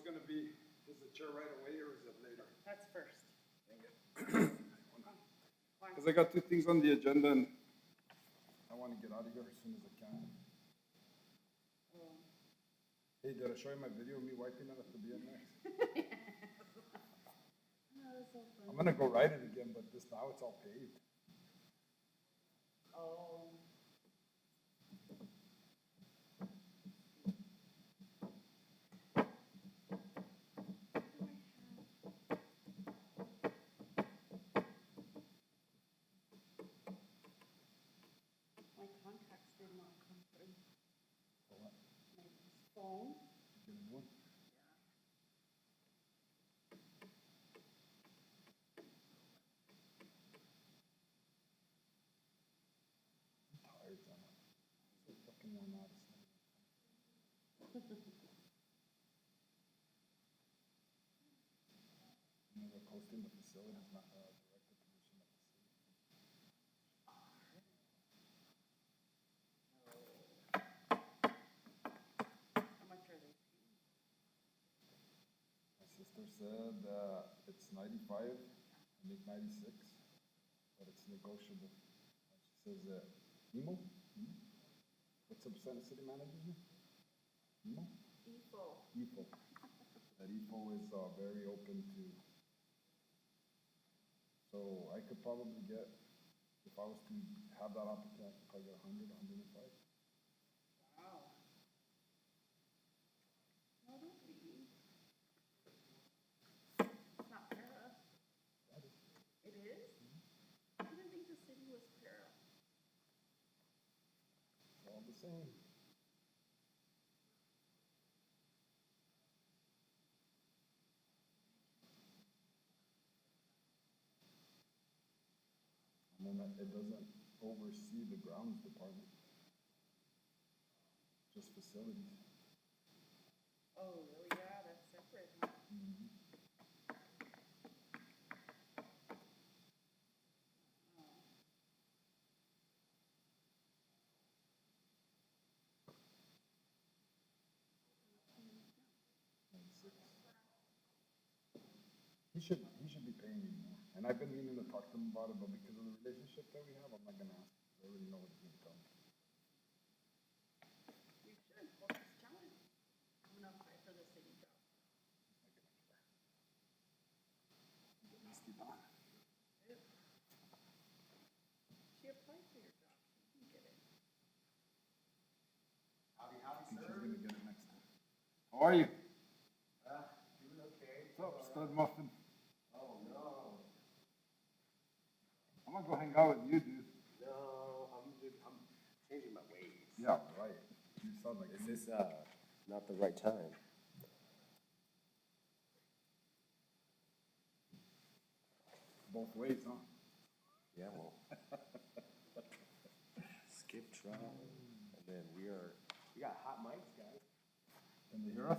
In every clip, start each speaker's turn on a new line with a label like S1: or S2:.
S1: it's gonna be, is the chair right away or is it later?
S2: That's first.
S1: Because I got two things on the agenda and I want to get out of here as soon as I can. Hey, did I show you my video of me wiping it at the BMX? I'm gonna go ride it again, but this now it's all paved.
S2: Oh. My contacts did not come through. My phone.
S1: Get a new one? I'm tired, son. So fucking worn out. You know, they're posting the facilities, not director position of the city.
S2: How much are they paying?
S1: My sister said it's 95, I make 96, but it's negotiable. She says Emo? What's the percent of city managers here? Emo?
S2: EFO.
S1: EFO. That EFO is very open to. So I could probably get, if I was to have that opportunity, I could probably get 100, 105.
S2: Wow. No, don't be. It's not para.
S1: That is
S2: It is? I didn't think the city was para.
S1: all the same. And then it doesn't oversee the grounds department, just facilities.
S2: Oh, really? Yeah, that's separate, huh? Oh.
S1: He should be paying me more. And I've been meaning to talk to him about it, but because of the relationship that we have, I'm not gonna ask. I already know what he's gonna tell me.
S2: You should. Well, just tell him. I'm gonna apply for the city job.
S1: Get Misty Dawn.
S2: She applied for your job. She can get it.
S1: I think she's gonna get it next time. How are you?
S3: Doing okay.
S1: What's up, stud muffin?
S3: Oh, no.
S1: I'm gonna go hang out with you, dude.
S3: No, I'm changing my ways.
S1: Yeah, right. You sound like
S3: Is this, not the right time?
S1: both ways, huh?
S3: Yeah, well. Skip trial, and then we got hot mics, guys.
S1: Can they hear us?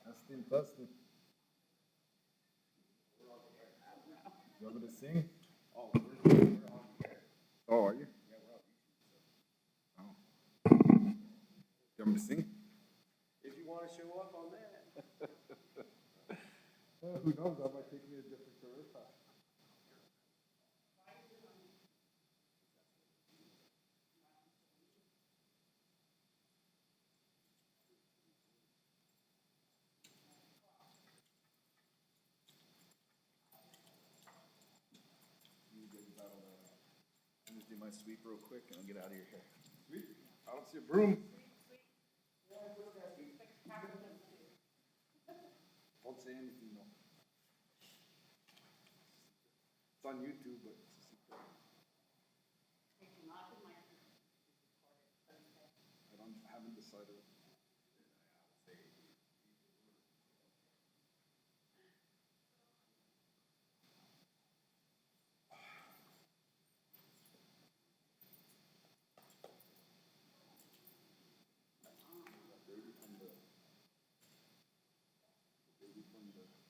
S1: Testing, testing. You want me to sing?
S3: Oh, we're on the air.
S1: Oh, are you?
S3: Yeah, we're on YouTube.
S1: Oh. You want me to sing?
S3: If you wanna show up on that.
S1: Who knows? That might take me a different career path.
S4: I'll just do my sweep real quick and I'll get out of your hair.
S1: Sweet. I don't see a broom. Don't say anything though. It's on YouTube, but it's a secret. I haven't decided.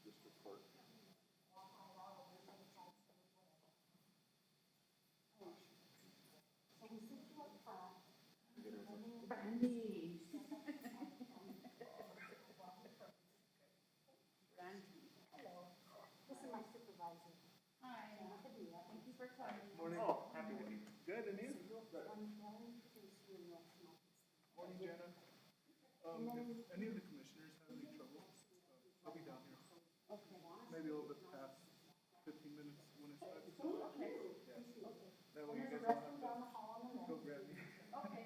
S1: District court.
S2: Brandy.
S5: if any of the commissioners have any trouble, I'll be down here.
S2: Okay.
S5: Maybe a little bit past 15 minutes when it starts.
S2: Okay.
S5: That way you
S2: There's a
S5: guys don't
S2: restroom down
S5: have
S2: the hall on the
S5: to go
S2: left.
S5: grab me.
S2: Okay,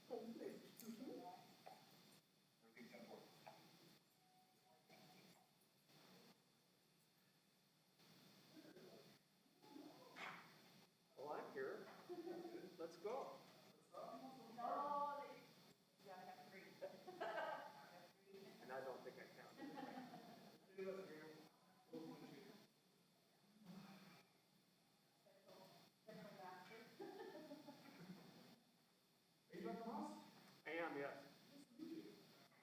S2: sounds good.
S3: Well, I'm here. Let's go. And I don't think I counted. I am, yes.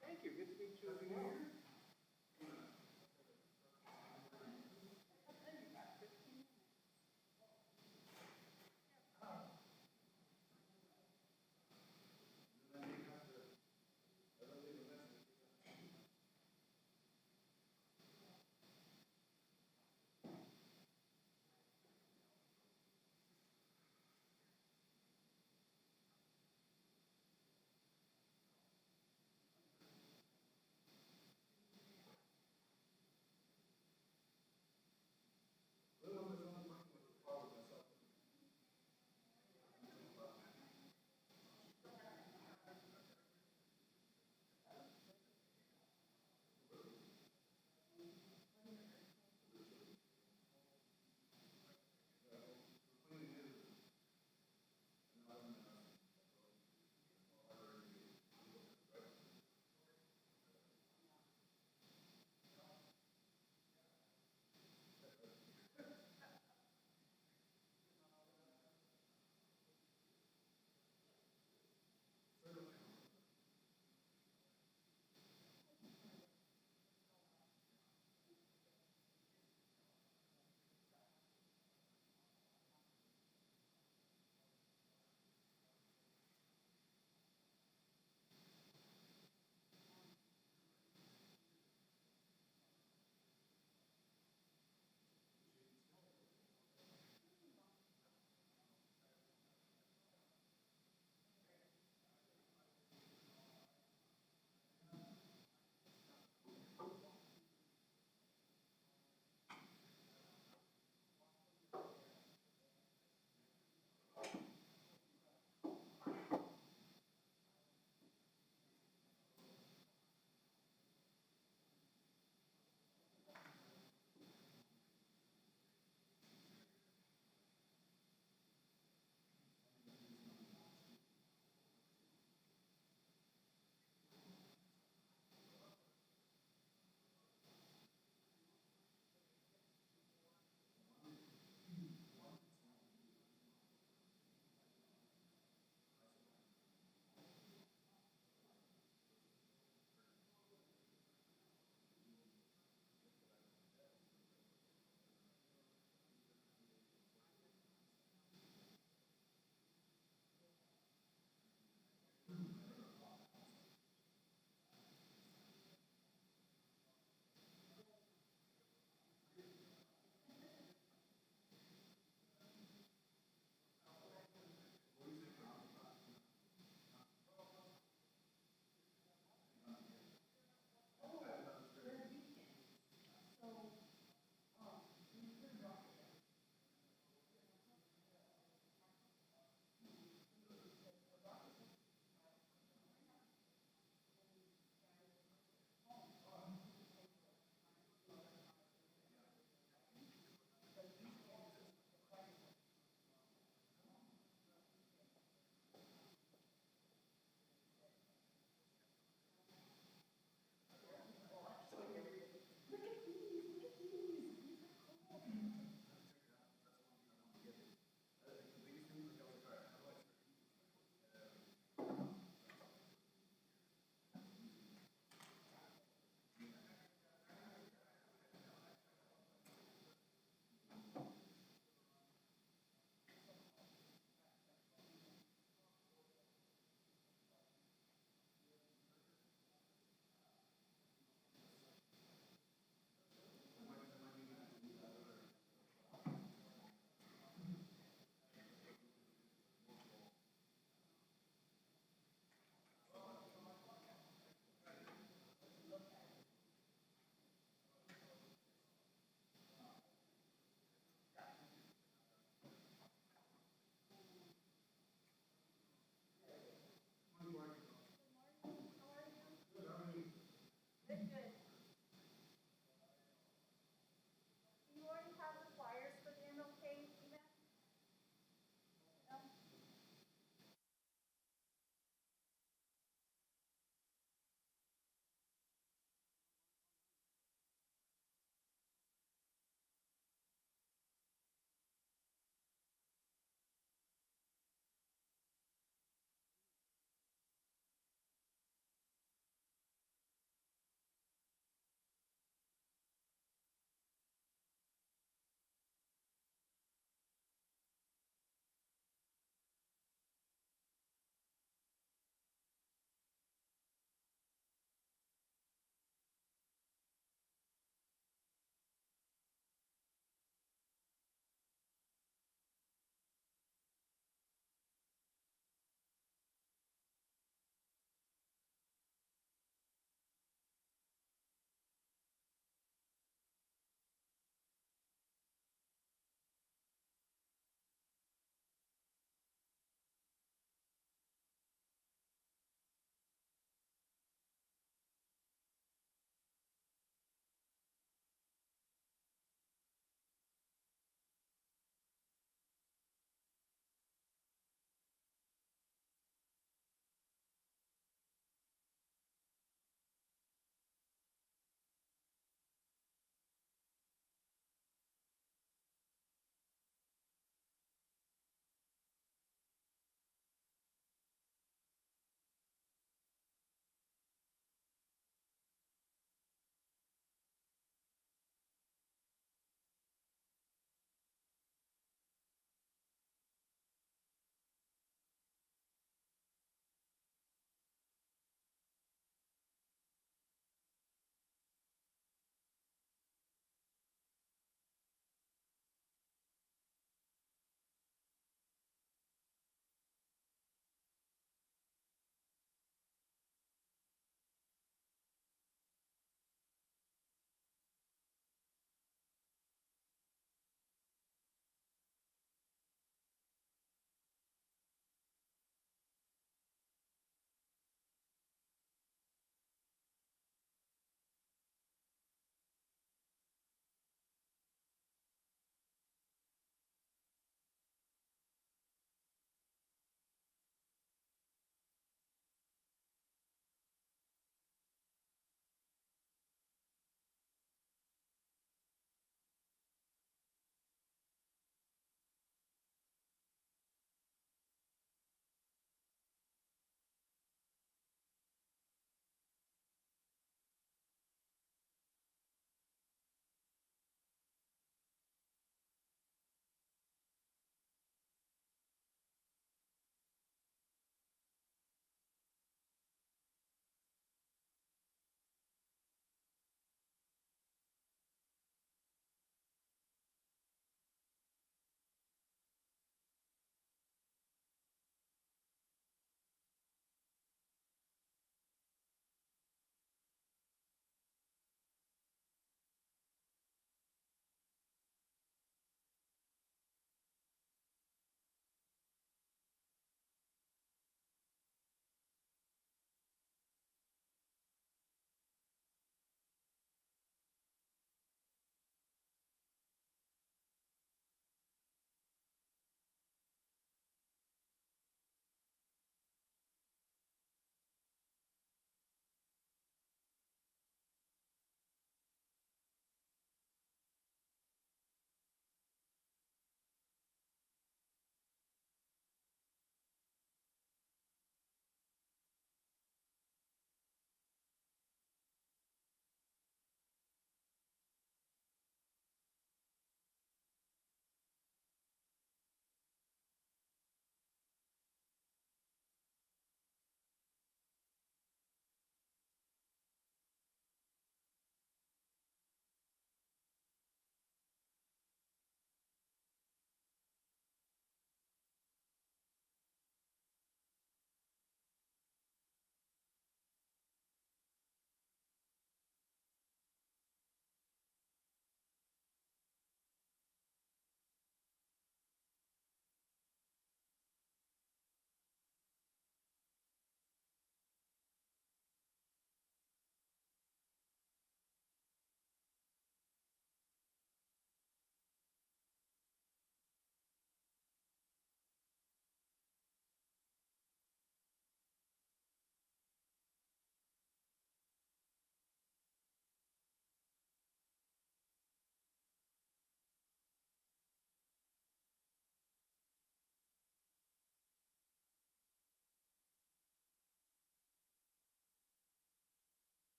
S3: Thank you, good to meet you as well.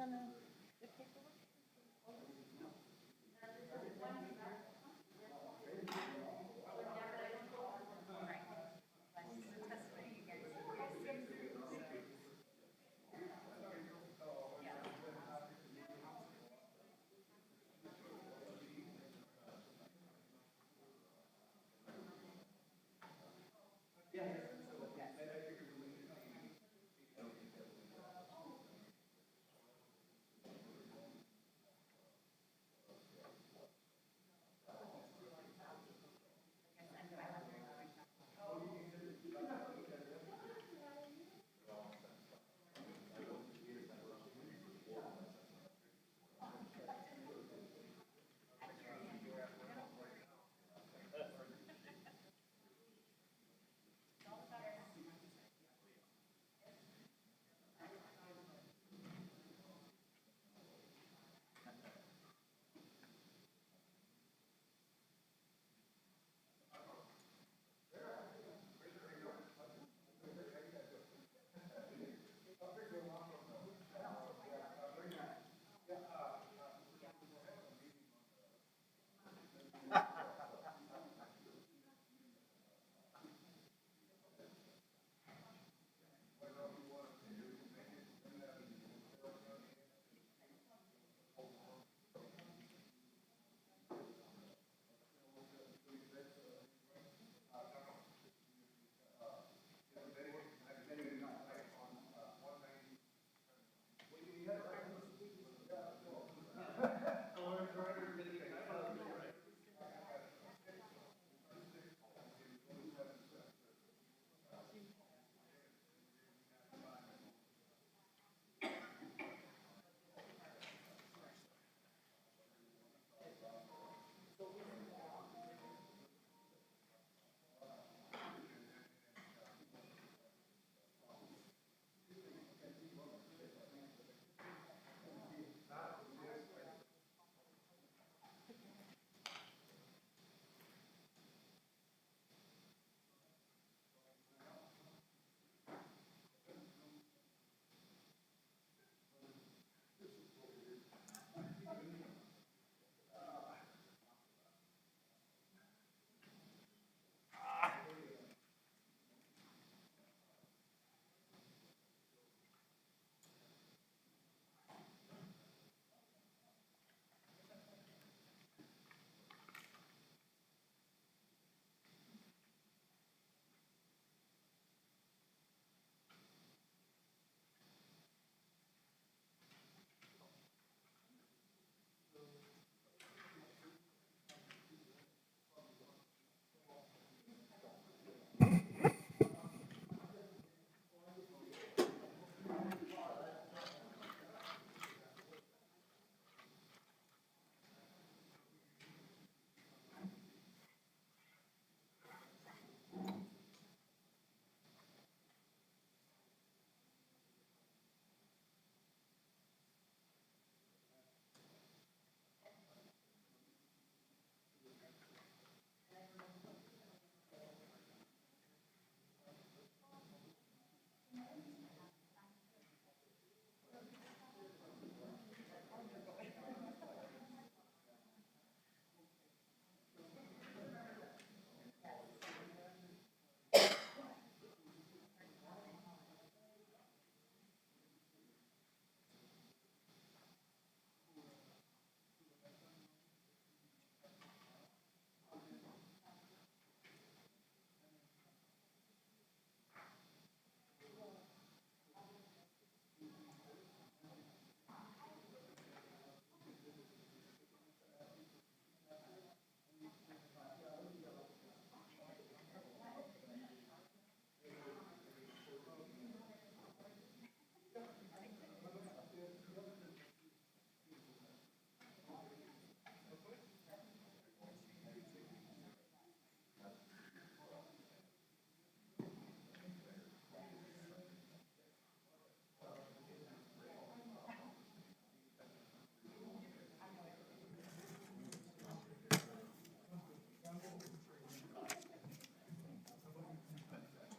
S2: on the paperwork?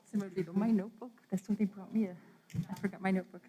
S2: Se me olvidó my notebook. That's why they brought me I forgot my notebook.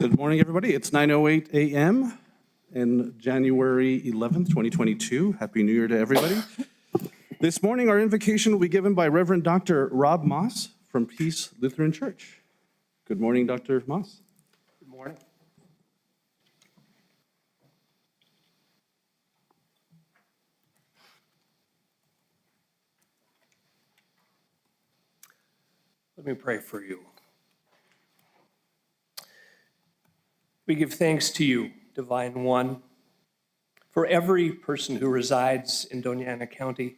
S6: Good morning, everybody. It's 9:08 a.m. and January 11th, 2022. Happy New Year to everybody. This morning, our invocation will be given by Reverend Dr. Rob Moss from Peace Lutheran Church. Good morning, Dr. Moss.
S3: Good morning. Let me pray for you. We give thanks to you, Divine One, for every person who resides in Doña Ana County.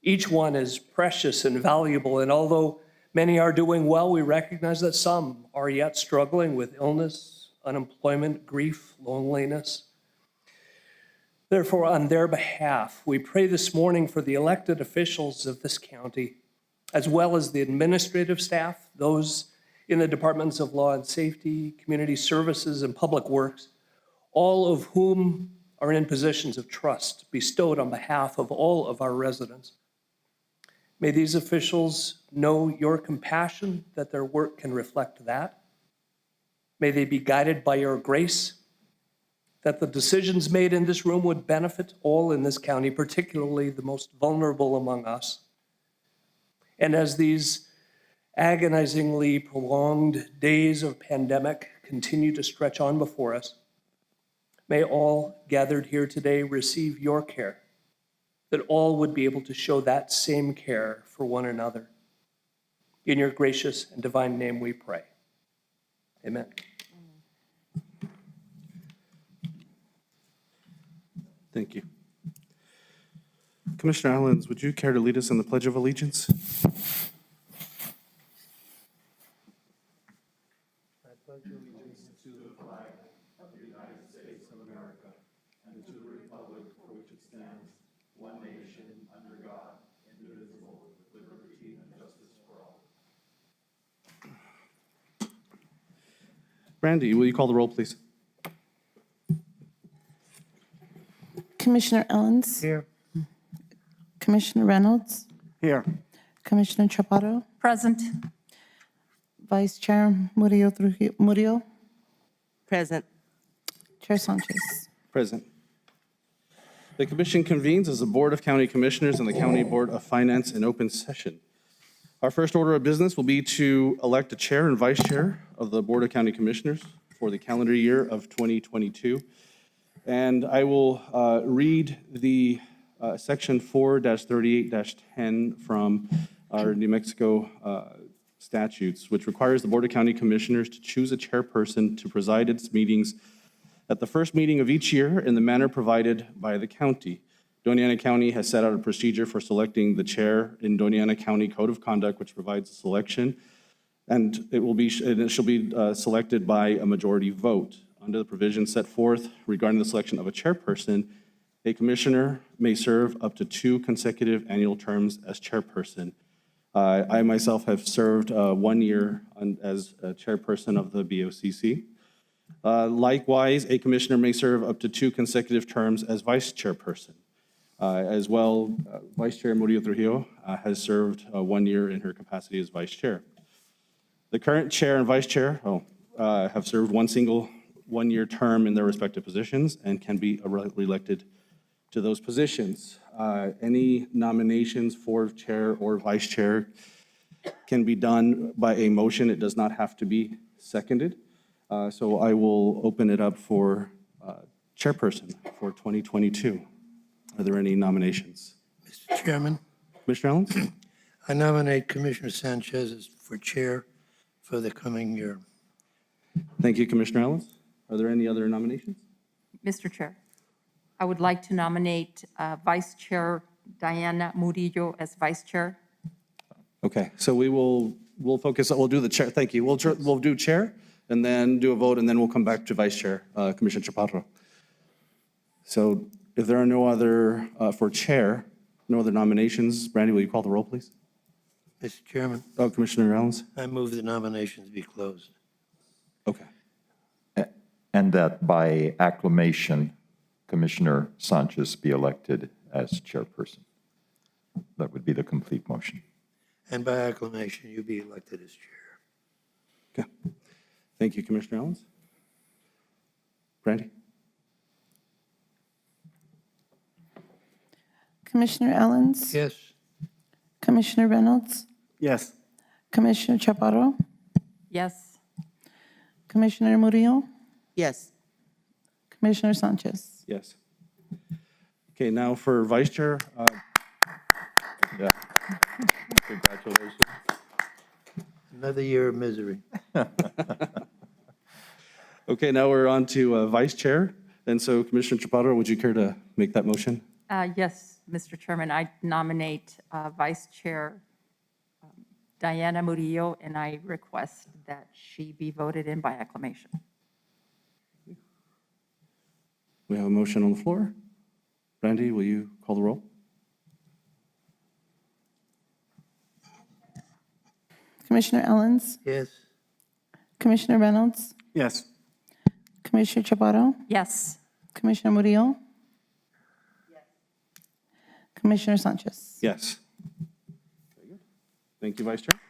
S3: Each one is precious and valuable, and although many are doing well, we recognize that some are yet struggling with illness, unemployment, grief, loneliness. Therefore, on their behalf, we pray this morning for the elected officials of this county, as well as the administrative staff, those in the departments of law and safety, community services, and public works, all of whom are in positions of trust bestowed on behalf of all of our residents. May these officials know your compassion, that their work can reflect that. May they be guided by your grace, that the decisions made in this room would benefit all in this county, particularly the most vulnerable among us. And as these agonizingly prolonged days of pandemic continue to stretch on before us, may all gathered here today receive your care, that all would be able to show that same care for one another. In your gracious and divine name we pray. Amen.
S6: Thank you. Commissioner Allens, would you care to lead us in the Pledge of Allegiance? Brandy, will you call the roll, please?
S7: Commissioner Ellens?
S3: Here.
S7: Commissioner Reynolds?
S3: Here.
S7: Commissioner Chaparro?
S2: Present.
S7: Vice Chair Murillo?
S8: Present.
S7: Chair Sanchez?
S6: Present. The commission convenes as the Board of County Commissioners and the County Board of Finance in open session. Our first order of business will be to elect a chair and vice chair of the Board of County Commissioners for the calendar year of 2022. And I will read the section 4-38-10 from our New Mexico statutes, which requires the Board of County Commissioners to choose a chairperson to preside its meetings at the first meeting of each year in the manner provided by the county. Doña Ana County has set out a procedure for selecting the chair in Doña Ana County Code of Conduct, which provides a selection, and it shall be selected by a majority vote. Under the provisions set forth regarding the selection of a chairperson, a commissioner may serve up to 2 consecutive annual terms as chairperson. I myself have served 1 year as a chairperson of the BOCC. Likewise, a commissioner may serve up to 2 consecutive terms as vice chairperson. As well, Vice Chair Murillo Trujillo has served 1 year in her capacity as vice chair. The current chair and vice chair have served one single 1-year term in their respective positions and can be reelected to those positions. Any nominations for chair or vice chair can be done by a motion. It does not have to be seconded. So I will open it up for chairperson for 2022. Are there any nominations?
S9: Mr. Chairman,
S6: Commissioner Allens?
S9: I nominate Commissioner Sanchez for chair for the coming year.
S6: Thank you, Commissioner Allens. Are there any other nominations?
S2: Mr. Chair, I would like to nominate Vice Chair Diana Murillo as Vice Chair.
S6: Okay, so we'll focus, we'll do the chair, thank you. We'll do chair and then do a vote and then we'll come back to vice chair, Commissioner Chaparro. So if there are no other, for chair, no other nominations, Brandy, will you call the roll, please?
S9: Mr. Chairman,
S6: Oh, Commissioner Allens?
S9: I move the nominations be closed.
S6: Okay.
S10: And that by acclamation, Commissioner Sanchez be elected as chairperson. That would be the complete motion.
S9: And by acclamation, you be elected as chair.
S6: Okay. Thank you, Commissioner Ellens. Brandy?
S7: Commissioner Ellens?
S9: Yes.
S7: Commissioner Reynolds?
S4: Yes.
S7: Commissioner Chaparro?
S2: Yes.
S7: Commissioner Murillo?
S8: Yes.
S7: Commissioner Sanchez?
S6: Yes. Okay, now for Vice Chair,
S10: Yeah. Congratulations.
S9: Another year of misery.
S6: okay, now we're on to Vice Chair. And so Commissioner Chaparro, would you care to make that motion?
S2: Yes, Mr. Chairman, I nominate Vice Chair Diana Murillo, and I request that she be voted in by acclamation.
S6: We have a motion on the floor. Brandy, will you call the roll?
S7: Commissioner Ellens?
S9: Yes.
S7: Commissioner Reynolds?
S4: Yes.
S7: Commissioner Chaparro?
S2: Yes.
S7: Commissioner Murillo? Commissioner Sanchez?
S6: Yes. Very good. Thank you, Vice Chair.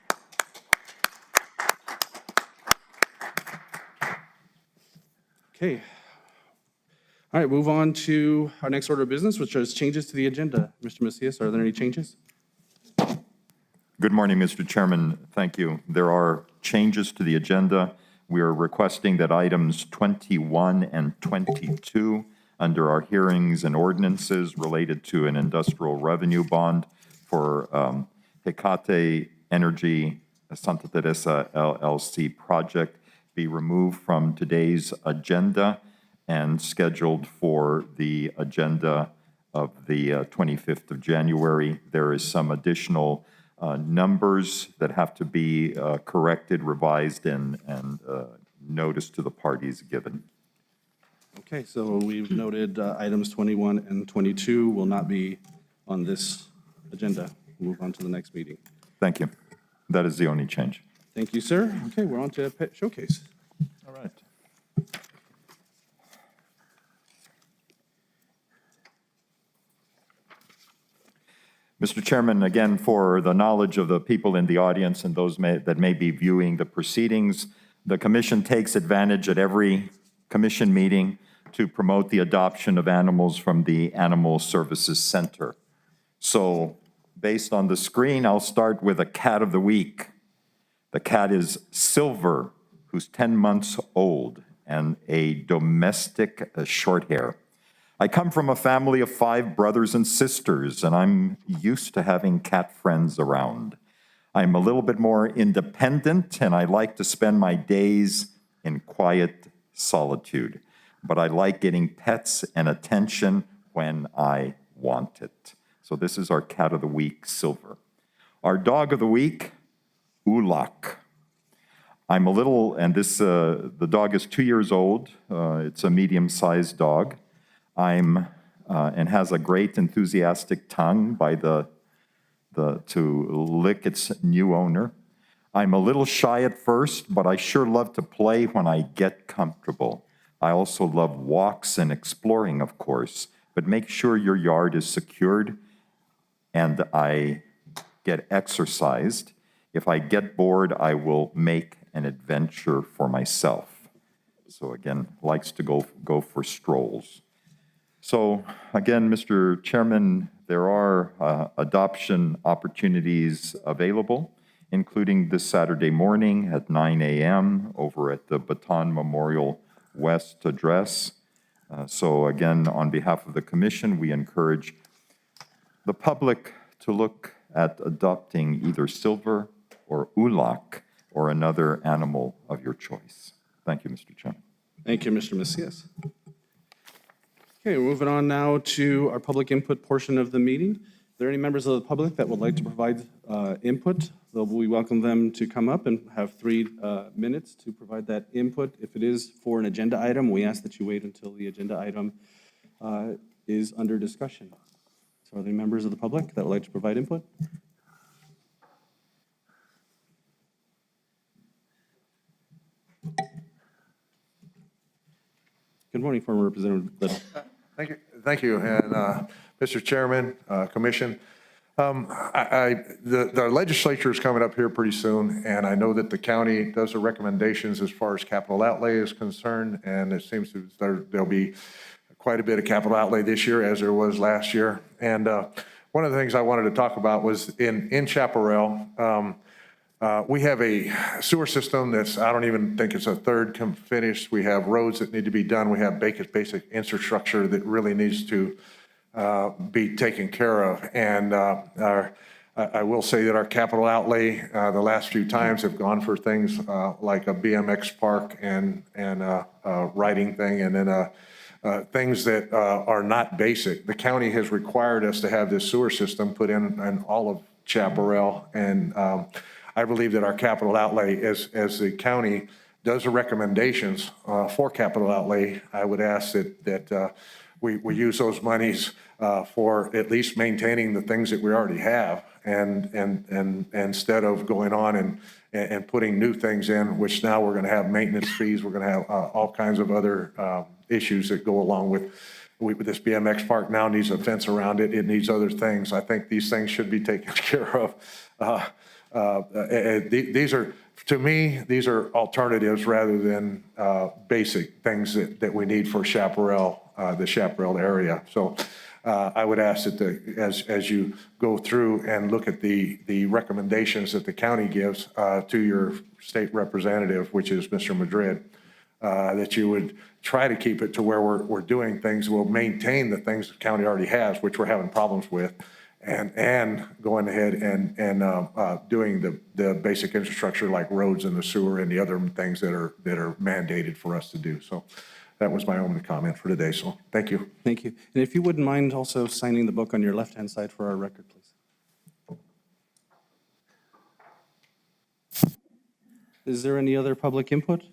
S6: Okay. All right, move on to our next order of business, which is changes to the agenda. Mr. Macias, are there any changes?
S10: Good morning, Mr. Chairman. Thank you. There are changes to the agenda. We are requesting that items 21 and 22 under our hearings and ordinances related to an industrial revenue bond for Hecate Energy Santa Teresa LLC project be removed from today's agenda and scheduled for the agenda of the 25th of January. There is some additional numbers that have to be corrected, revised, and notice to the parties given.
S6: Okay, so we've noted items 21 and 22 will not be on this agenda. We'll move on to the next meeting.
S10: Thank you. That is the only change.
S6: Thank you, sir. Okay, we're on to Pet Showcase.
S10: All right. Mr. Chairman, again, for the knowledge of the people in the audience and those that may be viewing the proceedings, the commission takes advantage at every commission meeting to promote the adoption of animals from the Animal Services Center. So based on the screen, I'll start with a cat of the week. The cat is Silver, who's 10 months old and a domestic short hair. I come from a family of 5 brothers and sisters, and I'm used to having cat friends around. I'm a little bit more independent, and I like to spend my days in quiet solitude. But I like getting pets and attention when I want it. So this is our cat of the week, Silver. Our dog of the week, Ulak. I'm a little, and this the dog is 2 years old. It's a medium-sized dog. And has a great enthusiastic tongue to lick its new owner. I'm a little shy at first, but I sure love to play when I get comfortable. I also love walks and exploring, of course, but make sure your yard is secured and I get exercised. If I get bored, I will make an adventure for myself. So again, likes to go for strolls. So again, Mr. Chairman, there are adoption opportunities available, including this Saturday morning at 9 a.m. over at the Baton Memorial West address. So again, on behalf of the commission, we encourage the public to look at adopting either Silver or Ulak or another animal of your choice. Thank you, Mr. Chairman.
S6: Thank you, Mr. Macias. Okay, we're moving on now to our public input portion of the meeting. Are there any members of the public that would like to provide input? We welcome them to come up and have 3 minutes to provide that input. If it is for an agenda item, we ask that you wait until the agenda item is under discussion. So are there any members of the public that would like to provide input? Good morning, former Representative Little.
S5: Thank you, and Mr. Chairman, Commission, The legislature is coming up here pretty soon, and I know that the county does the recommendations as far as capital outlay is concerned, and it seems there'll be quite a bit of capital outlay this year as there was last year. And one of the things I wanted to talk about was in Chaparral, we have a sewer system that's, I don't even think it's a third finished. We have roads that need to be done. We have basic infrastructure that really needs to be taken care of. And I will say that our capital outlay the last few times have gone for things like a BMX park and a riding thing, and then things that are not basic. The county has required us to have this sewer system put in all of Chaparral, and I believe that our capital outlay, as the county does the recommendations for capital outlay, I would ask that we use those monies for at least maintaining the things that we already have, and instead of going on and putting new things in, which now we're going to have maintenance fees, we're going to have all kinds of other issues that go along with this BMX park. Now needs a fence around it. It needs other things. I think these things should be taken care of. These are, to me, these are alternatives rather than basic things that we need for Chaparral, the Chaparral area. So I would ask that as you go through and look at the recommendations that the county gives to your state representative, which is Mr. Madrid, that you would try to keep it to where we're doing things. We'll maintain the things the county already has, which we're having problems with, and going ahead and doing the basic infrastructure like roads and the sewer and the other things that are mandated for us to do. So that was my only comment for today. So thank you.
S6: Thank you. And if you wouldn't mind also signing the book on your left-hand side for our record, please. Is there any other public input?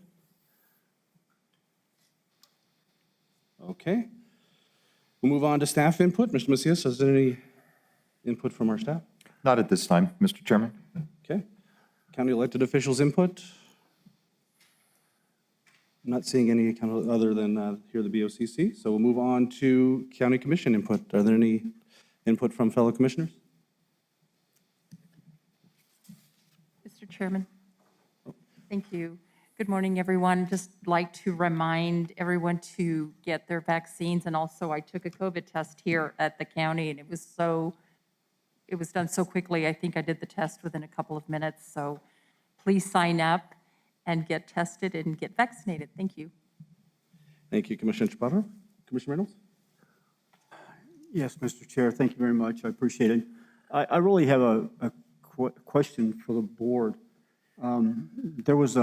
S6: Okay. We'll move on to staff input. Mr. Macias, is there any input from our staff?
S10: Not at this time, Mr. Chairman.
S6: Okay. County elected officials input? I'm not seeing any kind other than here the BOCC. So we'll move on to county commission input. Are there any input from fellow commissioners?
S2: Mr. Chairman. Thank you. Good morning, everyone. Just like to remind everyone to get their vaccines. And also, I took a COVID test here at the county, and it was done so quickly. I think I did the test within a couple of minutes. So please sign up and get tested and get vaccinated. Thank you.
S6: Thank you, Commissioner Chaparro. Commissioner Reynolds?
S8: Yes, Mr. Chair, thank you very much. I appreciate it. I really have a question for the board. There was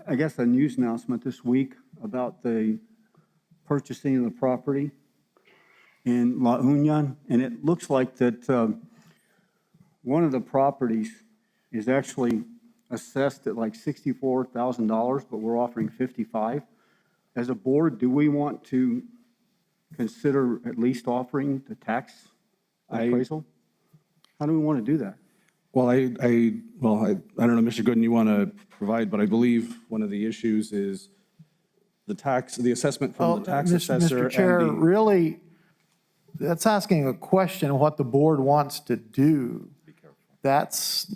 S8: I guess, a news announcement this week about the purchasing of the property in La Union, and it looks like that one of the properties is actually assessed at like $64,000, but we're offering $55,000. As a board, do we want to consider at least offering the tax appraisal? How do we want to do that?
S6: Well, I don't know, Mr. Gooden, you want to provide, but I believe one of the issues is the assessment from the tax assessor.
S11: Mr. Chair,
S6: and
S11: really, that's asking a question of what the board wants to do. That's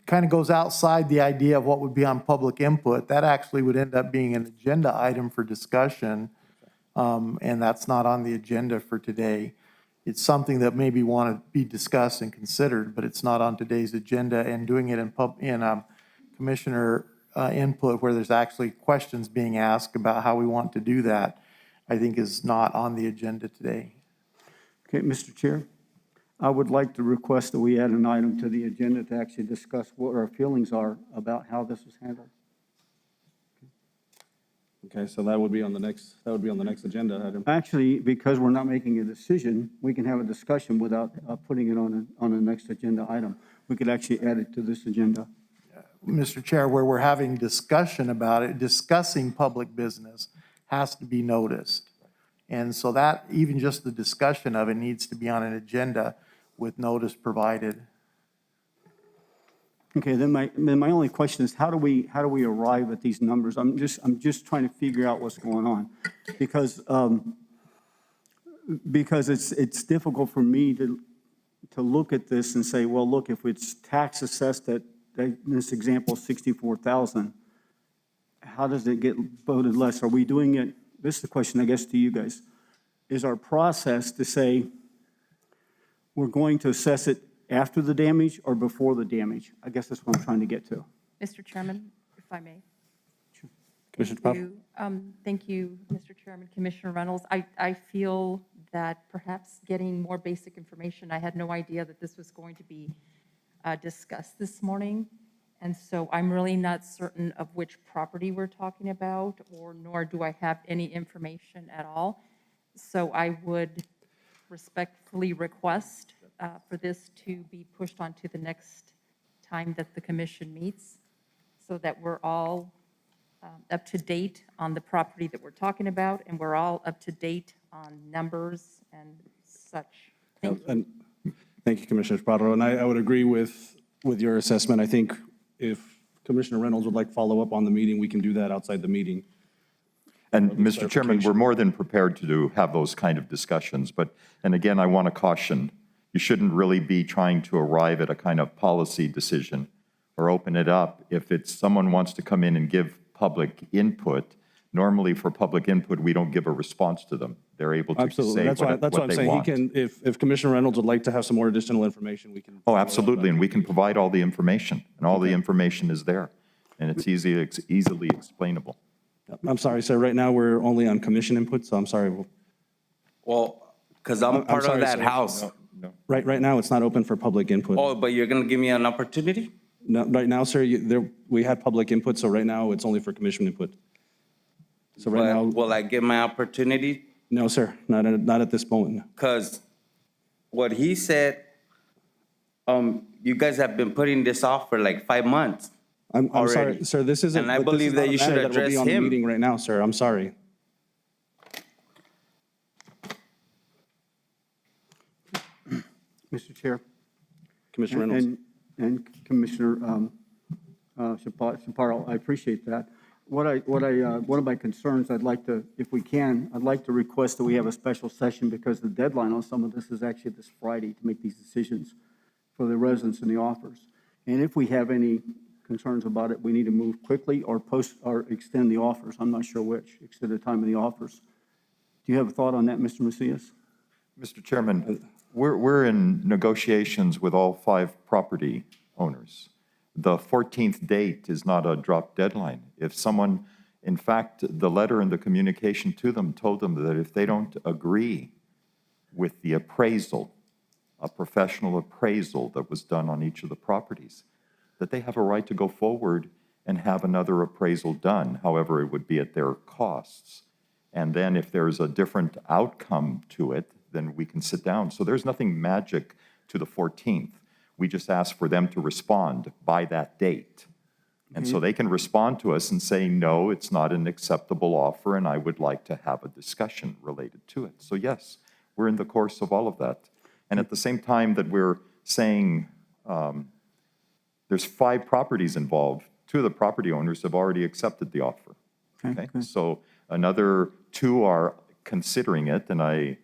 S11: kind of goes outside the idea of what would be on public input. That actually would end up being an agenda item for discussion, and that's not on the agenda for today. It's something that maybe want to be discussed and considered, but it's not on today's agenda, and doing it in commissioner input where there's actually questions being asked about how we want to do that, I think is not on the agenda today.
S8: Okay, Mr. Chair, I would like to request that we add an item to the agenda to actually discuss what our feelings are about how this was handled.
S6: Okay, so that would be on the next agenda item.
S8: Actually, because we're not making a decision, we can have a discussion without putting it on the next agenda item. We could actually add it to this agenda.
S11: Mr. Chair, where we're having discussion about it, discussing public business has to be noticed. And so that, even just the discussion of it needs to be on an agenda with notice provided.
S8: Okay, then my only question is how do we arrive at these numbers? I'm just trying to figure out what's going on, because it's difficult for me to to look at this and say, well, look, if it's tax assessed at, in this example, 64,000, how does it get voted less? Are we doing it, this is the question, I guess, to you guys. Is our process to say we're going to assess it after the damage or before the damage? I guess that's what I'm trying to get to.
S2: Mr. Chairman, if I may.
S6: Commissioner
S2: Thank
S6: Chaparro?
S2: you. Thank you, Mr. Chairman, Commissioner Reynolds. I feel that perhaps getting more basic information, I had no idea that this was going to be discussed this morning. And so I'm really not certain of which property we're talking about, or nor do I have any information at all. So I would respectfully request for this to be pushed on to the next time that the commission meets, so that we're all up to date on the property that we're talking about, and we're all up to date on numbers and such. Thank you.
S6: And thank you, Commissioner Chaparro. And I would agree with your assessment. I think if Commissioner Reynolds would like to follow up on the meeting, we can do that outside the meeting.
S10: And Mr. Chairman, we're more than prepared to have those kind of discussions. But, and again, I want to caution, you shouldn't really be trying to arrive at a kind of policy decision or open it up. If it's someone wants to come in and give public input, normally for public input, we don't give a response to them. They're able to
S6: Absolutely.
S10: say
S6: That's why
S10: what
S6: I'm
S10: they
S6: saying he
S10: want.
S6: can, if Commissioner Reynolds would like to have some more additional information, we can.
S10: Oh, absolutely, and we can provide all the information, and all the information is there, and it's easily explainable.
S6: I'm sorry, sir. Right now, we're only on commission input, so I'm sorry.
S12: Well, because I'm part
S6: sorry,
S12: of that
S6: sir.
S12: house.
S6: Right now, it's not open for public input.
S12: Oh, but you're gonna give me an opportunity?
S6: No, right now, sir, we had public input, so right now, it's only for commission input. So right
S12: But
S6: now,
S12: will I get my opportunity?
S6: no, sir, not at this moment.
S12: Because what he said, you guys have been putting this off for like 5 months.
S6: I'm sorry,
S12: Already.
S6: sir, this isn't.
S12: And I
S6: but this
S12: believe
S6: is not
S12: that
S6: a
S12: you should
S6: matter that will be
S12: address
S6: on the
S12: him.
S6: meeting right now, sir. I'm sorry.
S8: Mr. Chair.
S6: Commissioner Reynolds.
S8: And Commissioner Chaparro, I appreciate that. One of my concerns, I'd like to, if we can, I'd like to request that we have a special session because the deadline on some of this is actually this Friday to make these decisions for the residents and the offers. And if we have any concerns about it, we need to move quickly or extend the offers. I'm not sure which, extend the time of the offers. Do you have a thought on that, Mr. Macias?
S10: Mr. Chairman, we're in negotiations with all 5 property owners. The 14th date is not a drop deadline. If someone, in fact, the letter and the communication to them told them that if they don't agree with the appraisal, a professional appraisal that was done on each of the properties, that they have a right to go forward and have another appraisal done. However, it would be at their costs. And then if there's a different outcome to it, then we can sit down. So there's nothing magic to the 14th. We just ask for them to respond by that date. And so they can respond to us and say, no, it's not an acceptable offer, and I would like to have a discussion related to it. So yes, we're in the course of all of that. And at the same time that we're saying there's 5 properties involved, 2 of the property owners have already accepted the offer. Okay? So another 2 are considering it, and I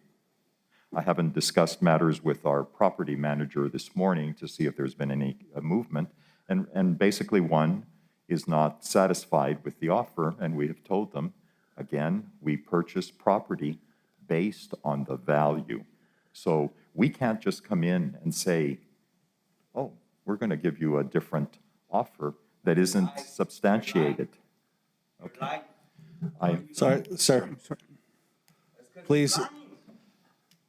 S10: haven't discussed matters with our property manager this morning to see if there's been any movement. And basically 1 is not satisfied with the offer, and we have told them, again, we purchase property based on the value. So we can't just come in and say, oh, we're going to give you a different offer that isn't substantiated. Okay.
S6: Sorry, sir. Please.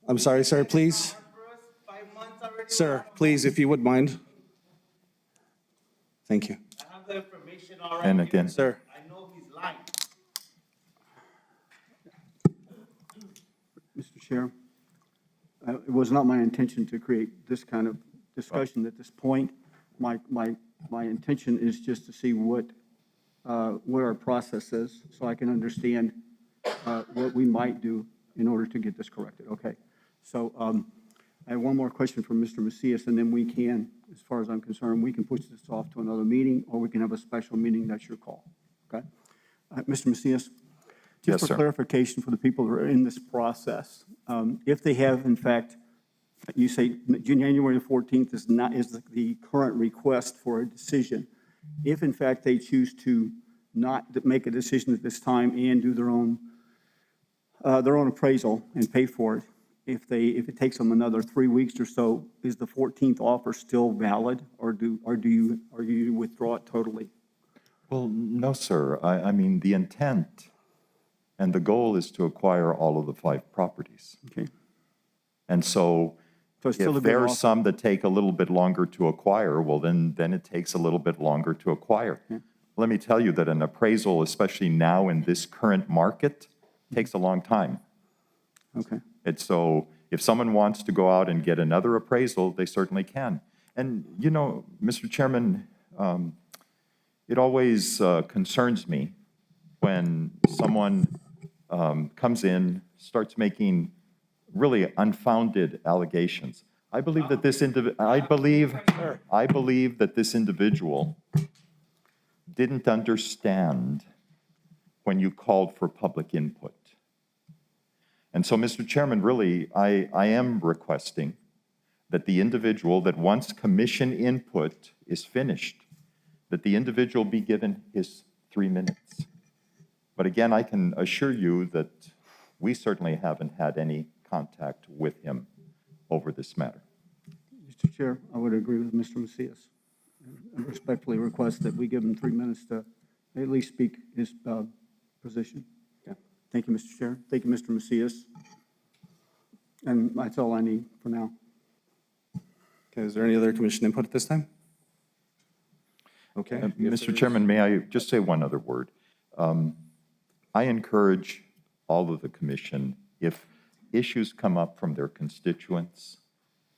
S6: I'm sorry, sir, please. Sir, please, if you would mind. Thank you.
S12: I have the information already.
S10: And again,
S6: Sir.
S12: I know he's lying.
S8: Mr. Chair, it was not my intention to create this kind of discussion at this point. My intention is just to see what our process is, so I can understand what we might do in order to get this corrected. Okay. So I have one more question from Mr. Macias, and then we can, as far as I'm concerned, we can push this off to another meeting, or we can have a special meeting. That's your call. Okay. Mr. Macias,
S10: Yes,
S8: just for
S10: sir.
S8: clarification for the people who are in this process, if they have, in fact, You say January the 14th is not, is the current request for a decision. If in fact they choose to not make a decision at this time and do their own appraisal and pay for it, if it takes them another 3 weeks or so, is the 14th offer still valid, or do you withdraw it totally?
S10: Well, no, sir. I mean, the intent and the goal is to acquire all of the 5 properties.
S8: Okay.
S10: And so
S8: So it's still a
S10: if
S8: good
S10: there are
S8: offer.
S10: some that take a little bit longer to acquire, well, then it takes a little bit longer to acquire. Let me tell you that an appraisal, especially now in this current market, takes a long time.
S8: Okay.
S10: It's so if someone wants to go out and get another appraisal, they certainly can. And, you know, Mr. Chairman, it always concerns me when someone comes in, starts making really unfounded allegations. I believe that this individual didn't understand when you called for public input. And so, Mr. Chairman, really, I am requesting that the individual, that once commission input is finished, that the individual be given his 3 minutes. But again, I can assure you that we certainly haven't had any contact with him over this matter.
S8: Mr. Chair, I would agree with Mr. Macias. I respectfully request that we give him 3 minutes to at least speak his position. Yeah. Thank you, Mr. Chair. Thank you, Mr. Macias. And that's all I need for now.
S6: Okay, is there any other commission input at this time? Okay.
S10: Mr. Chairman, may I just say one other word? I encourage all of the commission, if issues come up from their constituents,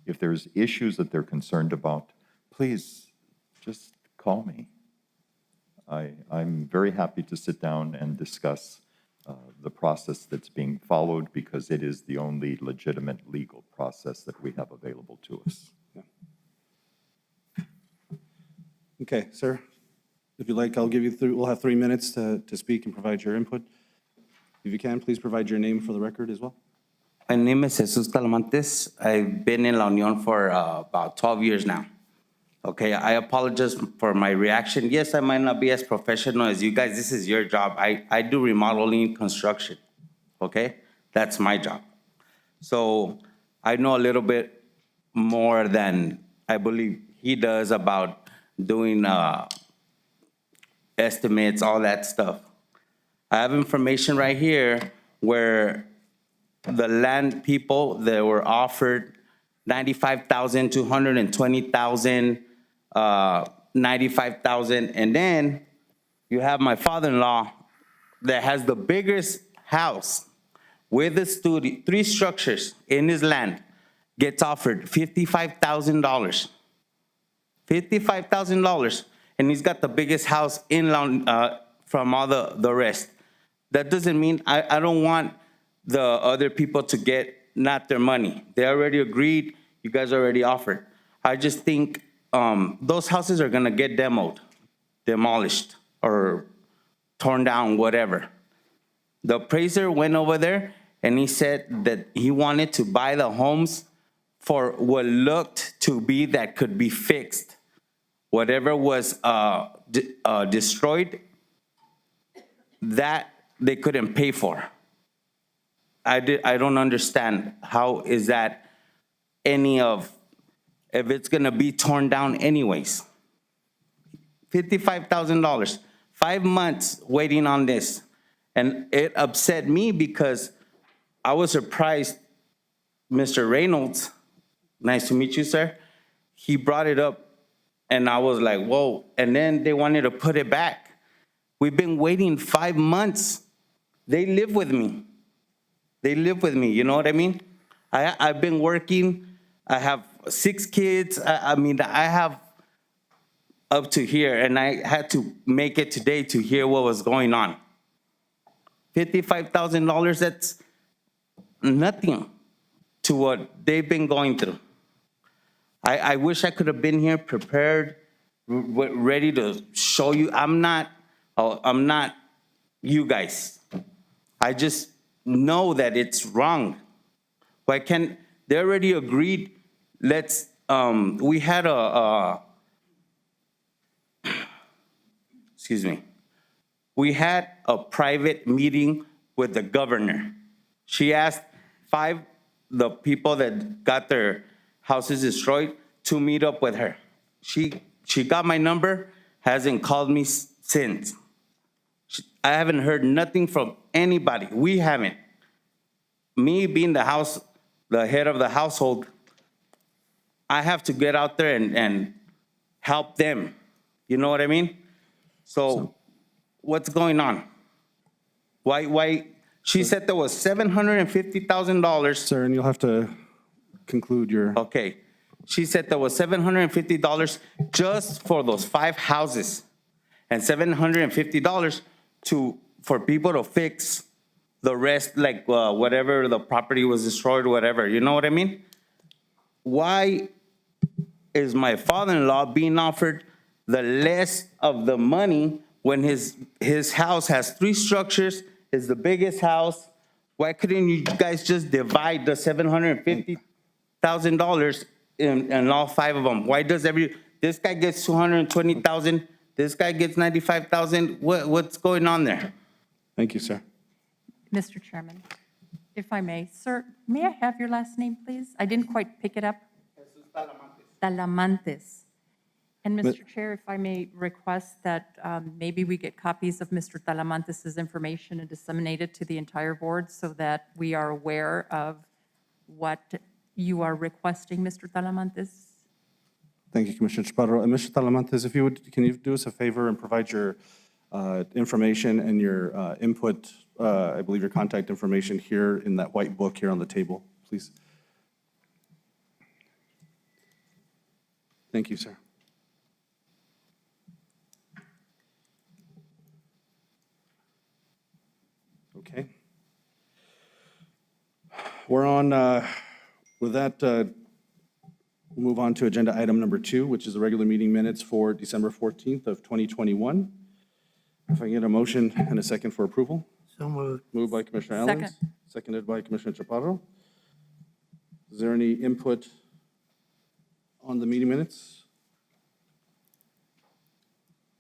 S10: if there's issues that they're concerned about, please just call me. I'm very happy to sit down and discuss the process that's being followed, because it is the only legitimate legal process that we have available to us.
S6: Okay, sir. If you'd like, I'll give you, we'll have 3 minutes to speak and provide your input. If you can, please provide your name for the record as well.
S12: My name is Jesus Talamantes. I've been in La Union for about 12 years now. Okay, I apologize for my reaction. Yes, I might not be as professional as you guys. This is your job. I do remodeling construction, okay? That's my job. So I know a little bit more than I believe he does about doing estimates, all that stuff. I have information right here where the land people that were offered 95,000, 220,000, 95,000, and then you have my father-in-law that has the biggest house with a studio, 3 structures in his land, gets offered $55,000. $55,000, and he's got the biggest house in from all the rest. That doesn't mean I don't want the other people to get not their money. They already agreed. You guys already offered. I just think those houses are gonna get demolished, or torn down, whatever. The appraiser went over there and he said that he wanted to buy the homes for what looked to be that could be fixed. Whatever was destroyed, that they couldn't pay for. I don't understand how is that if it's gonna be torn down anyways. $55,000, 5 months waiting on this. And it upset me because I was surprised, Mr. Reynolds, nice to meet you, sir. He brought it up and I was like, whoa. And then they wanted to put it back. We've been waiting 5 months. They live with me. They live with me, you know what I mean? I've been working. I have 6 kids. I mean, I have up to here, and I had to make it today to hear what was going on. $55,000, that's nothing to what they've been going through. I wish I could have been here prepared, ready to show you. I'm not you guys. I just know that it's wrong. Why can't They already agreed, we had excuse me. We had a private meeting with the governor. She asked the people that got their houses destroyed to meet up with her. She got my number, hasn't called me since. I haven't heard nothing from anybody. We haven't. Me being the head of the household, I have to get out there and help them. You know what I mean? So what's going on? Why? She said there was $750,000.
S6: Sir, and you'll have to conclude your,
S12: Okay. She said there was $750 just for those 5 houses and $750 for people to fix the rest, like whatever the property was destroyed, whatever. You know what I mean? Why is my father-in-law being offered the less of the money when his house has 3 structures, is the biggest house? Why couldn't you guys just divide the $750,000 in all 5 of them? Why does this guy gets $220,000, this guy gets $95,000? What's going on there?
S6: thank you, sir.
S2: Mr. Chairman, if I may, sir, may I have your last name, please? I didn't quite pick it up. Talamantes. And Mr. Chair, if I may request that maybe we get copies of Mr. Talamantes' information and disseminate it to the entire board so that we are aware of what you are requesting, Mr. Talamantes.
S6: Thank you, Commissioner Chaparro. And Mr. Talamantes, if you would, can you do us a favor and provide your information and your input, I believe your contact information here in that white book here on the table, please? Thank you, sir. Okay. We're on, with that, we'll move on to agenda item number 2, which is the regular meeting minutes for December 14th of 2021. If I can get a motion and a second for approval.
S9: So moved.
S6: Moved by Commissioner Allens.
S2: Second.
S6: Seconded by Commissioner Chaparro. Is there any input on the meeting minutes?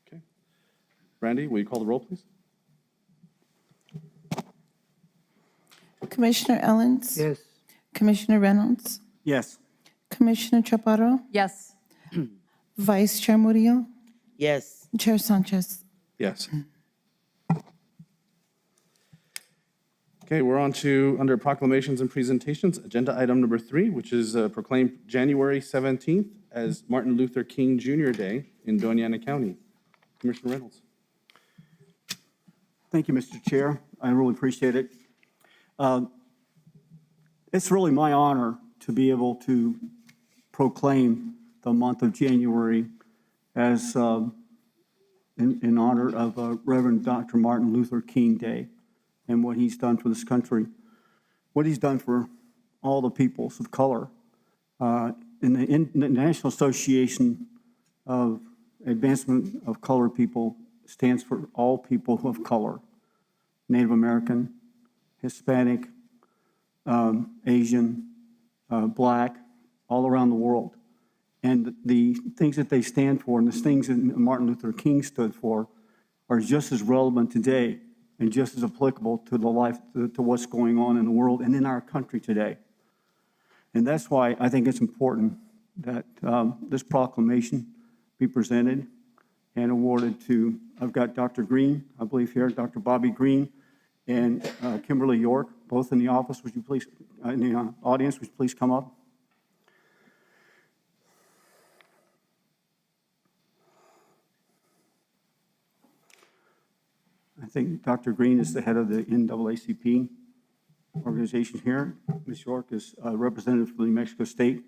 S6: Okay. Randy, will you call the roll, please?
S7: Commissioner Ellens?
S9: Yes.
S7: Commissioner Reynolds?
S8: Yes.
S7: Commissioner Chaparro?
S2: Yes.
S7: Vice Chair Murillo?
S12: Yes.
S7: Chair Sanchez?
S6: Yes. Okay, we're on to, under proclamations and presentations, agenda item number 3, which is proclaimed January 17th as Martin Luther King Jr. Day in Doña Ana County. Commissioner Reynolds.
S8: Thank you, Mr. Chair. I really appreciate it. It's really my honor to be able to proclaim the month of January as in honor of Reverend Dr. Martin Luther King Day and what he's done for this country, what he's done for all the peoples of color. In the National Association of Advancement of Colored People stands for all people of color, Native American, Hispanic, Asian, Black, all around the world. And the things that they stand for and the things that Martin Luther King stood for are just as relevant today and just as applicable to the life, to what's going on in the world and in our country today. And that's why I think it's important that this proclamation be presented and awarded to, I've got Dr. Green, I believe here, Dr. Bobby Green, and Kimberly York, both in the office. Would you please, in the audience, would you please come up? I think Dr. Green is the head of the NAACP organization here. Ms. York is a representative for New Mexico State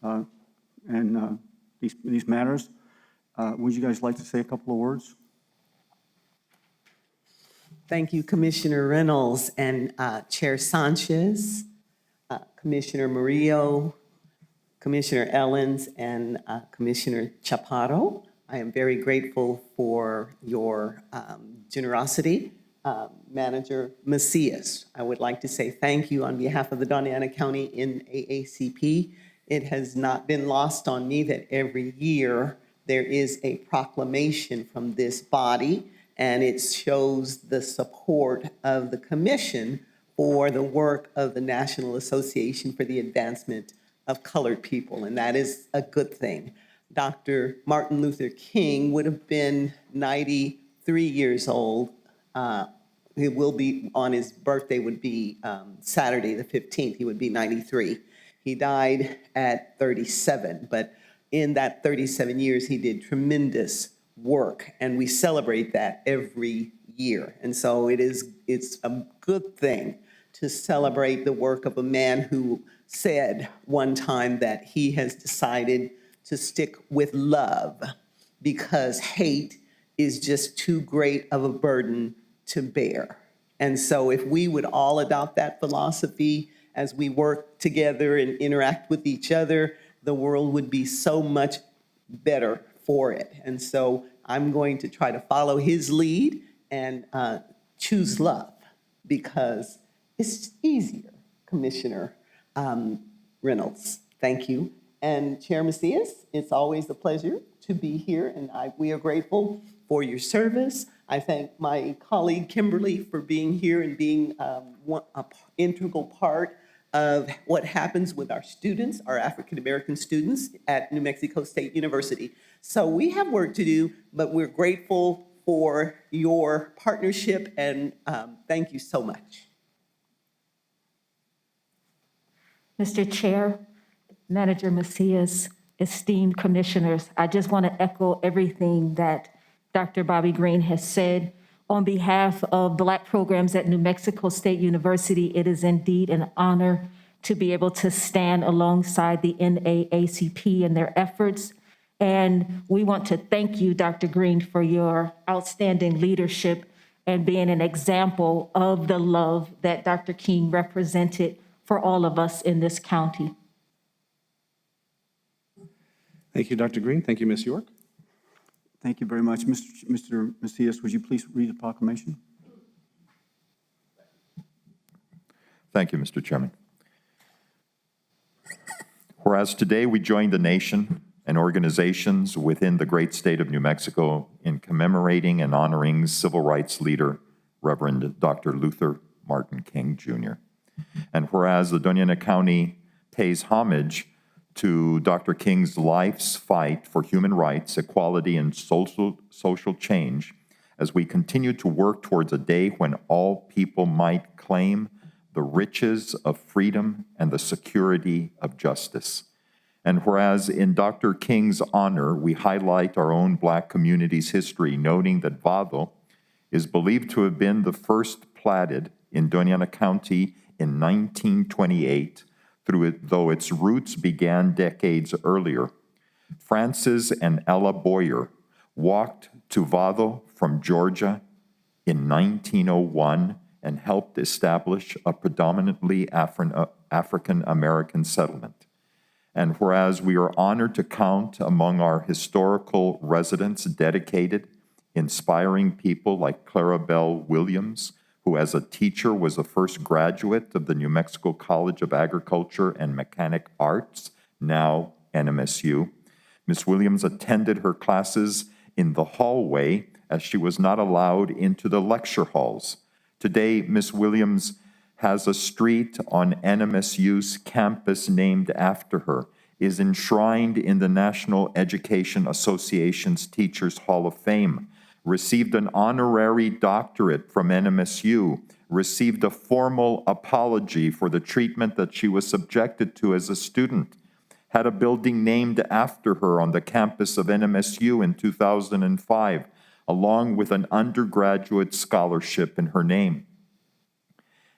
S8: and these matters. Would you guys like to say a couple of words?
S13: Thank you, Commissioner Reynolds and Chair Sanchez, Commissioner Murillo, Commissioner Ellens, and Commissioner Chaparro. I am very grateful for your generosity Manager Macias. I would like to say thank you on behalf of the Doñana County NAACP. It has not been lost on me that every year there is a proclamation from this body, and it shows the support of the commission for the work of the National Association for the Advancement of Colored People, and that is a good thing. Dr. Martin Luther King would have been 93 years old. He will be, on his birthday would be Saturday the 15th, he would be 93. He died at 37, but in that 37 years, he did tremendous work, and we celebrate that every year. And so it's a good thing to celebrate the work of a man who said one time that he has decided to stick with love because hate is just too great of a burden to bear. And so if we would all adopt that philosophy as we work together and interact with each other, the world would be so much better for it. And so I'm going to try to follow his lead and choose love because it's easier, Commissioner Reynolds. Thank you. And Chair Macias, it's always a pleasure to be here, and we are grateful for your service. I thank my colleague Kimberly for being here and being an integral part of what happens with our students, our African-American students at New Mexico State University. So we have work to do, but we're grateful for your partnership, and thank you so much.
S14: Mr. Chair, Manager Macias, esteemed commissioners, I just want to echo everything that Dr. Bobby Green has said. On behalf of Black programs at New Mexico State University, it is indeed an honor to be able to stand alongside the NAACP in their efforts. And we want to thank you, Dr. Green, for your outstanding leadership and being an example of the love that Dr. King represented for all of us in this county.
S6: Thank you, Dr. Green. Thank you, Ms. York.
S8: Thank you very much. Mr. Macias, would you please read the proclamation?
S10: Thank you, Mr. Chairman. Whereas today we join the nation and organizations within the great state of New Mexico in commemorating and honoring civil rights leader, Reverend Dr. Luther Martin King, Jr. And whereas the Doñana County pays homage to Dr. King's life's fight for human rights, equality, and social change, as we continue to work towards a day when all people might claim the riches of freedom and the security of justice. And whereas in Dr. King's honor, we highlight our own Black community's history, noting that Vado is believed to have been the first platted in Doñana County in 1928, though its roots began decades earlier. Francis and Ella Boyer walked to Vado from Georgia in 1901 and helped establish a predominantly African-American settlement. And whereas we are honored to count among our historical residents dedicated, inspiring people like Clarabelle Williams, who as a teacher was the first graduate of the New Mexico College of Agriculture and Mechanic Arts, now NMSU. Ms. Williams attended her classes in the hallway as she was not allowed into the lecture halls. Today, Ms. Williams has a street on NMSU's campus named after her, is enshrined in the National Education Association's Teachers Hall of Fame, received an honorary doctorate from NMSU, received a formal apology for the treatment that she was subjected to as a student, had a building named after her on the campus of NMSU in 2005, along with an undergraduate scholarship in her name.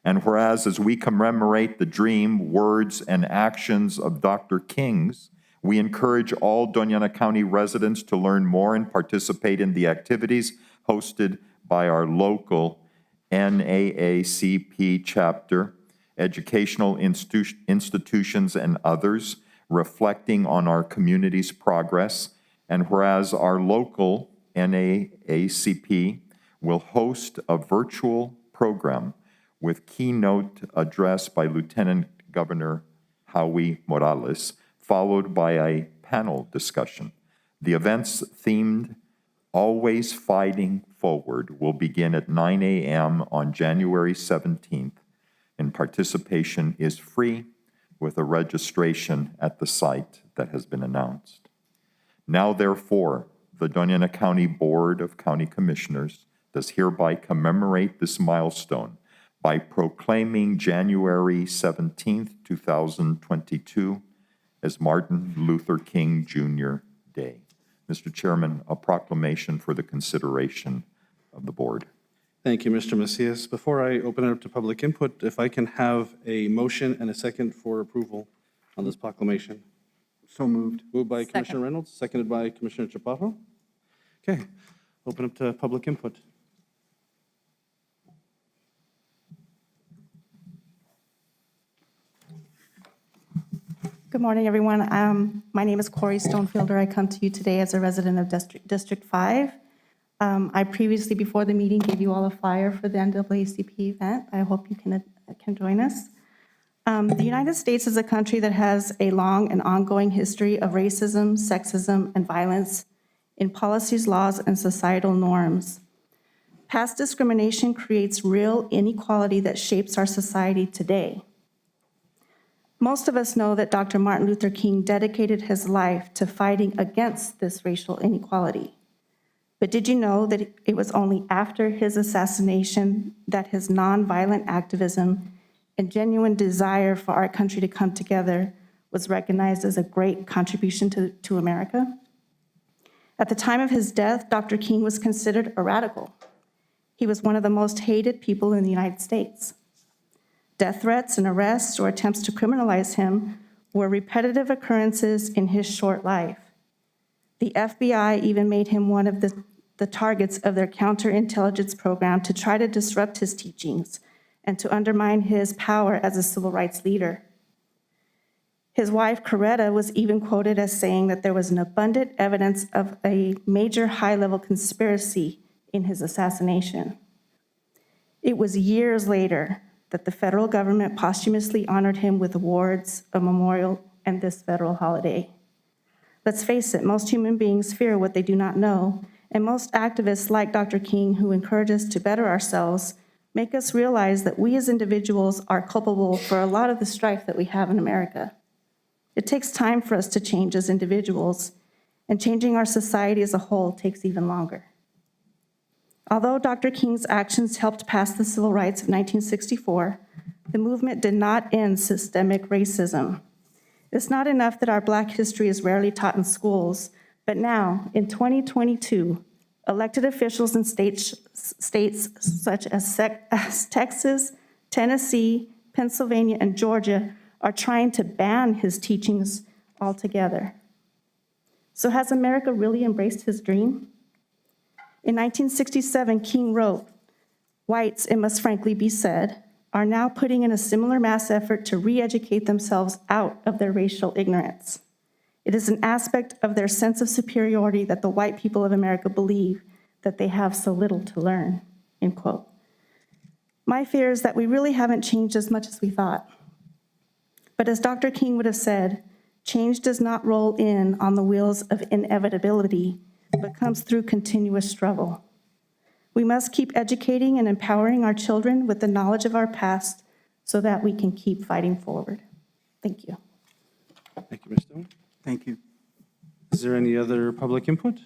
S10: And whereas as we commemorate the dream, words, and actions of Dr. King's, we encourage all Doñana County residents to learn more and participate in the activities hosted by our local NAACP chapter, educational institutions, and others, reflecting on our community's progress. And whereas our local NAACP will host a virtual program with keynote address by Lieutenant Governor Howie Morales, followed by a panel discussion. The events themed Always Fighting Forward will begin at 9 a.m. on January 17th, and participation is free with a registration at the site that has been announced. Now, therefore, the Doña Ana County Board of County Commissioners does hereby commemorate this milestone by proclaiming January 17th, 2022 as Martin Luther King Jr. Day. Mr. Chairman, a proclamation for the consideration of the board.
S6: Thank you, Mr. Macias. Before I open it up to public input, if I can have a motion and a second for approval on this proclamation.
S8: So moved.
S6: Moved by
S2: Second.
S6: Commissioner Reynolds, seconded by Commissioner Chaparro. Okay, open up to public input.
S15: Good morning, everyone. My name is Corey Stonefielder. I come to you today as a resident of District 5. I previously, before the meeting, gave you all a flyer for the NAACP event. I hope you can join us. The United States is a country that has a long and ongoing history of racism, sexism, and violence in policies, laws, and societal norms. Past discrimination creates real inequality that shapes our society today. Most of us know that Dr. Martin Luther King dedicated his life to fighting against this racial inequality. But did you know that it was only after his assassination that his nonviolent activism and genuine desire for our country to come together was recognized as a great contribution to America? At the time of his death, Dr. King was considered a radical. He was one of the most hated people in the United States. Death threats and arrests or attempts to criminalize him were repetitive occurrences in his short life. The FBI even made him one of the targets of their counterintelligence program to try to disrupt his teachings and to undermine his power as a civil rights leader. His wife, Coretta, was even quoted as saying that there was an abundant evidence of a major high-level conspiracy in his assassination. It was years later that the federal government posthumously honored him with awards, a memorial, and this federal holiday. Let's face it, most human beings fear what they do not know, and most activists like Dr. King, who encourage us to better ourselves, make us realize that we as individuals are culpable for a lot of the strife that we have in America. It takes time for us to change as individuals, and changing our society as a whole takes even longer. Although Dr. King's actions helped pass the Civil Rights of 1964, the movement did not end systemic racism. It's not enough that our Black history is rarely taught in schools, but now, in 2022, elected officials in states such as Texas, Tennessee, Pennsylvania, and Georgia are trying to ban his teachings altogether. So has America really embraced his dream? In 1967, King wrote, "Whites, it must frankly be said, are now putting in a similar mass effort to re-educate themselves out of their racial ignorance. It is an aspect of their sense of superiority that the white people of America believe that they have so little to learn," end quote. My fear is that we really haven't changed as much as we thought. But as Dr. King would have said, change does not roll in on the wheels of inevitability, but comes through continuous struggle. We must keep educating and empowering our children with the knowledge of our past so that we can keep fighting forward. Thank you.
S6: Thank you, Ms. Stone.
S8: Thank you.
S6: Is there any other public input?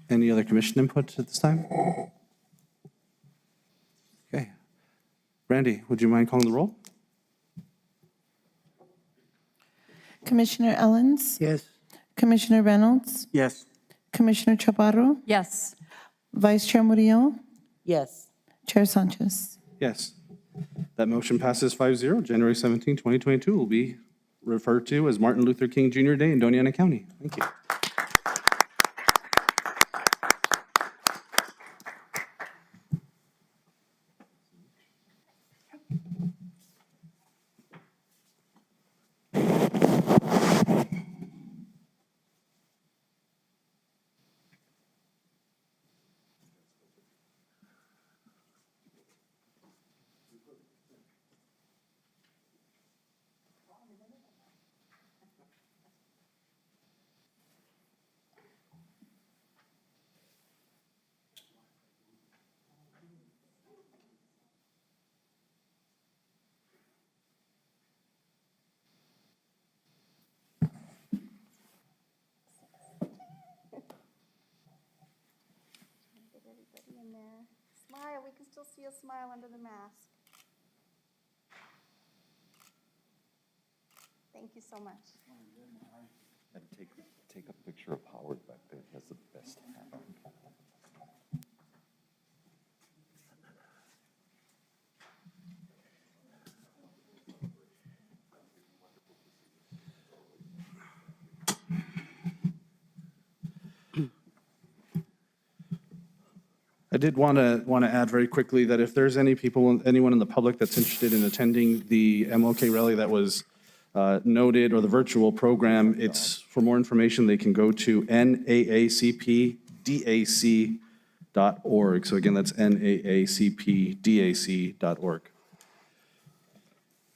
S6: Any other commission input at this time? Okay. Randy, would you mind calling the roll?
S7: Commissioner Ellens?
S9: Yes.
S7: Commissioner Reynolds?
S8: Yes.
S7: Commissioner Chaparro?
S2: Yes.
S7: Vice Chair Murillo?
S13: Yes.
S7: Chair Sanchez?
S6: Yes. That motion passes 5-0. January 17, 2022 will be referred to as Martin Luther King Jr. Day in Doña Ana County. Thank you.
S15: still see a smile under the mask. Thank you so much.
S10: And take a picture of Howard back there. He has the best hat.
S6: I did want to add very quickly that if there's anyone in the public that's interested in attending the MLK rally that was noted, or the virtual program, it's, for more information, they can go to naacpdac.org. So again, that's naacpdac.org.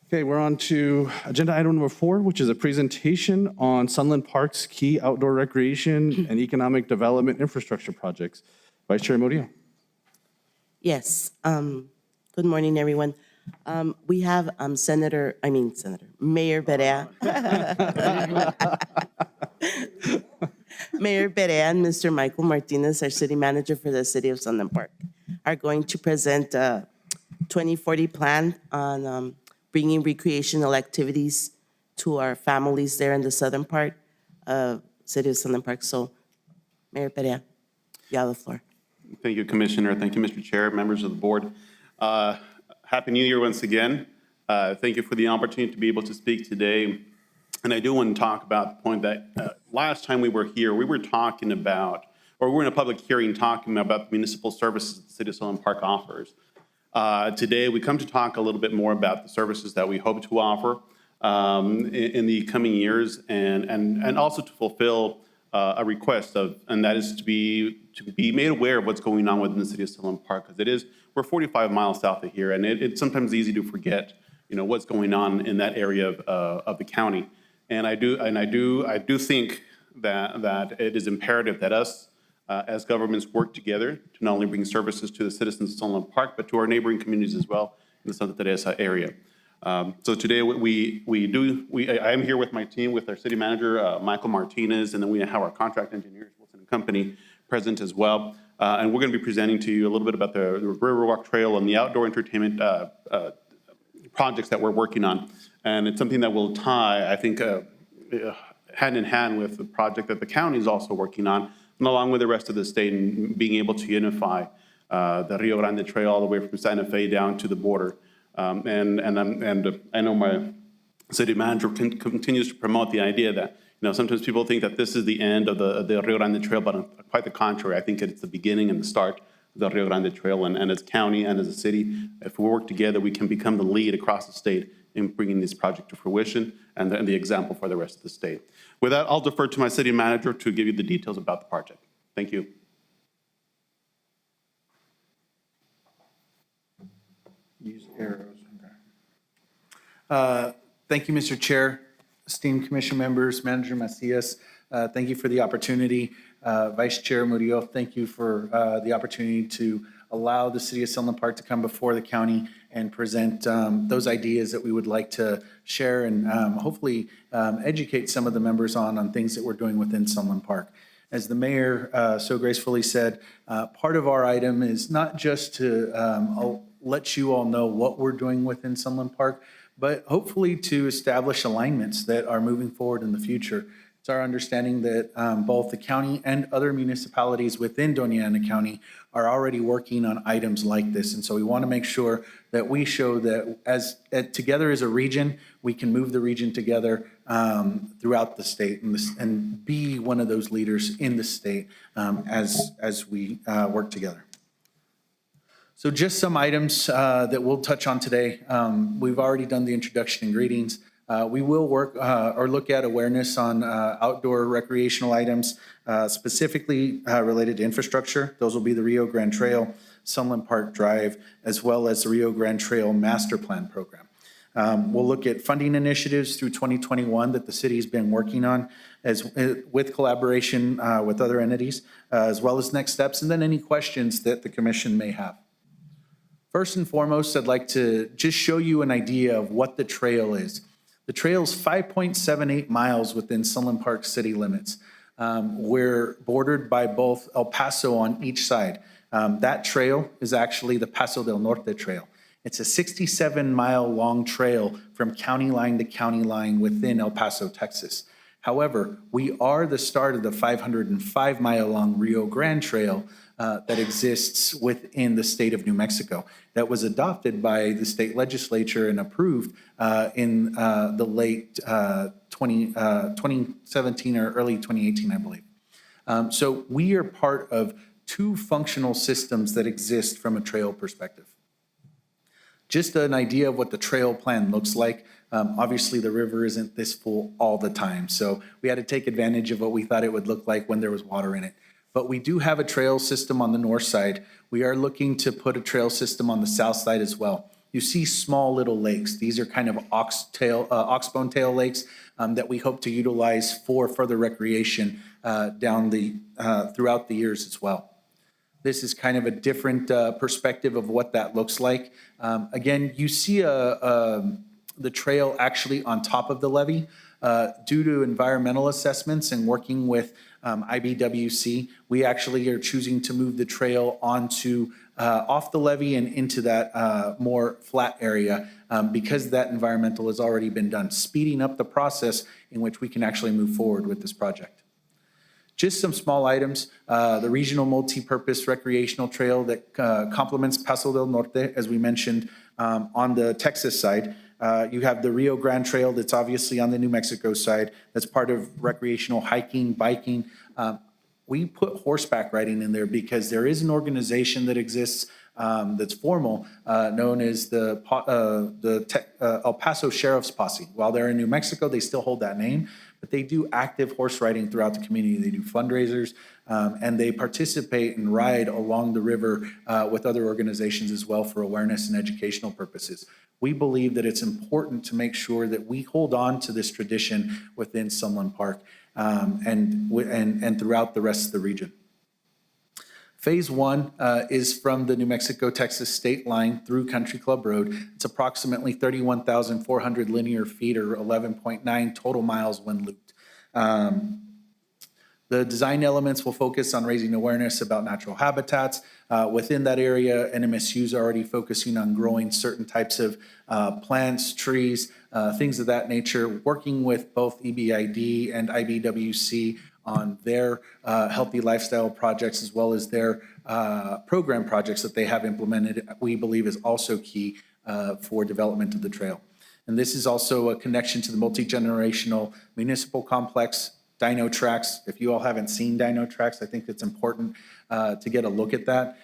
S6: Okay, we're on to agenda item number 4, which is a presentation on Sunland Park's key outdoor recreation and economic development infrastructure projects. Vice Chair Murillo.
S16: Yes. Good morning, everyone. We have Mayor Berea. Mayor Berea and Mr. Michael Martinez, our city manager for the city of Sunland Park, are going to present a 2040 plan on bringing recreational activities to our families there in the southern part of city of Sunland Park. So, Mayor Berea, you have the floor.
S17: Thank you, Commissioner. Thank you, Mr. Chair, members of the board. Happy New Year once again. Thank you for the opportunity to be able to speak today. And I do want to talk about the point that last time we were here, we were talking about, or we were in a public hearing talking about the municipal services that the City of Sunland Park offers. Today, we come to talk a little bit more about the services that we hope to offer in the coming years, and also to fulfill a request and that is to be made aware of what's going on within the City of Sunland Park, because we're 45 miles south of here, and it's sometimes easy to forget, what's going on in that area of the county. And I do think that it is imperative that us as governments work together to not only bring services to the citizens of Sunland Park, but to our neighboring communities as well in the Santa Teresa area. So today I am here with my team, with our city manager, Michael Martinez, and then we have our contract engineers, Wilson & Company, present as well. And we're going to be presenting to you a little bit about the Riverwalk Trail and the outdoor entertainment projects that we're working on. And it's something that will tie, I think, hand in hand with the project that the county is also working on, and along with the rest of the state, and being able to unify the Rio Grande Trail all the way from Santa Fe down to the border. And I know my city manager continues to promote the idea that, sometimes people think that this is the end of the Rio Grande Trail, but quite the contrary. I think it's the beginning and the start of the Rio Grande Trail. And as a county and as a city, if we work together, we can become the lead across the state in bringing this project to fruition and the example for the rest of the state. With that, I'll defer to my city manager to give you the details about the project. Thank you.
S18: Use arrows. Okay. Thank you, Mr. Chair, esteemed commission members, Manager Macias. Thank you for the opportunity. Vice Chair Murillo, thank you for the opportunity to allow the City of Sunland Park to come before the county and present those ideas that we would like to share and hopefully educate some of the members on things that we're doing within Sunland Park. As the mayor so gracefully said, part of our item is not just to let you all know what we're doing within Sunland Park, but hopefully to establish alignments that are moving forward in the future. It's our understanding that both the county and other municipalities within Doña Ana County are already working on items like this. And so we want to make sure that we show that together as a region, we can move the region together throughout the state and be one of those leaders in the state as we work together. So just some items that we'll touch on today. We've already done the introduction and greetings. We will work or look at awareness on outdoor recreational items, specifically related to infrastructure. Those will be the Rio Grande Trail, Sunland Park Drive, as well as the Rio Grande Trail Master Plan Program. We'll look at funding initiatives through 2021 that the city has been working on with collaboration with other entities, as well as next steps, and then any questions that the commission may have. First and foremost, I'd like to just show you an idea of what the trail is. The trail is 5.78 miles within Sunland Park city limits. We're bordered by both El Paso on each side. That trail is actually the Paso del Norte Trail. It's a 67-mile-long trail from county line to county line within El Paso, Texas. However, we are the start of the 505-mile-long Rio Grande Trail that exists within the state of New Mexico, that was adopted by the state legislature and approved in the late 2017 or early 2018, I believe. So we are part of two functional systems that exist from a trail perspective. Just an idea of what the trail plan looks like. Obviously, the river isn't this full all the time, so we had to take advantage of what we thought it would look like when there was water in it. But we do have a trail system on the north side. We are looking to put a trail system on the south side as well. You see small little lakes. These are kind of oxbone tail lakes that we hope to utilize for further recreation throughout the years as well. This is kind of a different perspective of what that looks like. Again, you see the trail actually on top of the levee. Due to environmental assessments and working with IBWC, we actually are choosing to move the trail onto off the levee and into that more flat area because that environmental has already been done, speeding up the process in which we can actually move forward with this project. Just some small items, the regional multi-purpose recreational trail that complements Paso del Norte, as we mentioned on the Texas side. You have the Rio Grande Trail that's obviously on the New Mexico side. That's part of recreational hiking, biking. We put horseback riding in there because there is an organization that exists that's formal, known as the El Paso Sheriff's Posse. While they're in New Mexico, they still hold that name, but they do active horse riding throughout the community. They do fundraisers, and they participate and ride along the river with other organizations as well for awareness and educational purposes. We believe that it's important to make sure that we hold on to this tradition within Sunland Park and throughout the rest of the region. Phase 1 is from the New Mexico-Texas state line through Country Club Road. It's approximately 31,400 linear feet or 11.9 total miles when looped. The design elements will focus on raising awareness about natural habitats. Within that area, NMSU is already focusing on growing certain types of plants, trees, things of that nature, working with both EBID and IBWC on their healthy lifestyle projects as well as their program projects that they have implemented, we believe is also key for development of the trail. And this is also a connection to the multi-generational municipal complex, Dino Tracks. If you all haven't seen Dino Tracks, I think it's important to get a look at that.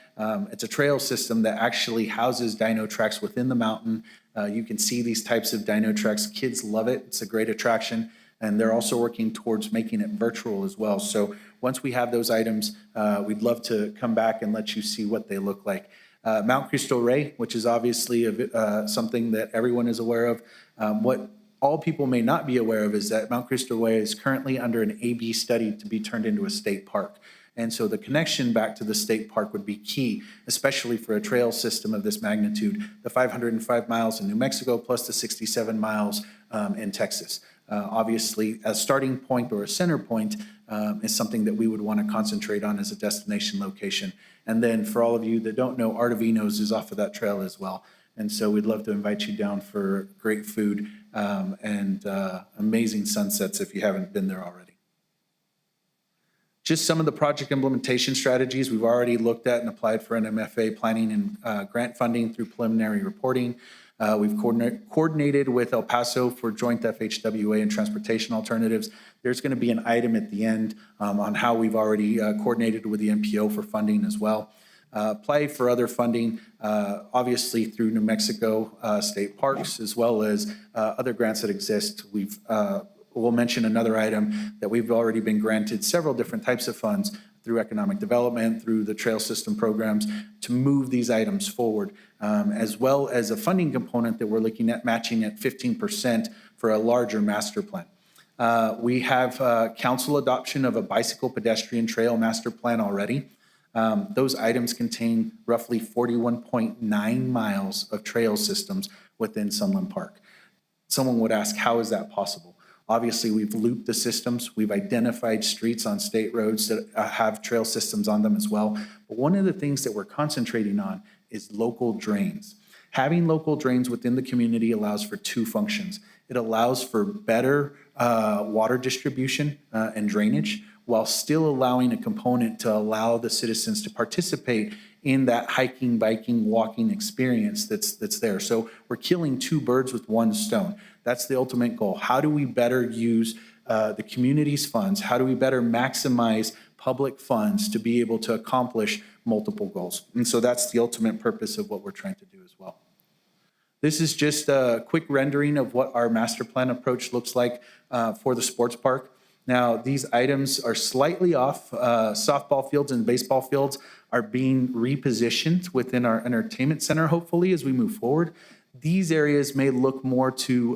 S18: It's a trail system that actually houses Dino Tracks within the mountain. You can see these types of Dino Tracks. Kids love it. It's a great attraction. And they're also working towards making it virtual as well. So once we have those items, we'd love to come back and let you see what they look like. Mount Cristo Rey, which is obviously something that everyone is aware of. What all people may not be aware of is that Mount Cristo Rey is currently under an AB study to be turned into a state park. And so the connection back to the state park would be key, especially for a trail system of this magnitude, the 505 miles in New Mexico plus the 67 miles in Texas. Obviously, a starting point or a center point is something that we would want to concentrate on as a destination location. And then for all of you that don't know, Artevinos is off of that trail as well. And so we'd love to invite you down for great food and amazing sunsets if you haven't been there already. Just some of the project implementation strategies we've already looked at and applied for NMFA planning and grant funding through preliminary reporting. We've coordinated with El Paso for joint FHWA and transportation alternatives. There's going to be an item at the end on how we've already coordinated with the MPO for funding as well. Apply for other funding, obviously through New Mexico state parks, as well as other grants that exist. We'll mention another item that we've already been granted several different types of funds through economic development, through the trail system programs to move these items forward, as well as a funding component that we're looking at matching at 15% for a larger master plan. We have council adoption of a bicycle pedestrian trail master plan already. Those items contain roughly 41.9 miles of trail systems within Sunland Park. Someone would ask, how is that possible? Obviously, we've looped the systems. We've identified streets on state roads that have trail systems on them as well. But one of the things that we're concentrating on is local drains. Having local drains within the community allows for two functions. It allows for better water distribution and drainage, while still allowing a component to allow the citizens to participate in that hiking, biking, walking experience that's there. So we're killing two birds with one stone. That's the ultimate goal. How do we better use the community's funds? How do we better maximize public funds to be able to accomplish multiple goals? And so that's the ultimate purpose of what we're trying to do as well. This is just a quick rendering of what our master plan approach looks like for the sports park. Now, these items are slightly off. Softball fields and baseball fields are being repositioned within our entertainment center, hopefully, as we move forward. These areas may look more to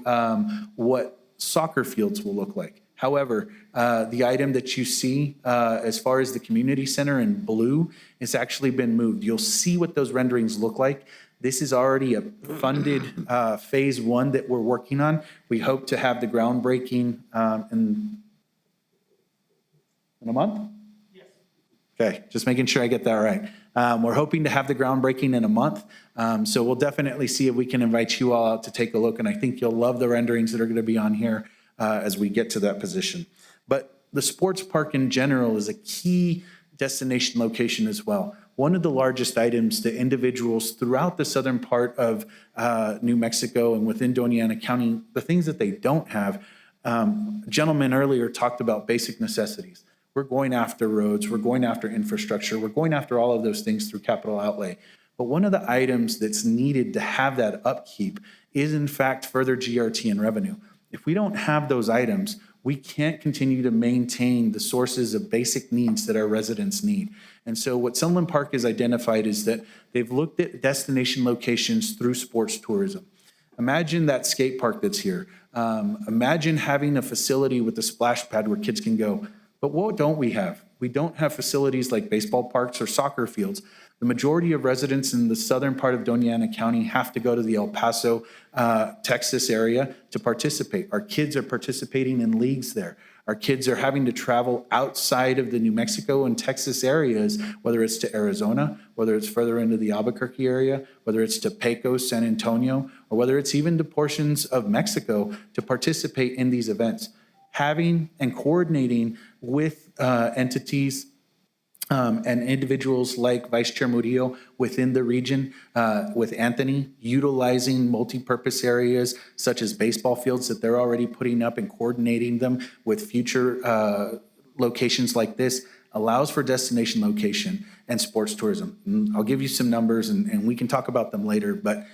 S18: what soccer fields will look like. However, the item that you see as far as the community center in blue has actually been moved. You'll see what those renderings look like. This is already a funded phase one that we're working on. We hope to have the groundbreaking in a month? Yes. Okay, just making sure I get that right. We're hoping to have the groundbreaking in a month. So we'll definitely see if we can invite you all out to take a look. And I think you'll love the renderings that are going to be on here as we get to that position. But the sports park in general is a key destination location as well. One of the largest items that individuals throughout the southern part of New Mexico and within Doña Ana County, the things that they don't have, a gentleman earlier talked about basic necessities. We're going after roads, we're going after infrastructure, we're going after all of those things through capital outlay. But one of the items that's needed to have that upkeep is in fact further GRT and revenue. If we don't have those items, we can't continue to maintain the sources of basic needs that our residents need. And so what Sunland Park has identified is that they've looked at destination locations through sports tourism. Imagine that skate park that's here. Imagine having a facility with a splash pad where kids can go. But what don't we have? We don't have facilities like baseball parks or soccer fields. The majority of residents in the southern part of Doña Ana County have to go to the El Paso, Texas area to participate. Our kids are participating in leagues there. Our kids are having to travel outside of the New Mexico and Texas areas, whether it's to Arizona, whether it's further into the Albuquerque area, whether it's to Pecos, San Antonio, or whether it's even to portions of Mexico to participate in these events. Having and coordinating with entities and individuals like Vice Chair Murillo within the region, with Anthony, utilizing multi-purpose areas such as baseball fields that they're already putting up and coordinating them with future locations like this, allows for destination location and sports tourism. And I'll give you some numbers and we can talk about them later, but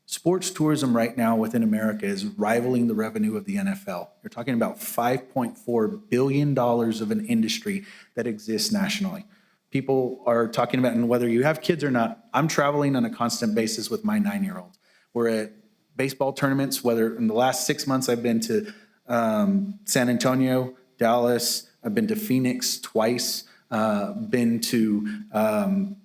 S18: sports tourism right now within America is rivaling the revenue of the NFL. You're talking about $5.4 billion of an industry that exists nationally. People are talking about, and whether you have kids or not, I'm traveling on a constant basis with my 9-year-old. We're at baseball tournaments, whether in the last 6 months I've been to San Antonio, Dallas, I've been to Phoenix twice, been to, can't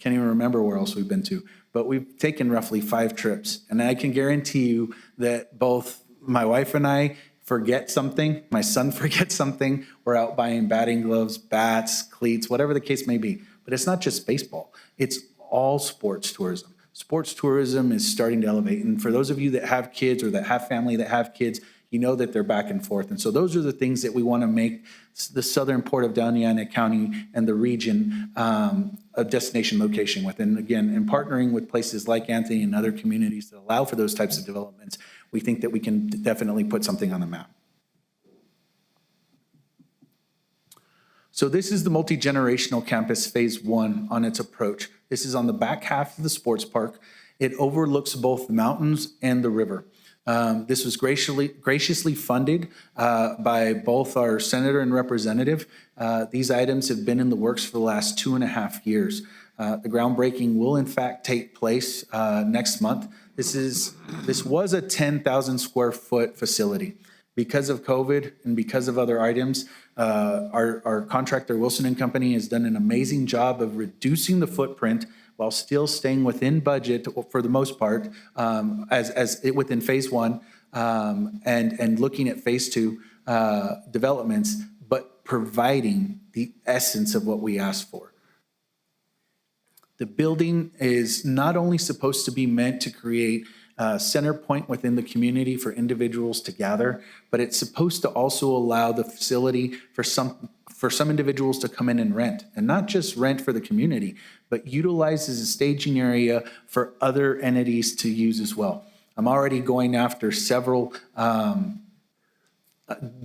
S18: even remember where else we've been to, but we've taken roughly 5 trips. And I can guarantee you that both my wife and I forget something, my son forgets something, we're out buying batting gloves, bats, cleats, whatever the case may be. But it's not just baseball, it's all sports tourism. Sports tourism is starting to elevate. And for those of you that have kids or that have family that have kids, you know that they're back and forth. And so those are the things that we want to make the southern port of Doña Ana County and the region a destination location with. And again, in partnering with places like Anthony and other communities that allow for those types of developments, we think that we can definitely put something on the map. So this is the multi-generational campus phase 1 on its approach. This is on the back half of the sports park. It overlooks both the mountains and the river. This was graciously funded by both our senator and representative. These items have been in the works for the last 2.5 years. The groundbreaking will in fact take place next month. This was a 10,000 square foot facility. Because of COVID and because of other items, our contractor Wilson and Company has done an amazing job of reducing the footprint while still staying within budget for the most part, within phase 1, and looking at phase two developments, but providing the essence of what we asked for. The building is not only supposed to be meant to create a center point within the community for individuals to gather, but it's supposed to also allow the facility for some individuals to come in and rent, and not just rent for the community, but utilize as a staging area for other entities to use as well. I'm already going after several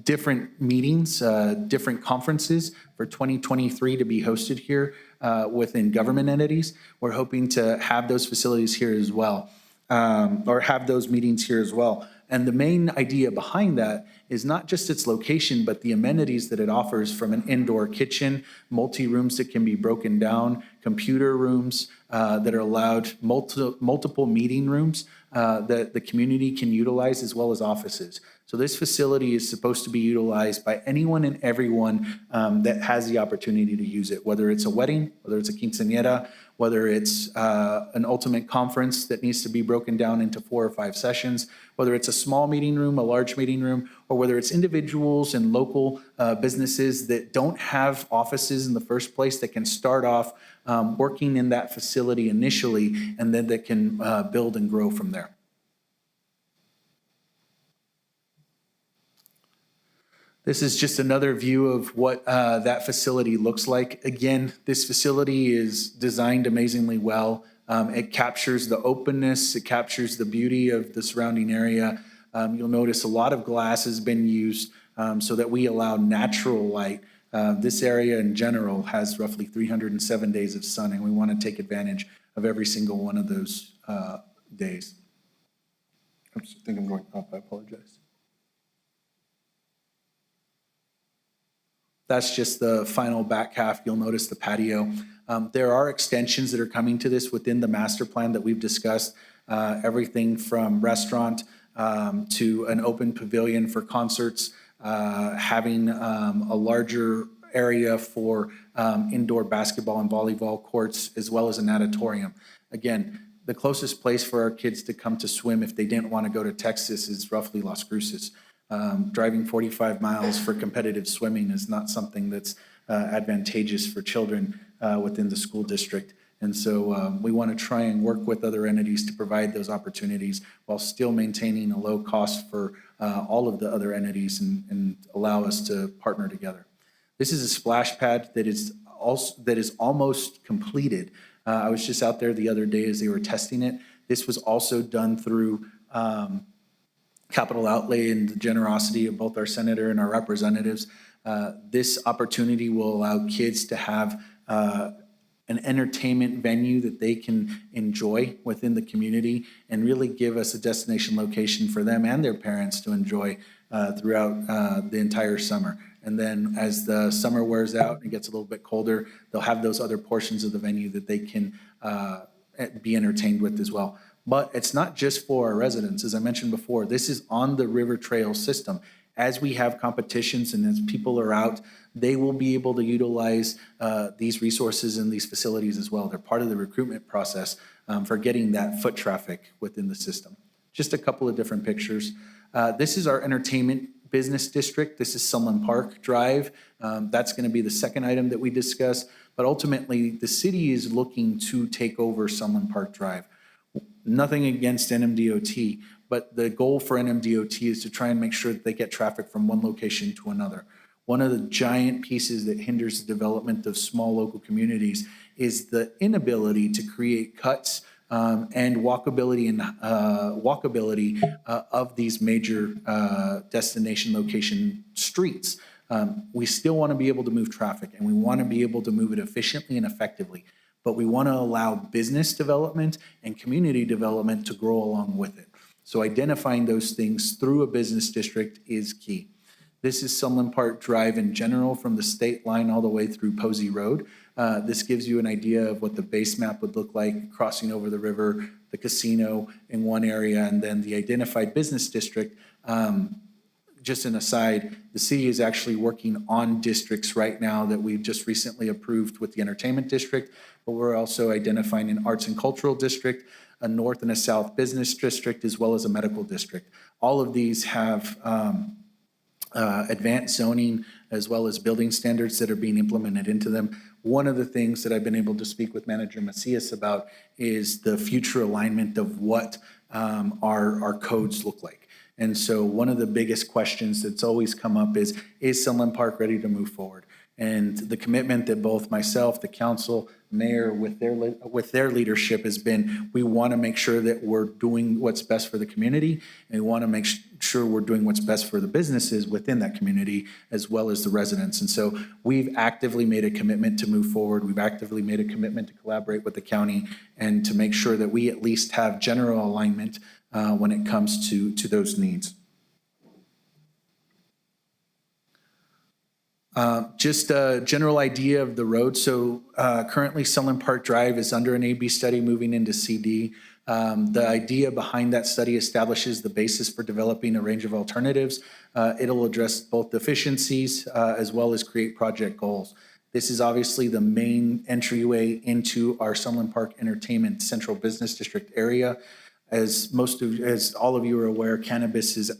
S18: different meetings, different conferences for 2023 to be hosted here within government entities. We're hoping to have those facilities here as well, or have those meetings here as well. And the main idea behind that is not just its location, but the amenities that it offers, from an indoor kitchen, multi-rooms that can be broken down, computer rooms that are allowed, multiple meeting rooms that the community can utilize, as well as offices. So this facility is supposed to be utilized by anyone and everyone that has the opportunity to use it, whether it's a wedding, whether it's a quinceañera, whether it's an ultimate conference that needs to be broken down into 4 or 5 sessions, whether it's a small meeting room, a large meeting room, or whether it's individuals and local businesses that don't have offices in the first place that can start off working in that facility initially, and then that can build and grow from there. This is just another view of what that facility looks like. Again, this facility is designed amazingly well. It captures the openness, it captures the beauty of the surrounding area. You'll notice a lot of glass has been used so that we allow natural light. This area in general has roughly 307 days of sun, and we want to take advantage of every single one of those days.
S6: I think I'm going up, I apologize.
S18: That's just the final back half. You'll notice the patio. There are extensions that are coming to this within the master plan that we've discussed. Everything from restaurant to an open pavilion for concerts, having a larger area for indoor basketball and volleyball courts, as well as an auditorium. Again, the closest place for our kids to come to swim if they didn't want to go to Texas is roughly Las Cruces. Driving 45 miles for competitive swimming is not something that's advantageous for children within the school district. And so we want to try and work with other entities to provide those opportunities while still maintaining a low cost for all of the other entities, and allow us to partner together. This is a splash pad that is almost completed. I was just out there the other day as they were testing it. This was also done through capital outlay and the generosity of both our senator and our representatives. This opportunity will allow kids to have an entertainment venue that they can enjoy within the community, and really give us a destination location for them and their parents to enjoy throughout the entire summer. And then as the summer wears out and it gets a little bit colder, they'll have those other portions of the venue that they can be entertained with as well. But it's not just for our residents. As I mentioned before, this is on the River Trail system. As we have competitions and as people are out, they will be able to utilize these resources and these facilities as well. They're part of the recruitment process for getting that foot traffic within the system. Just a couple of different pictures. This is our entertainment business district. This is Sunland Park Drive. That's going to be the second item that we discuss. But ultimately, the city is looking to take over Sunland Park Drive. Nothing against NMDOT, but the goal for NMDOT is to try and make sure that they get traffic from one location to another. One of the giant pieces that hinders the development of small local communities is the inability to create cuts and walkability of these major destination location streets. We still want to be able to move traffic, and we want to be able to move it efficiently and effectively. But we want to allow business development and community development to grow along with it. So identifying those things through a business district is key. This is Sunland Park Drive in general, from the state line all the way through Posey Road. This gives you an idea of what the base map would look like, crossing over the river, the casino in one area, and then the identified business district. Just an aside, the city is actually working on districts right now that we've just recently approved with the entertainment district, but we're also identifying an arts and cultural district, a north and a south business district, as well as a medical district. All of these have advanced zoning as well as building standards that are being implemented into them. One of the things that I've been able to speak with Manager Macias about is the future alignment of what our codes look like. And so one of the biggest questions that's always come up is Sunland Park ready to move forward? And the commitment that both myself, the council, mayor, with their leadership has been, we want to make sure that we're doing what's best for the community, and we want to make sure we're doing what's best for the businesses within that community as well as the residents. And so we've actively made a commitment to move forward. We've actively made a commitment to collaborate with the county and to make sure that we at least have general alignment when it comes to those needs. Just a general idea of the road. So currently Sunland Park Drive is under an AB study moving into CD. The idea behind that study establishes the basis for developing a range of alternatives. It'll address both deficiencies as well as create project goals. This is obviously the main entryway into our Sunland Park Entertainment Central Business District area. As all of you are aware, cannabis is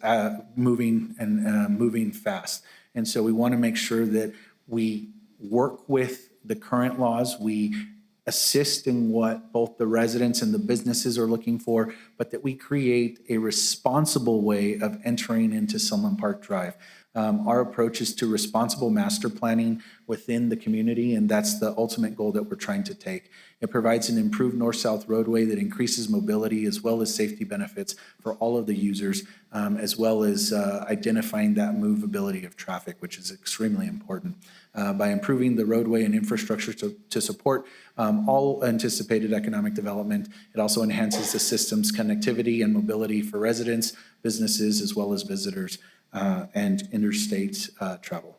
S18: moving fast. And so we want to make sure that we work with the current laws, we assist in what both the residents and the businesses are looking for, but that we create a responsible way of entering into Sunland Park Drive. Our approach is to responsible master planning within the community, and that's the ultimate goal that we're trying to take. It provides an improved north-south roadway that increases mobility as well as safety benefits for all of the users, as well as identifying that movability of traffic, which is extremely important. By improving the roadway and infrastructure to support all anticipated economic development, it also enhances the system's connectivity and mobility for residents, businesses, as well as visitors and interstate travel.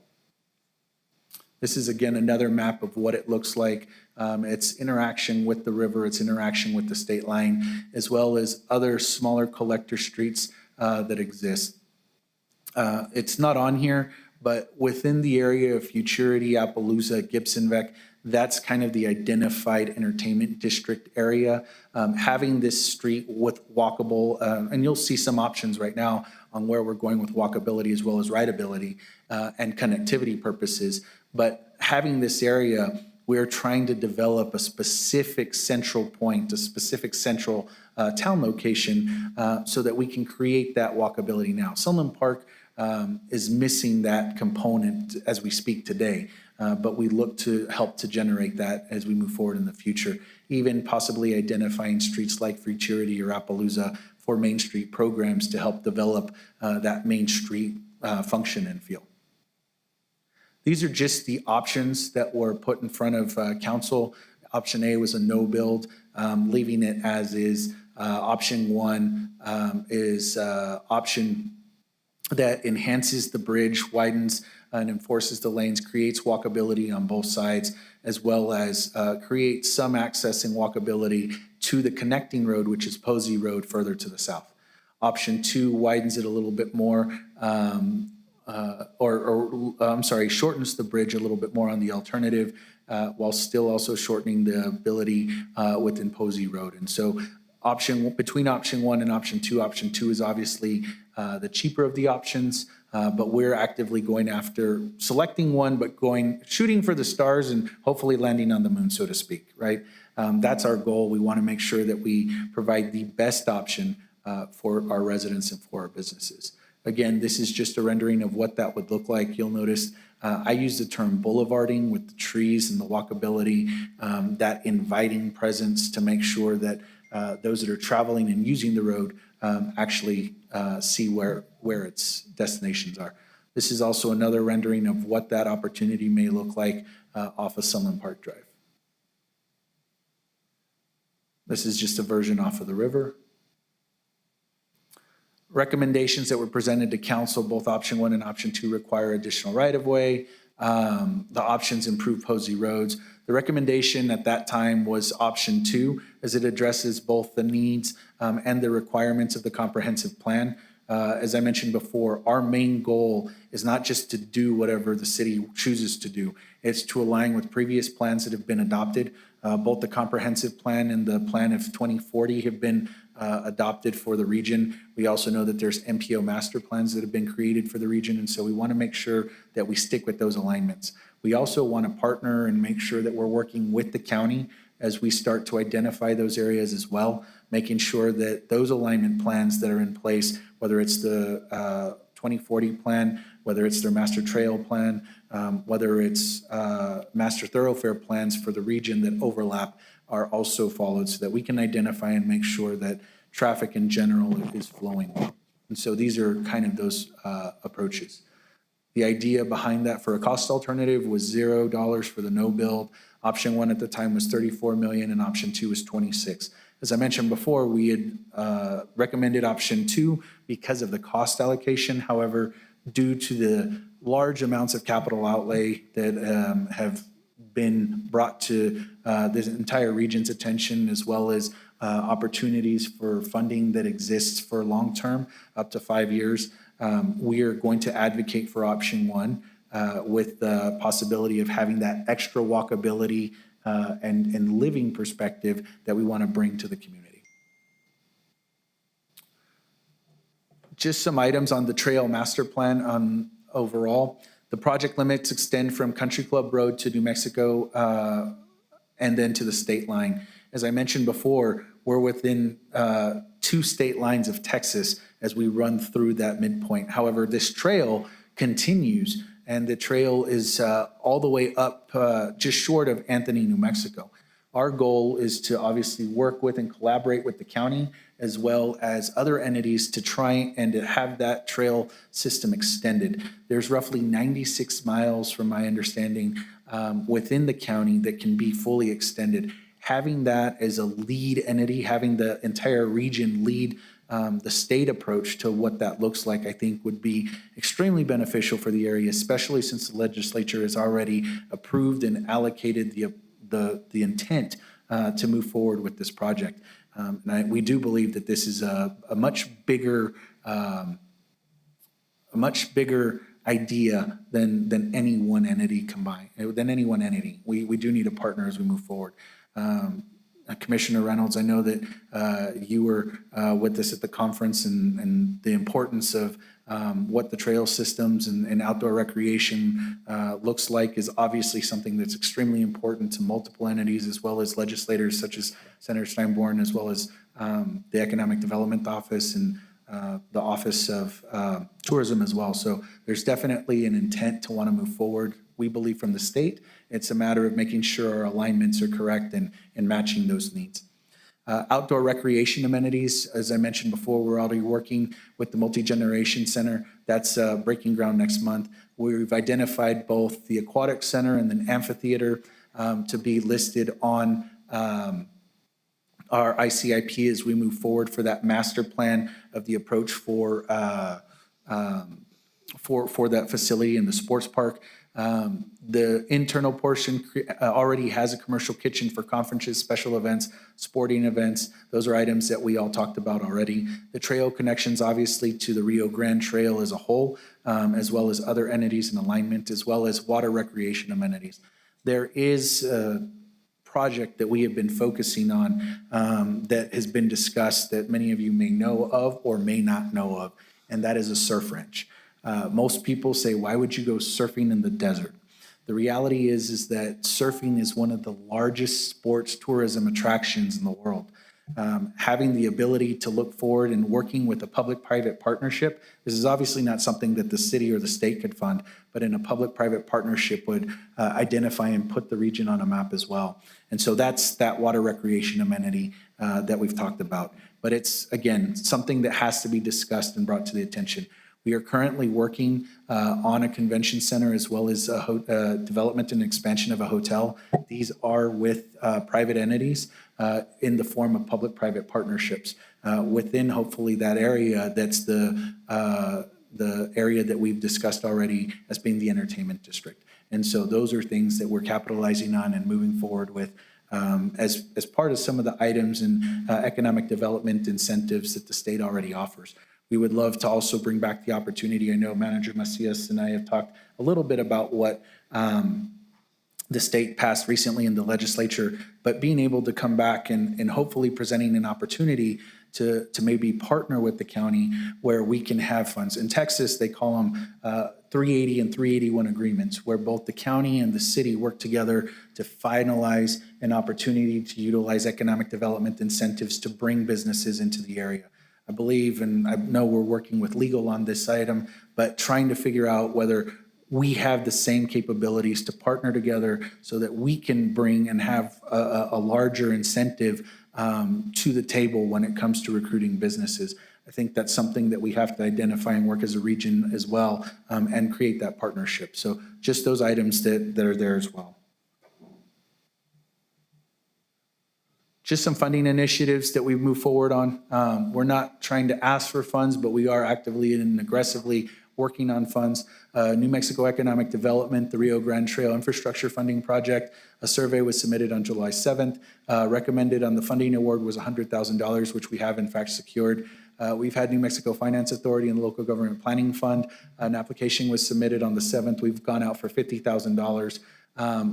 S18: This is, again, another map of what it looks like. It's interaction with the river, it's interaction with the state line, as well as other smaller collector streets that exist. It's not on here, but within the area of Futurity, Appaloosa, Gibsonville, that's kind of the identified entertainment district area. Having this street with walkable, and you'll see some options right now on where we're going with walkability as well as rideability and connectivity purposes. But having this area, we're trying to develop a specific central point, a specific central town location so that we can create that walkability now. Sunland Park is missing that component as we speak today, but we look to help to generate that as we move forward in the future, even possibly identifying streets like Futurity or Appaloosa for Main Street programs to help develop that Main Street function and feel. These are just the options that were put in front of council. Option A was a no build, leaving it as is. Option 1 is option that enhances the bridge, widens and enforces the lanes, creates walkability on both sides, as well as creates some access and walkability to the connecting road, which is Posey Road further to the south. Option 2 widens it a little bit more, shortens the bridge a little bit more on the alternative, while still also shortening the ability within Posey Road. And so between option 1 and option 2 is obviously the cheaper of the options, but we're actively going after selecting one, but shooting for the stars and hopefully landing on the moon, so to speak, right? That's our goal. We want to make sure that we provide the best option for our residents and for our businesses. Again, this is just a rendering of what that would look like. You'll notice I use the term boulevarding with the trees and the walkability, that inviting presence to make sure that those that are traveling and using the road actually see where its destinations are. This is also another rendering of what that opportunity may look like off of Sunland Park Drive. This is just a version off of the river. Recommendations that were presented to council, both option 1 and option 2 require additional right-of-way. The options improve Posey roads. The recommendation at that time was option 2, as it addresses both the needs and the requirements of the comprehensive plan. As I mentioned before, our main goal is not just to do whatever the city chooses to do. It's to align with previous plans that have been adopted Both the comprehensive plan and the plan of 2040 have been adopted for the region. We also know that there's MPO master plans that have been created for the region, and so we want to make sure that we stick with those alignments. We also want to partner and make sure that we're working with the county as we start to identify those areas as well, making sure that those alignment plans that are in place, whether it's the 2040 plan, whether it's their master trail plan, whether it's master thoroughfare plans for the region that overlap, are also followed so that we can identify and make sure that traffic in general is flowing. And so these are kind of those approaches. The idea behind that for a cost alternative was $0 for the no build. Option 1 at the time was 34 million and option 2 was 26. As I mentioned before, we had recommended option 2 because of the cost allocation. However, due to the large amounts of capital outlay that have been brought to this entire region's attention, as well as opportunities for funding that exists for long-term, up to 5 years, we are going to advocate for option 1 with the possibility of having that extra walkability and living perspective that we want to bring to the community. Just some items on the trail master plan overall. The project limits extend from Country Club Road to New Mexico and then to the state line. As I mentioned before, we're within 2 state lines of Texas as we run through that midpoint. However, this trail continues, and the trail is all the way up just short of Anthony, New Mexico. Our goal is to obviously work with and collaborate with the county as well as other entities to try and to have that trail system extended. There's roughly 96 miles, from my understanding, within the county that can be fully extended. Having that as a lead entity, having the entire region lead the state approach to what that looks like, I think would be extremely beneficial for the area, especially since the legislature has already approved and allocated the intent to move forward with this project. We do believe that this is a much bigger idea than any one entity combined, than any one entity. We do need a partner as we move forward. Commissioner Reynolds, I know that you were with us at the conference, and the importance of what the trail systems and outdoor recreation looks like is obviously something that's extremely important to multiple entities, as well as legislators such as Senator Steinborn, as well as the Economic Development Office and the Office of Tourism as well. So there's definitely an intent to want to move forward. We believe from the state, it's a matter of making sure our alignments are correct and matching those needs. Outdoor recreation amenities, as I mentioned before, we're already working with the Multi-Generation Center. That's breaking ground next month. We've identified both the Aquatic Center and the amphitheater to be listed on our ICIP as we move forward for that master plan of the approach for that facility in the sports park. The internal portion already has a commercial kitchen for conferences, special events, sporting events. Those are items that we all talked about already. The trail connections, obviously, to the Rio Grande Trail as a whole, as well as other entities in alignment, as well as water recreation amenities. There is a project that we have been focusing on that has been discussed that many of you may know of or may not know of, and that is a surf ranch. Most people say, why would you go surfing in the desert? The reality is that surfing is one of the largest sports tourism attractions in the world. Having the ability to look forward and working with a public-private partnership, this is obviously not something that the city or the state could fund, but in a public-private partnership would identify and put the region on a map as well. And so that's that water recreation amenity that we've talked about. But it's, again, something that has to be discussed and brought to the attention. We are currently working on a convention center as well as development and expansion of a hotel. These are with private entities in the form of public-private partnerships. Within, hopefully, that area, that's the area that we've discussed already as being the entertainment district. And so those are things that we're capitalizing on and moving forward with as part of some of the items and economic development incentives that the state already offers. We would love to also bring back the opportunity. I know Manager Macias and I have talked a little bit about what the state passed recently in the legislature, but being able to come back and hopefully presenting an opportunity to maybe partner with the county where we can have funds. In Texas, they call them 380 and 381 agreements, where both the county and the city work together to finalize an opportunity to utilize economic development incentives to bring businesses into the area. I believe, and I know we're working with legal on this item, but trying to figure out whether we have the same capabilities to partner together so that we can bring and have a larger incentive to the table when it comes to recruiting businesses. I think that's something that we have to identify and work as a region as well, and create that partnership. So just those items that are there as well. Just some funding initiatives that we move forward on. We're not trying to ask for funds, but we are actively and aggressively working on funds. New Mexico Economic Development, the Rio Grande Trail Infrastructure Funding Project. A survey was submitted on July 7th. Recommended on the funding award was $100,000, which we have in fact secured. We've had New Mexico Finance Authority and the Local Government Planning Fund. An application was submitted on the 7th. We've gone out for $50,000.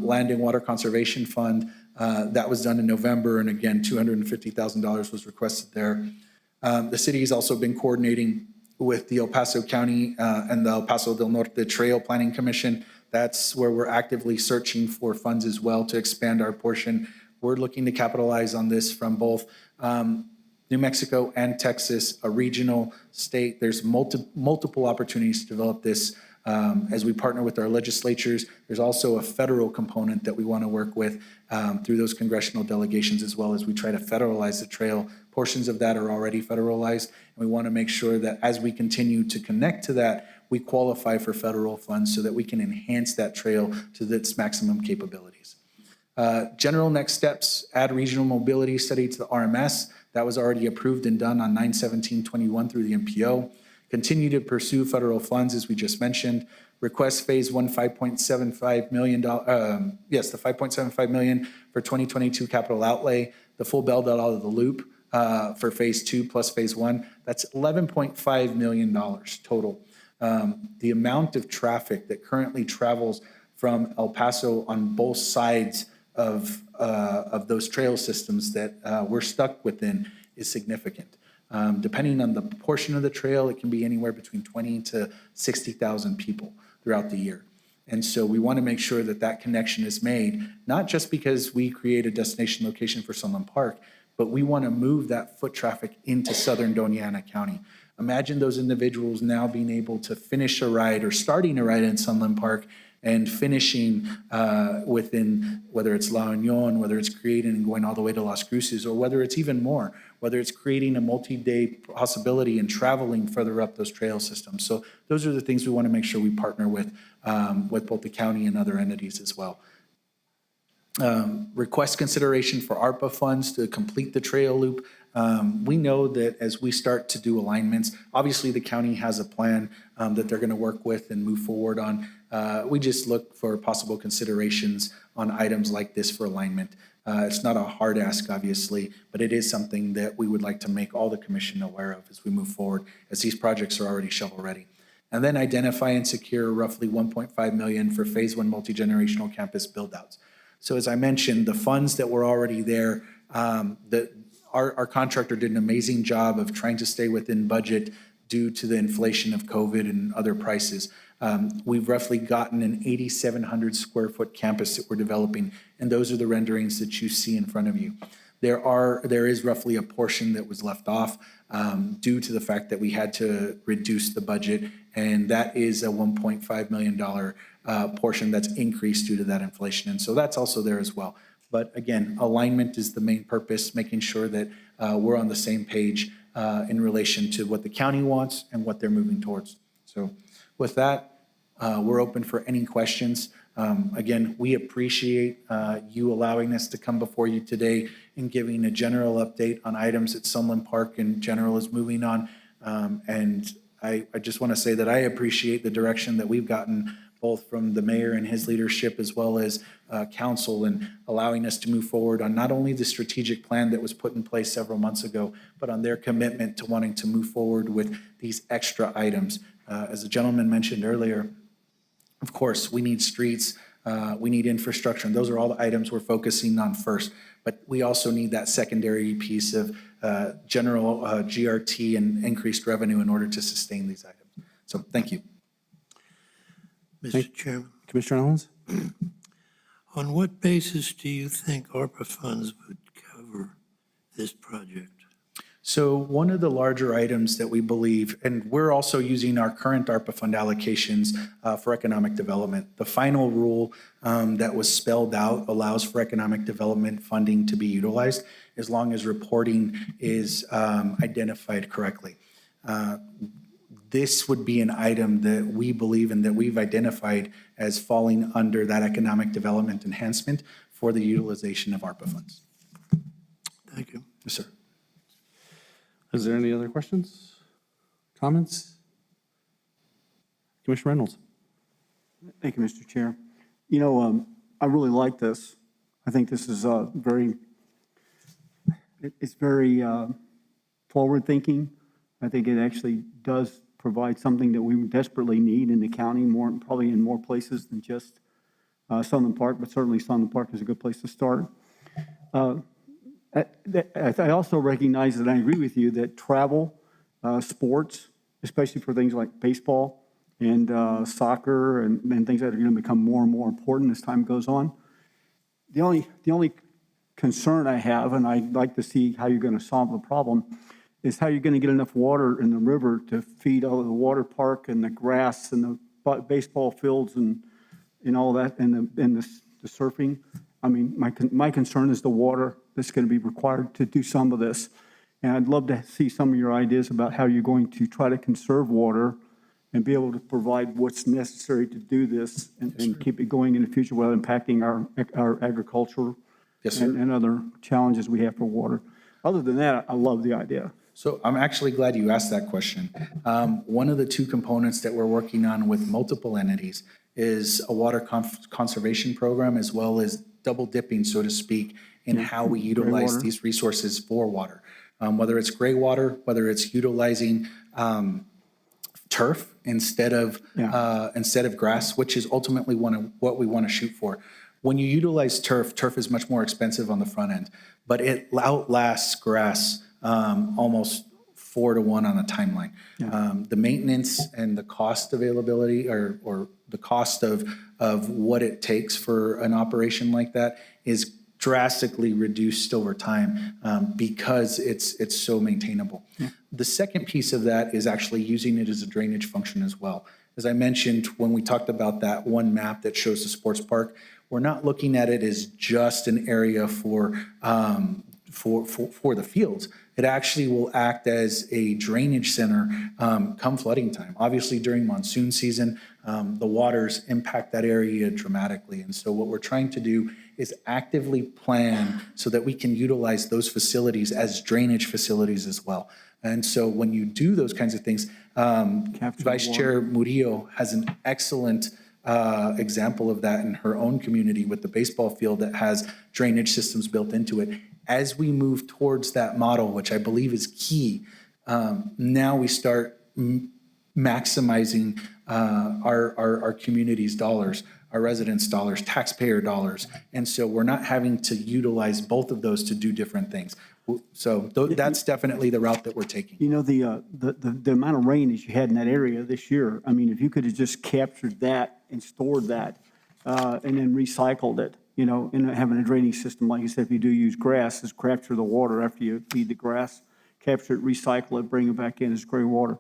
S18: Land and Water Conservation Fund, that was done in November, and again, $250,000 was requested there. The city has also been coordinating with the El Paso County and the El Paso del Norte Trail Planning Commission. That's where we're actively searching for funds as well to expand our portion. We're looking to capitalize on this from both New Mexico and Texas, a regional state. There's multiple opportunities to develop this as we partner with our legislatures. There's also a federal component that we want to work with through those congressional delegations, as well as we try to federalize the trail. Portions of that are already federalized, and we want to make sure that as we continue to connect to that, we qualify for federal funds so that we can enhance that trail to its maximum capabilities. General next steps, add regional mobility study to the RMS. That was already approved and done on 9/17/21 through the MPO. Continue to pursue federal funds, as we just mentioned. Request phase one, $5.75 million, the $5.75 million for 2022 capital outlay. The full build out of the loop for phase two plus phase one, that's $11.5 million total. The amount of traffic that currently travels from El Paso on both sides of those trail systems that we're stuck within is significant. Depending on the portion of the trail, it can be anywhere between 20 to 60,000 people throughout the year. And so we want to make sure that that connection is made, not just because we create a destination location for Sunland Park, but we want to move that foot traffic into southern Doña Ana County. Imagine those individuals now being able to finish a ride or starting a ride in Sunland Park and finishing within, whether it's La Union, whether it's creating and going all the way to Las Cruces, or whether it's even more, whether it's creating a multi-day possibility and traveling further up those trail systems. So those are the things we want to make sure we partner with both the county and other entities as well. Request consideration for ARPA funds to complete the trail loop. We know that as we start to do alignments, obviously the county has a plan that they're going to work with and move forward on. We just look for possible considerations on items like this for alignment. It's not a hard ask, obviously, but it is something that we would like to make all the commission aware of as we move forward, as these projects are already shovel-ready. And then identify and secure roughly $1.5 million for phase one multi-generational campus build-outs. So as I mentioned, the funds that were already there, our contractor did an amazing job of trying to stay within budget due to the inflation of COVID and other prices. We've roughly gotten an 8,700 square foot campus that we're developing, and those are the renderings that you see in front of you. There is roughly a portion that was left off due to the fact that we had to reduce the budget, and that is a $1.5 million portion that's increased due to that inflation. And so that's also there as well. But again, alignment is the main purpose, making sure that we're on the same page in relation to what the county wants and what they're moving towards. So with that, we're open for any questions. Again, we appreciate you allowing us to come before you today and giving a general update on items that Sunland Park in general is moving on. And I just want to say that I appreciate the direction that we've gotten both from the mayor and his leadership, as well as council, and allowing us to move forward on not only the strategic plan that was put in place several months ago, but on their commitment to wanting to move forward with these extra items. As the gentleman mentioned earlier, of course, we need streets. we need infrastructure, and those are all the items we're focusing on first. But we also need that secondary piece of general GRT and increased revenue in order to sustain these items. So thank you.
S9: Mr. Chairman,
S6: Commissioner Nellens?
S9: on what basis do you think ARPA funds would cover this project?
S18: So one of the larger items that we believe, and we're also using our current ARPA fund allocations for economic development. The final rule that was spelled out allows for economic development funding to be utilized as long as reporting is identified correctly. This would be an item that we believe and that we've identified as falling under that economic development enhancement for the utilization of ARPA funds.
S9: Thank you.
S18: Yes, sir.
S6: Is there any other questions, comments? Commissioner Reynolds?
S8: Thank you, Mr. Chair. You know, I really like this. I think this is it's very forward-thinking. I think it actually does provide something that we desperately need in the county, probably in more places than just Sunland Park, but certainly Sunland Park is a good place to start. I also recognize that I agree with you that travel, sports, especially for things like baseball and soccer and things that are going to become more and more important as time goes on. The only concern I have, and I'd like to see how you're going to solve the problem, is how you're going to get enough water in the river to feed all of the water park and the grass and the baseball fields and all that and the surfing. I mean, my concern is the water that's going to be required to do some of this. And I'd love to see some of your ideas about how you're going to try to conserve water and be able to provide what's necessary to do this and keep it going in the future without impacting our agriculture and other challenges we have for water. Other than that, I love the idea.
S18: So I'm actually glad you asked that question. One of the two components that we're working on with multiple entities is a water conservation program, as well as double dipping, so to speak, in how we utilize these resources for water. Whether it's gray water, whether it's utilizing turf instead of grass, which is ultimately what we want to shoot for. When you utilize turf is much more expensive on the front end, but it outlasts grass almost 4 to 1 on a timeline. The maintenance and the cost availability or the cost of what it takes for an operation like that is drastically reduced over time because it's so maintainable. The second piece of that is actually using it as a drainage function as well. As I mentioned, when we talked about that one map that shows the sports park, we're not looking at it as just an area for the fields. It actually will act as a drainage center come flooding time. Obviously, during monsoon season, the waters impact that area dramatically. And so what we're trying to do is actively plan so that we can utilize those facilities as drainage facilities as well. And so when you do those kinds of things, Vice Chair Murillo has an excellent example of that in her own community with the baseball field that has drainage systems built into it. As we move towards that model, which I believe is key, now we start maximizing our community's dollars, our residents' dollars, taxpayer dollars. And so we're not having to utilize both of those to do different things. So that's definitely the route that we're taking.
S8: You know, the amount of rain that you had in that area this year, I mean, if you could have just captured that and stored that and then recycled it, you know, and having a drainage system, like you said, if you do use grass, is capture the water after you feed the grass, capture it, recycle it, bring it back in as gray water.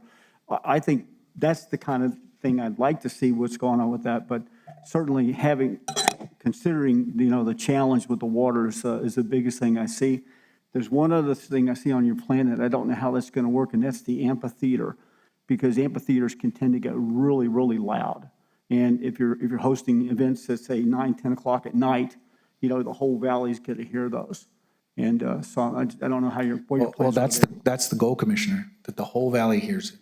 S8: I think that's the kind of thing I'd like to see what's going on with that, but certainly considering, you know, the challenge with the water is the biggest thing I see. There's one other thing I see on your plan that I don't know how that's going to work, and that's the amphitheater, because amphitheaters can tend to get really, really loud. And if you're hosting events at, say, 9, 10 o'clock at night, you know, the whole valley's going to hear those. And so I don't know how your
S18: Well, that's the goal, Commissioner, that the whole valley hears it.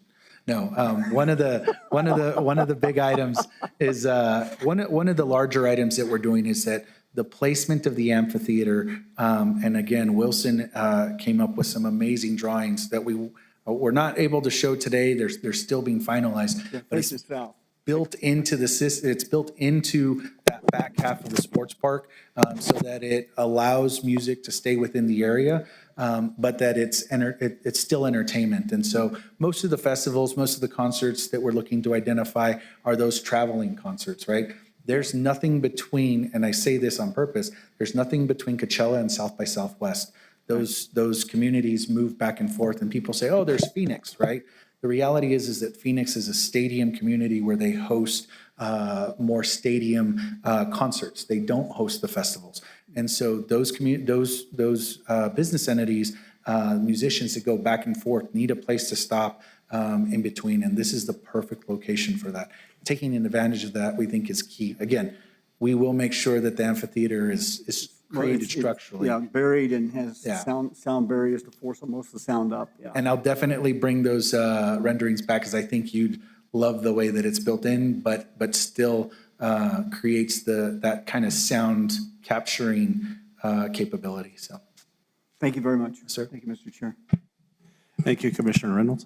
S18: No, one of the big items is one of the larger items that we're doing is that the placement of the amphitheater, and again, Wilson came up with some amazing drawings that we're not able to show today. They're still being finalized. But it's built into the system. It's built into that that back half of the sports park so that it allows music to stay within the area, but that it's still entertainment. And so most of the festivals, most of the concerts that we're looking to identify are those traveling concerts, right? There's nothing between, and I say this on purpose, there's nothing between Coachella and South by Southwest. Those communities move back and forth, and people say, oh, there's Phoenix, right? The reality is that Phoenix is a stadium community where they host more stadium concerts. They don't host the festivals. And so those business entities, musicians that go back and forth need a place to stop in between, and this is the perfect location for that. Taking advantage of that, we think, is key. Again, we will make sure that the amphitheater is created structurally.
S8: Yeah, buried and has
S18: Yeah.
S8: sound barriers to force most of the sound up, yeah.
S18: And I'll definitely bring those renderings back, because I think you'd love the way that it's built in, but still creates that kind of sound capturing capability, so.
S8: Thank you very much.
S18: Yes, sir.
S8: Thank you, Mr. Chair.
S6: Thank you, Commissioner Reynolds.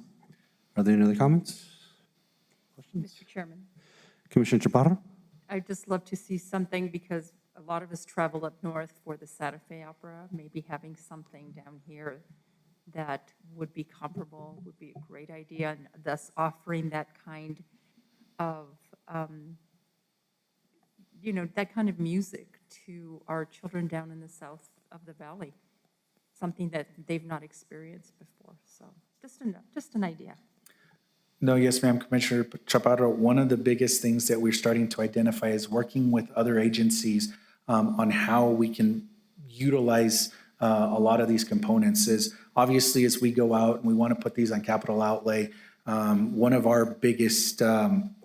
S6: Are there any other comments?
S2: Mr. Chairman,
S6: Commissioner Chaparro?
S2: I'd just love to see something, because a lot of us travel up north for the Santa Fe Opera. Maybe having something down here that would be comparable would be a great idea, and thus offering that kind of, that kind of music to our children down in the south of the valley, something that they've not experienced before. So just an idea.
S18: No, yes, ma'am, Commissioner Chaparro. One of the biggest things that we're starting to identify is working with other agencies on how we can utilize a lot of these components. Is obviously, as we go out and we want to put these on capital outlay, one of our biggest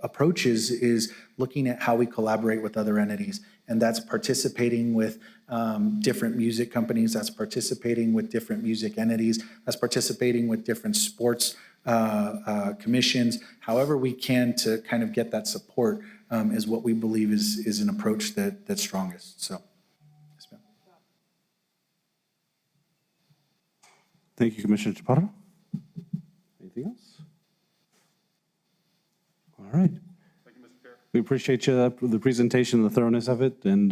S18: approaches is looking at how we collaborate with other entities. And that's participating with different music companies, that's participating with different music entities, that's participating with different sports commissions. However we can to kind of get that support is what we believe is an approach that's strongest, so. Yes, ma'am.
S6: Thank you, Commissioner Chaparro. Anything else? All right.
S17: Thank you, Mr. Chair.
S6: We appreciate you, the presentation, the thoroughness of it, and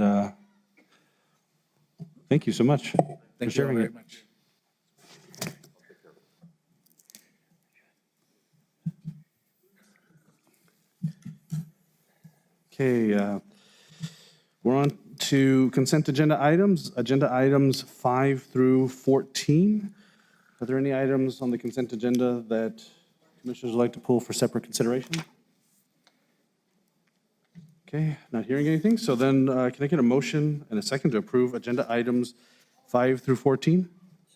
S6: thank you so much for
S18: Thank you all
S6: sharing
S18: very
S6: it.
S18: much.
S6: Okay, we're on to consent agenda items 5 through 14. Are there any items on the consent agenda that commissioners would like to pull for separate consideration? Okay, not hearing anything, so then can I get a motion and a second to approve agenda items 5 through 14?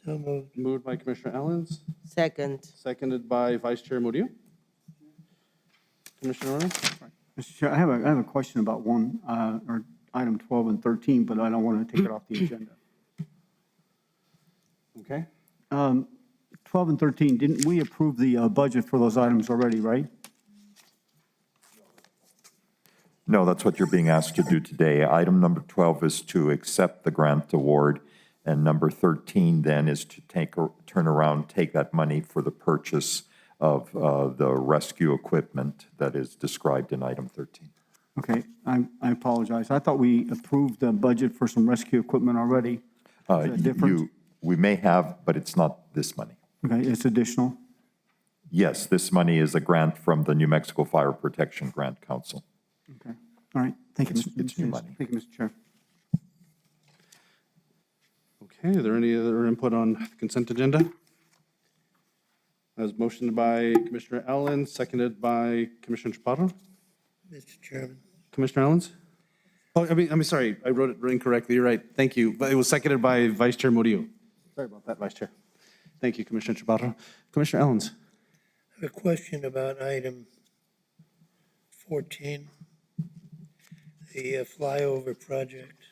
S9: So moved.
S6: Moved by Commissioner Allens,
S16: Second.
S6: seconded by Vice Chair Murillo. Commissioner Reynolds?
S8: Mr. Chair, I have a question about or item 12 and 13, but I don't want to take it off the agenda.
S6: Okay.
S8: 12 and 13, didn't we approve the budget for those items already, right?
S10: No, that's what you're being asked to do today. Item number 12 is to accept the grant award, and number 13 then is to turn around, take that money for the purchase of the rescue equipment that is described in item 13.
S8: Okay, I apologize. I thought we approved the budget for some rescue equipment already. Is that different?
S10: We may have, but it's not this money.
S8: Okay, it's additional.
S10: Yes, this money is a grant from the New Mexico Fire Protection Grant Council.
S8: Okay, all right. Thank you,
S10: It's new money.
S8: Thank you, Mr. Chair.
S6: Okay, are there any other input on the consent agenda? As motioned by Commissioner Allen, seconded by Commissioner Chaparro.
S9: Mr. Chairman.
S6: Commissioner Allens? Oh, I'm sorry, I wrote it incorrectly, you're right, thank you. But it was seconded by Vice Chair Murillo. Sorry about that, Vice Chair. Thank you, Commissioner Chaparro. Commissioner Allens?
S9: I have a question about item 14, the flyover project.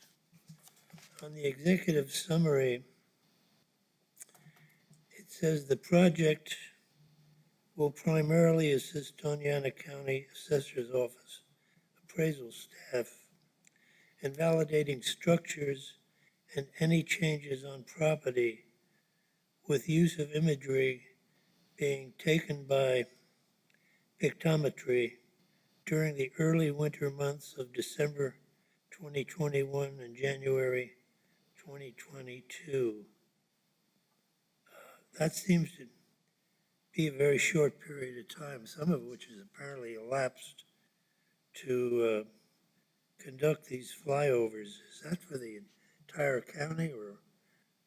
S9: On the executive summary, it says the project will primarily assist Doñana County Assessor's Office appraisal staff in validating structures and any changes on property with use of imagery being taken by pictometry during the early winter months of December 2021 and January 2022. That seems to be a very short period of time, some of which has apparently elapsed to conduct these flyovers. Is that for the entire county or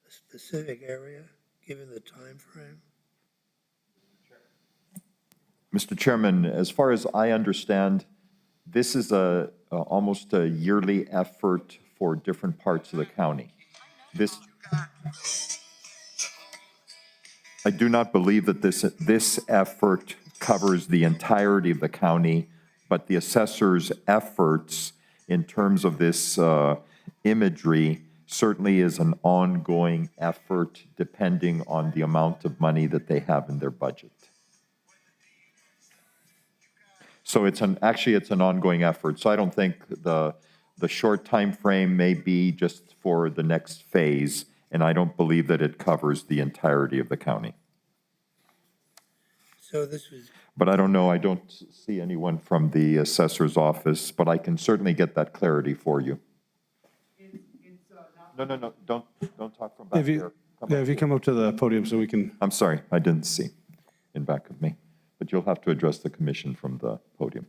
S9: a specific area, given the time frame?
S10: Mr. Chairman, as far as I understand, this is almost a yearly effort for different parts of the county. I do not believe that this effort covers the entirety of the county, but the assessor's efforts in terms of this imagery certainly is an ongoing effort depending on the amount of money that they have in their budget. So actually it's an ongoing effort. So I don't think the short time frame may be just for the next phase, and I don't believe that it covers the entirety of the county.
S9: So this was,
S10: But I don't know, I don't see anyone from the assessor's office, but I can certainly get that clarity for you. No, don't talk from back
S6: If
S10: there.
S6: if you come up to the podium so we can.
S10: I'm sorry, I didn't see in back of me, but you'll have to address the commission from the podium.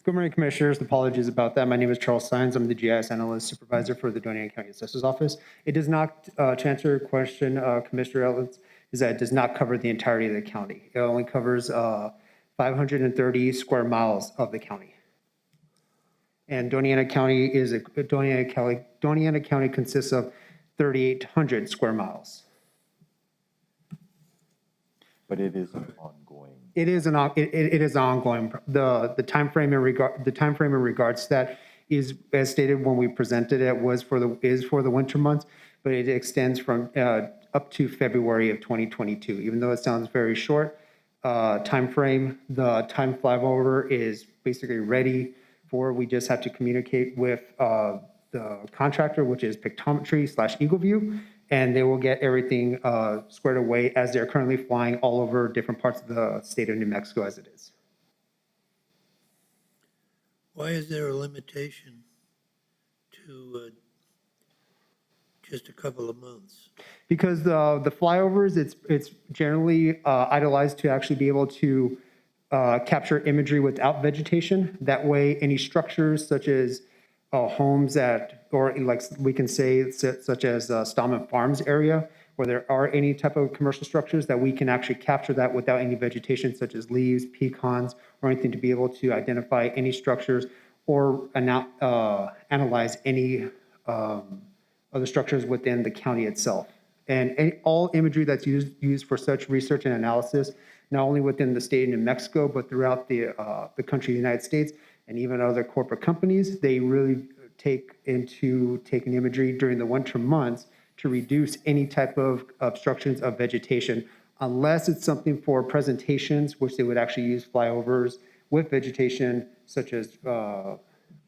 S19: Good morning, Commissioners. Apologies about that. My name is Charles Sines. I'm the GIS Analyst Supervisor for the Doña Ana County Assessor's Office. It does not, to answer your question, Commissioner Ellis, is that it does not cover the entirety of the county. It only covers 530 square miles of the county. And Doña Ana County Doña Ana County consists of 3,800 square miles.
S10: But it is an ongoing.
S19: It is ongoing. The timeframe in regards to that is, as stated when we presented it, is for the winter months, but it extends from up to February of 2022. Even though it sounds very short timeframe, the time flyover is basically ready for. We just have to communicate with the contractor, which is Pictometry/EagleView, and they will get everything squared away as they're currently flying all over different parts of the state of New Mexico as it is.
S9: why is there a limitation to just a couple of months?
S19: Because the flyovers, it's generally idolized to actually be able to capture imagery without vegetation. That way, any structures such as homes or like we can say, such as Stallman Farms area, where there are any type of commercial structures, that we can actually capture that without any vegetation, such as leaves, pecans, or anything, to be able to identify any structures or analyze any other structures within the county itself. And all imagery that's used for such research and analysis, not only within the state of New Mexico, but throughout the country of the United States, and even other corporate companies, they really take taking imagery during the winter months to reduce any type of obstructions of vegetation, unless it's something for presentations, which they would actually use flyovers with vegetation, such as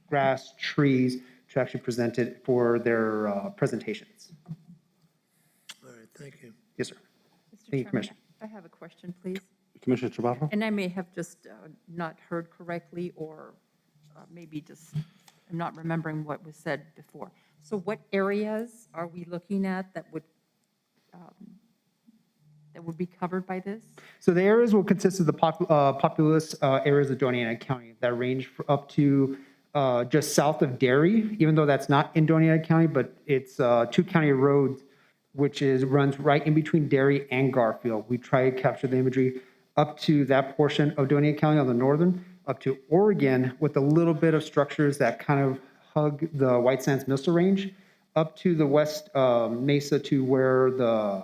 S19: grass, trees, to actually present it for their presentations.
S9: All right, thank you.
S19: Yes, sir.
S2: Mr. Chairman, I have a question, please.
S6: Commissioner Chaparro?
S2: And I may have just not heard correctly, or maybe just I'm not remembering what was said before. So what areas are we looking at that would be covered by this?
S19: So the areas will consist of the populous areas of Doña Ana County that range up to just south of Derry, even though that's not in Doña Ana County, but it's 2 county roads, which runs right in between Derry and Garfield. We try to capture the imagery up to that portion of Doña Ana County on the northern, up to Oregon, with a little bit of structures that kind of hug the White Sands Missile Range, up to the west mesa to where the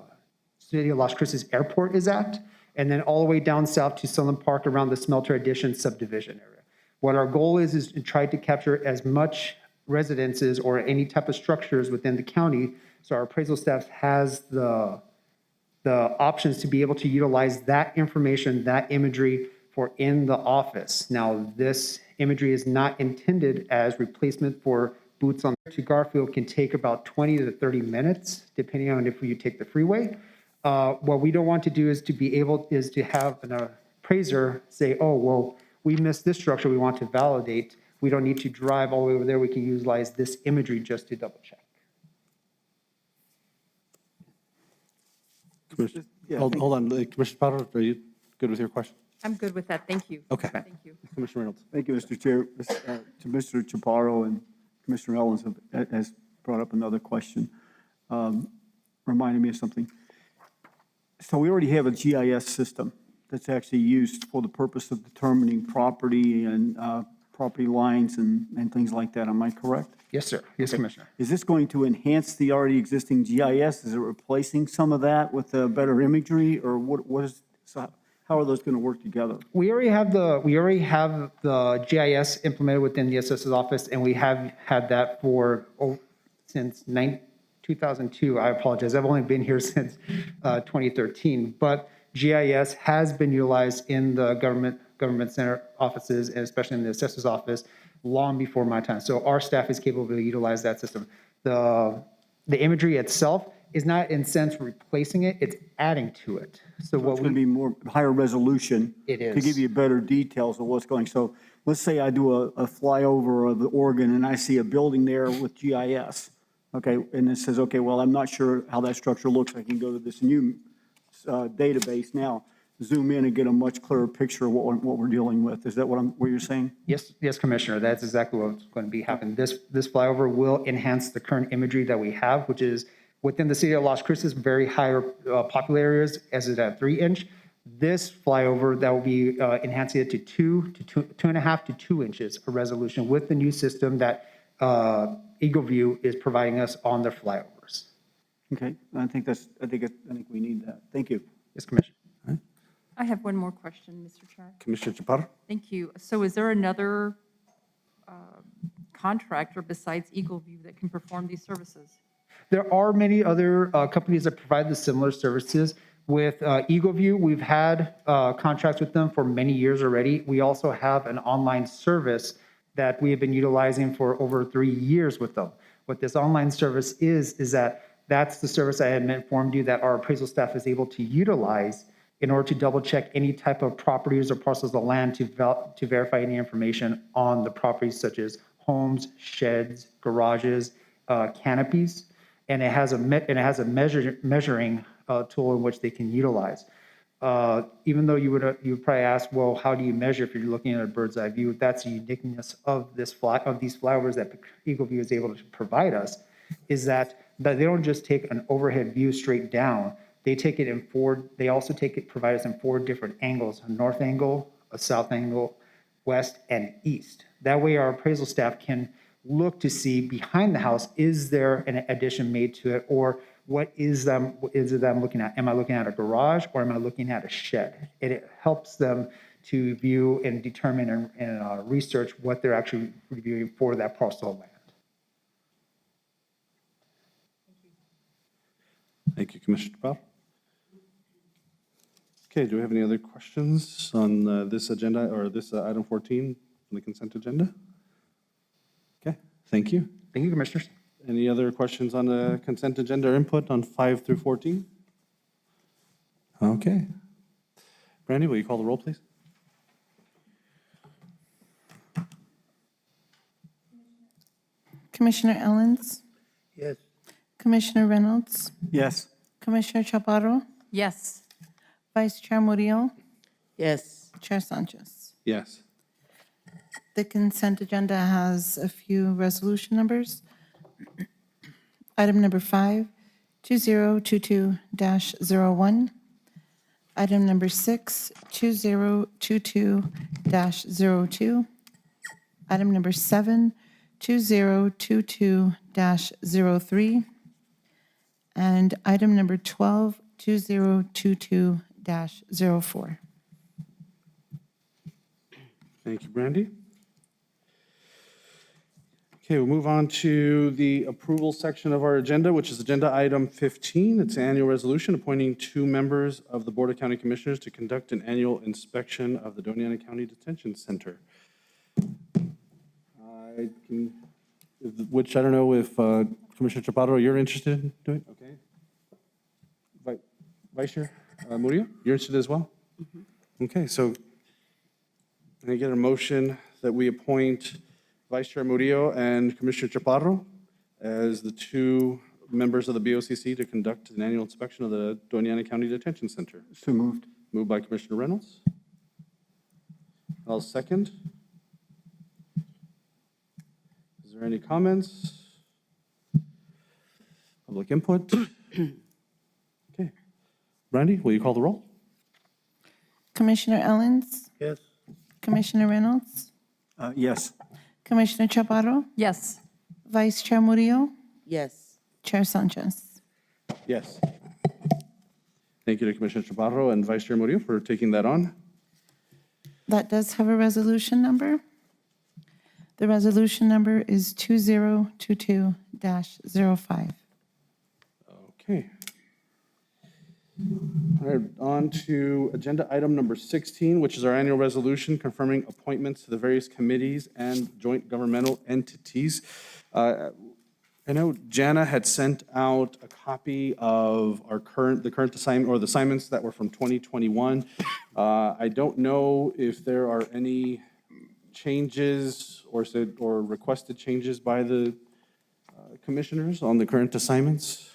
S19: City of Las Cruces Airport is at, and then all the way down south to Sunland Park around the Smelter Addition subdivision area. What our goal is to try to capture as much residences or any type of structures within the county, so our appraisal staff has the options to be able to utilize that information, that imagery for in the office. Now, this imagery is not intended as replacement for boots on to Garfield. Can take about 20 to 30 minutes, depending on if you take the freeway. What we don't want to do is to have an appraiser say, oh, well, we missed this structure, we want to validate. we don't need to drive all the way over there. We can utilize this imagery just to double check.
S6: Hold on, Commissioner Chaparro, are you good with your question?
S2: I'm good with that. Thank you.
S6: Okay.
S2: Thank you.
S6: Commissioner Reynolds.
S8: Thank you, Mr. Chair. To Mr. Chaparro and Commissioner Owens has brought up another question, reminding me of something. So we already have a GIS system that's actually used for the purpose of determining property and property lines and things like that. Am I correct?
S19: Yes, sir. Yes, Commissioner.
S8: Is this going to enhance the already existing GIS? Is it replacing some of that with better imagery, or what is, so how are those going to work together?
S19: We already have the GIS implemented within the assessor's office, and we have had that since 2002. I apologize. I've only been here since 2013, but GIS has been utilized in the government center offices, and especially in the assessor's office, long before my time. So our staff is capable to utilize that system. The imagery itself is not in sense replacing it, it's adding to it. So
S8: It's going to be more higher resolution.
S19: It is.
S8: To give you better details of what's going. So let's say I do a flyover of the Oregon and I see a building there with GIS. Okay, and it says, okay, well, I'm not sure how that structure looks. I can go to this new database now, zoom in and get a much clearer picture of what we're dealing with. Is that what you're saying?
S19: Yes, Commissioner, that's exactly what's going to be happening. This flyover will enhance the current imagery that we have, which is within the city of Las Cruces, very higher popular areas, as it at 3-inch. This flyover, that will be enhancing it to 2.5 to 2 inches of resolution with the new system that Eagle View is providing us on their flyovers.
S8: Okay, I think we need that. Thank you.
S19: Yes, Commissioner.
S2: I have one more question, Mr. Chair.
S6: Commissioner Chaparro?
S2: Thank you. So is there another contractor besides Eagle View that can perform these services?
S19: There are many other companies that provide the similar services. With Eagle View, we've had contracts with them for many years already. We also have an online service that we have been utilizing for over 3 years with them. What this online service is that's the service I had informed you that our appraisal staff is able to utilize in order to double check any type of properties or parcels of land to verify any information on the properties such as homes, sheds, garages, canopies, and it has a measuring tool in which they can utilize. Even though you would probably ask, well, how do you measure if you're looking at a bird's eye view? That's the uniqueness of these flyovers that Eagle View is able to provide us, is that they don't just take an overhead view straight down. They take it in provide us in 4 different angles: a north angle, a south angle, west, and east. That way our appraisal staff can look to see behind the house, is there an addition made to it, or what is it that I'm looking at? Am I looking at a garage or am I looking at a shed? It helps them to view and determine and research what they're actually reviewing for that parcel of land.
S6: Thank you, Commissioner Chaparro. Okay, do we have any other questions on this agenda or this item 14 on the consent agenda? Okay, thank you.
S19: Thank you, Commissioners.
S6: Any other questions on the consent agenda or input on 5 through 14? Okay. Brandy, will you call the roll, please?
S7: Commissioner Owens?
S9: Yes.
S7: Commissioner Reynolds?
S8: Yes.
S7: Commissioner Chaparro?
S2: Yes.
S7: Vice Chair Murillo?
S16: Yes.
S7: Chair Sanchez?
S6: Yes.
S7: The consent agenda has a few resolution numbers. Item number 5, 2022-01. Item number 6, 2022-02. Item number 7, 2022-03. And item number 12, 2022-04.
S6: Thank you, Brandy. Okay, we'll move on to the approval section of our agenda, which is agenda item 15. It's an annual resolution appointing 2 members of the Board of County Commissioners to conduct an annual inspection of the Doña Ana County Detention Center. Which I don't know if Commissioner Chaparro, you're interested in doing? Okay. Vice Chair Murillo, you're interested as well? Okay, so can I get a motion that we appoint Vice Chair Murillo and Commissioner Chaparro as the two members of the BOCC to conduct an annual inspection of the Doña Ana County Detention Center.
S8: So moved.
S6: Moved by Commissioner Reynolds. I'll second. Is there any comments? Public input? Okay. Brandy, will you call the roll?
S7: Commissioner Ellens,
S9: Yes.
S7: Commissioner Reynolds,
S8: Yes.
S7: Commissioner Chaparro,
S2: Yes.
S7: Vice Chair Murillo,
S16: Yes.
S7: Chair Sanchez.
S6: Yes. Thank you to Commissioner Chaparro and Vice Chair Murillo for taking that on.
S7: That does have a resolution number. The resolution number is 2022-05.
S6: Okay. All right, on to agenda item number 16, which is our annual resolution confirming appointments to the various committees and joint governmental entities. I know Jana had sent out a copy of the current assignment, or the assignments that were from 2021. I don't know if there are any changes or requested changes by the commissioners on the current assignments.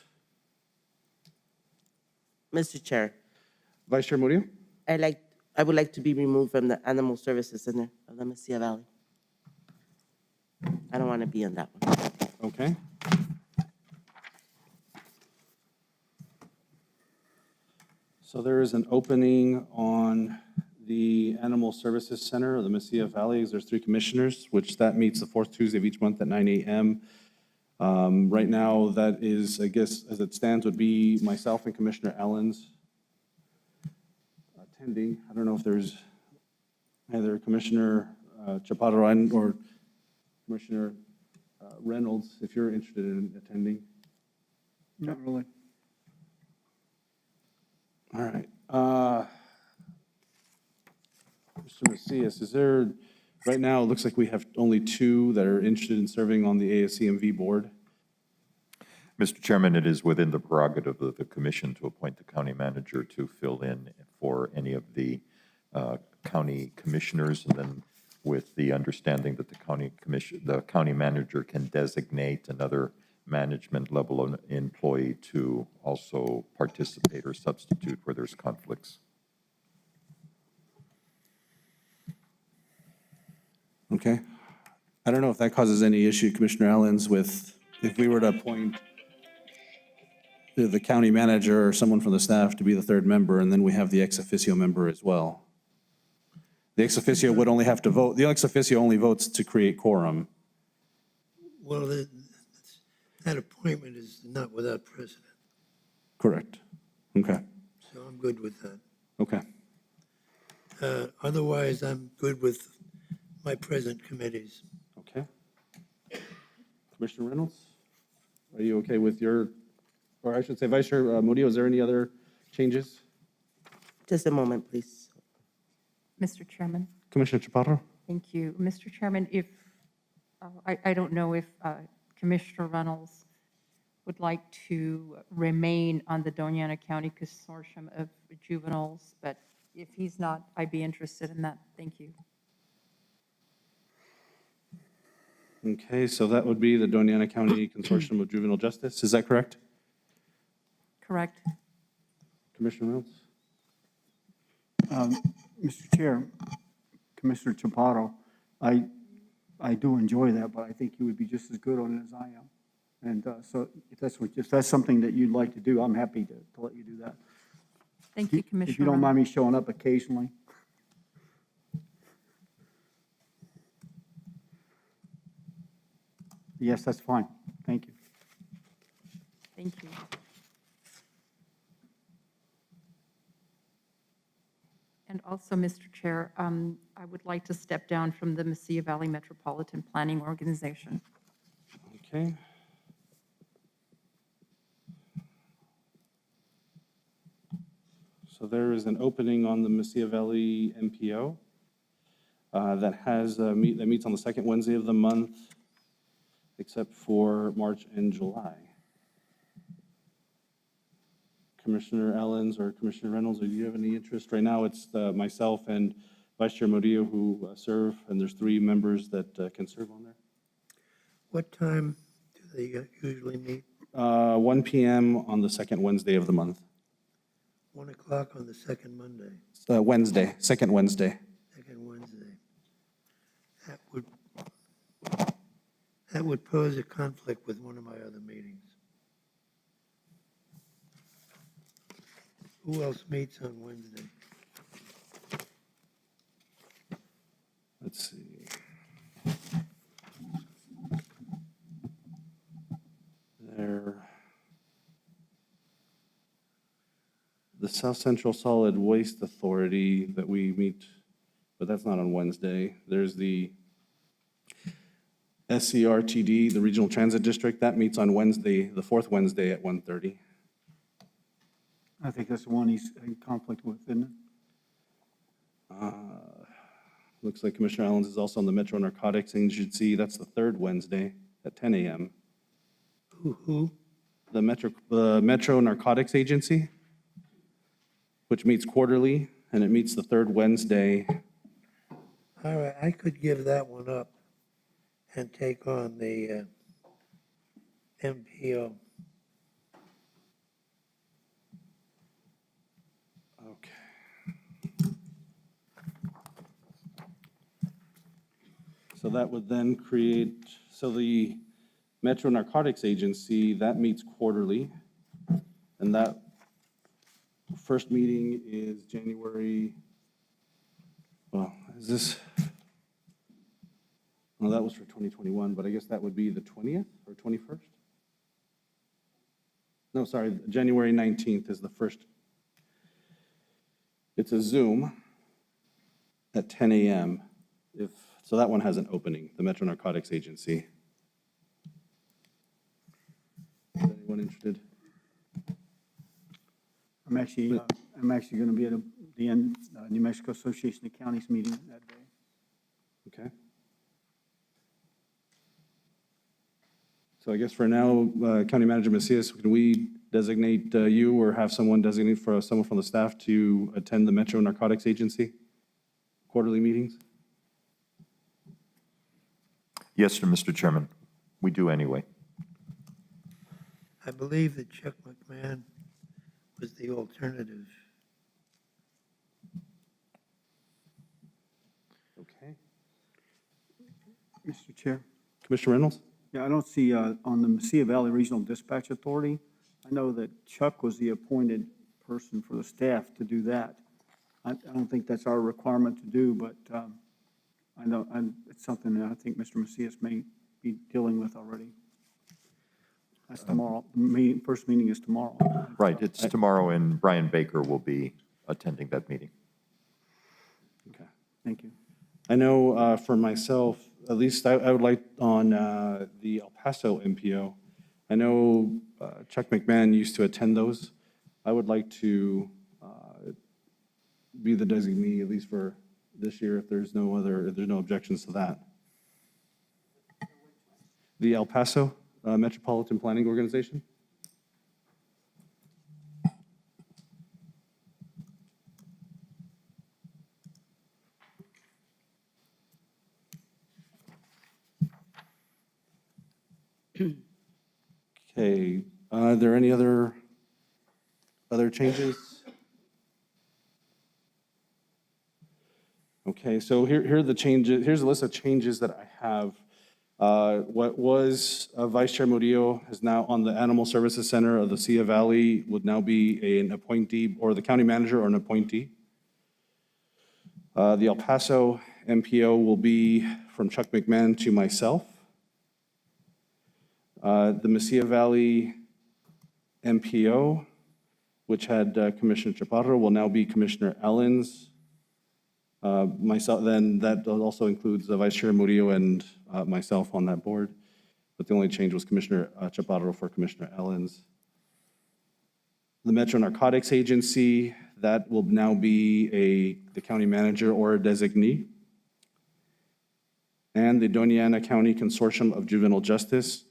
S16: Mr. Chair,
S6: Vice Chair Murillo?
S16: I would like to be removed from the Animal Services Center of the Mesilla Valley. I don't want to be on that one.
S6: Okay. So there is an opening on the Animal Services Center of the Mesilla Valley. There's 3 commissioners, which that meets the 4th Tuesday of each month at 9 a.m. Right now, that is, I guess, as it stands, would be myself and Commissioner Ellens attending. I don't know if there's either Commissioner Chaparro or Commissioner Reynolds, if you're interested in attending.
S8: Not really.
S6: All right. Mr. Macias, is there, right now, it looks like we have only 2 that are interested in serving on the ASCMV board.
S10: Mr. Chairman, it is within the prerogative of the commission to appoint the county manager to fill in for any of the county commissioners, and then with the understanding that the county manager can designate another management level employee to also participate or substitute where there's conflicts.
S6: Okay. I don't know if that causes any issue, Commissioner Ellens, with if we were to appoint the county manager or someone from the staff to be the 3rd member, and then we have the ex officio member as well. The ex officio would only have to vote, the ex officio only votes to create quorum.
S9: Well, that appointment is not without precedent,
S6: Correct. Okay.
S9: so I'm good with that.
S6: Okay.
S9: Otherwise, I'm good with my present committees.
S6: Okay. Commissioner Reynolds, are you okay with your, or I should say Vice Chair Murillo, is there any other changes?
S16: Just a moment, please.
S2: Mr. Chairman,
S6: Commissioner Chaparro?
S2: thank you. Mr. Chairman, if, I don't know if Commissioner Reynolds would like to remain on the Doña Ana County Consortium of Juveniles, but if he's not, I'd be interested in that. Thank you.
S6: Okay, so that would be the Doña Ana County Consortium of Juvenile Justice, is that correct?
S2: Correct.
S6: Commissioner Reynolds?
S8: Mr. Chair, Commissioner Chaparro, I do enjoy that, but I think you would be just as good on it as I am. And so if that's something that you'd like to do, I'm happy to let you do that.
S2: Thank you, Commissioner.
S8: If you don't mind me showing up occasionally. Yes, that's fine. Thank you.
S2: Thank you. And also, Mr. Chair, I would like to step down from the Mesilla Valley Metropolitan Planning Organization.
S6: Okay. So there is an opening on the Mesilla Valley MPO that meets on the 2nd Wednesday of the month, except for March and July. Commissioner Ellens or Commissioner Reynolds, do you have any interest? Right now, it's myself and Vice Chair Murillo who serve, and there's 3 members that can serve on there.
S9: What time do they usually meet?
S6: 1 PM on the second Wednesday of the month.
S9: 1 o'clock on the second Monday,
S6: Wednesday, second Wednesday.
S9: second Wednesday. That would pose a conflict with one of my other meetings. Who else meets on Wednesday?
S6: Let's see. The South Central Solid Waste Authority that we meet, but that's not on Wednesday. There's the SCRTD, the Regional Transit District, that meets on Wednesday, the fourth Wednesday at 1:30.
S8: I think that's the one he's in conflict with, isn't it?
S6: Looks like Commissioner Allens is also on the Metro Narcotics Agency. That's the third Wednesday at 10 a.m.
S9: Who?
S6: The Metro Narcotics Agency, which meets quarterly, and it meets the third Wednesday.
S9: All right, I could give that one up and take on the MPO.
S6: Okay. So that would then create, so the Metro Narcotics Agency, that meets quarterly, and that first meeting is January, well, is this, well, that was for 2021, but I guess that would be the 20th or 21st? No, sorry, January 19th is the first. It's a Zoom at 10 a.m. So that one has an opening, the Metro Narcotics Agency. Is anyone interested?
S8: I'm actually going to be at the New Mexico Association of Counties meeting that day.
S6: Okay. So I guess for now, County Manager Macias, can we designate you or have someone designate for someone from the staff to attend the Metro Narcotics Agency quarterly meetings?
S10: Yes, sir, Mr. Chairman. We do anyway.
S9: I believe that Chuck McMahon was the alternative.
S6: Okay.
S8: Mr. Chair?
S6: Commissioner Reynolds?
S8: Yeah, I don't see on the Mesilla Valley Regional Dispatch Authority, I know that Chuck was the appointed person for the staff to do that. I don't think that's our requirement to do, but I know, it's something that I think Mr. Macias may be dealing with already. That's tomorrow. First meeting is tomorrow.
S10: Right, it's tomorrow, and Brian Baker will be attending that meeting.
S8: Okay, thank you.
S6: I know for myself, at least I would like on the El Paso MPO, I know Chuck McMahon used to attend those. I would like to be the designee, at least for this year, if there's no objections to that. The El Paso Metropolitan Planning Organization? Okay, are there any other changes? Okay, so here are the changes. Here's a list of changes that I have. What was Vice Chair Murillo is now on the Animal Services Center of the Mesilla Valley, would now be an appointee, or the county manager or an appointee. The El Paso MPO will be from Chuck McMahon to myself. The Mesilla Valley MPO, which had Commissioner Chaparro, will now be Commissioner Allens. Myself, then that also includes Vice Chair Murillo and myself on that board. But the only change was Commissioner Chaparro for Commissioner Allens. The Metro Narcotics Agency, that will now be the county manager or a designee. And the Doña Ana County Consortium of Juvenile Justice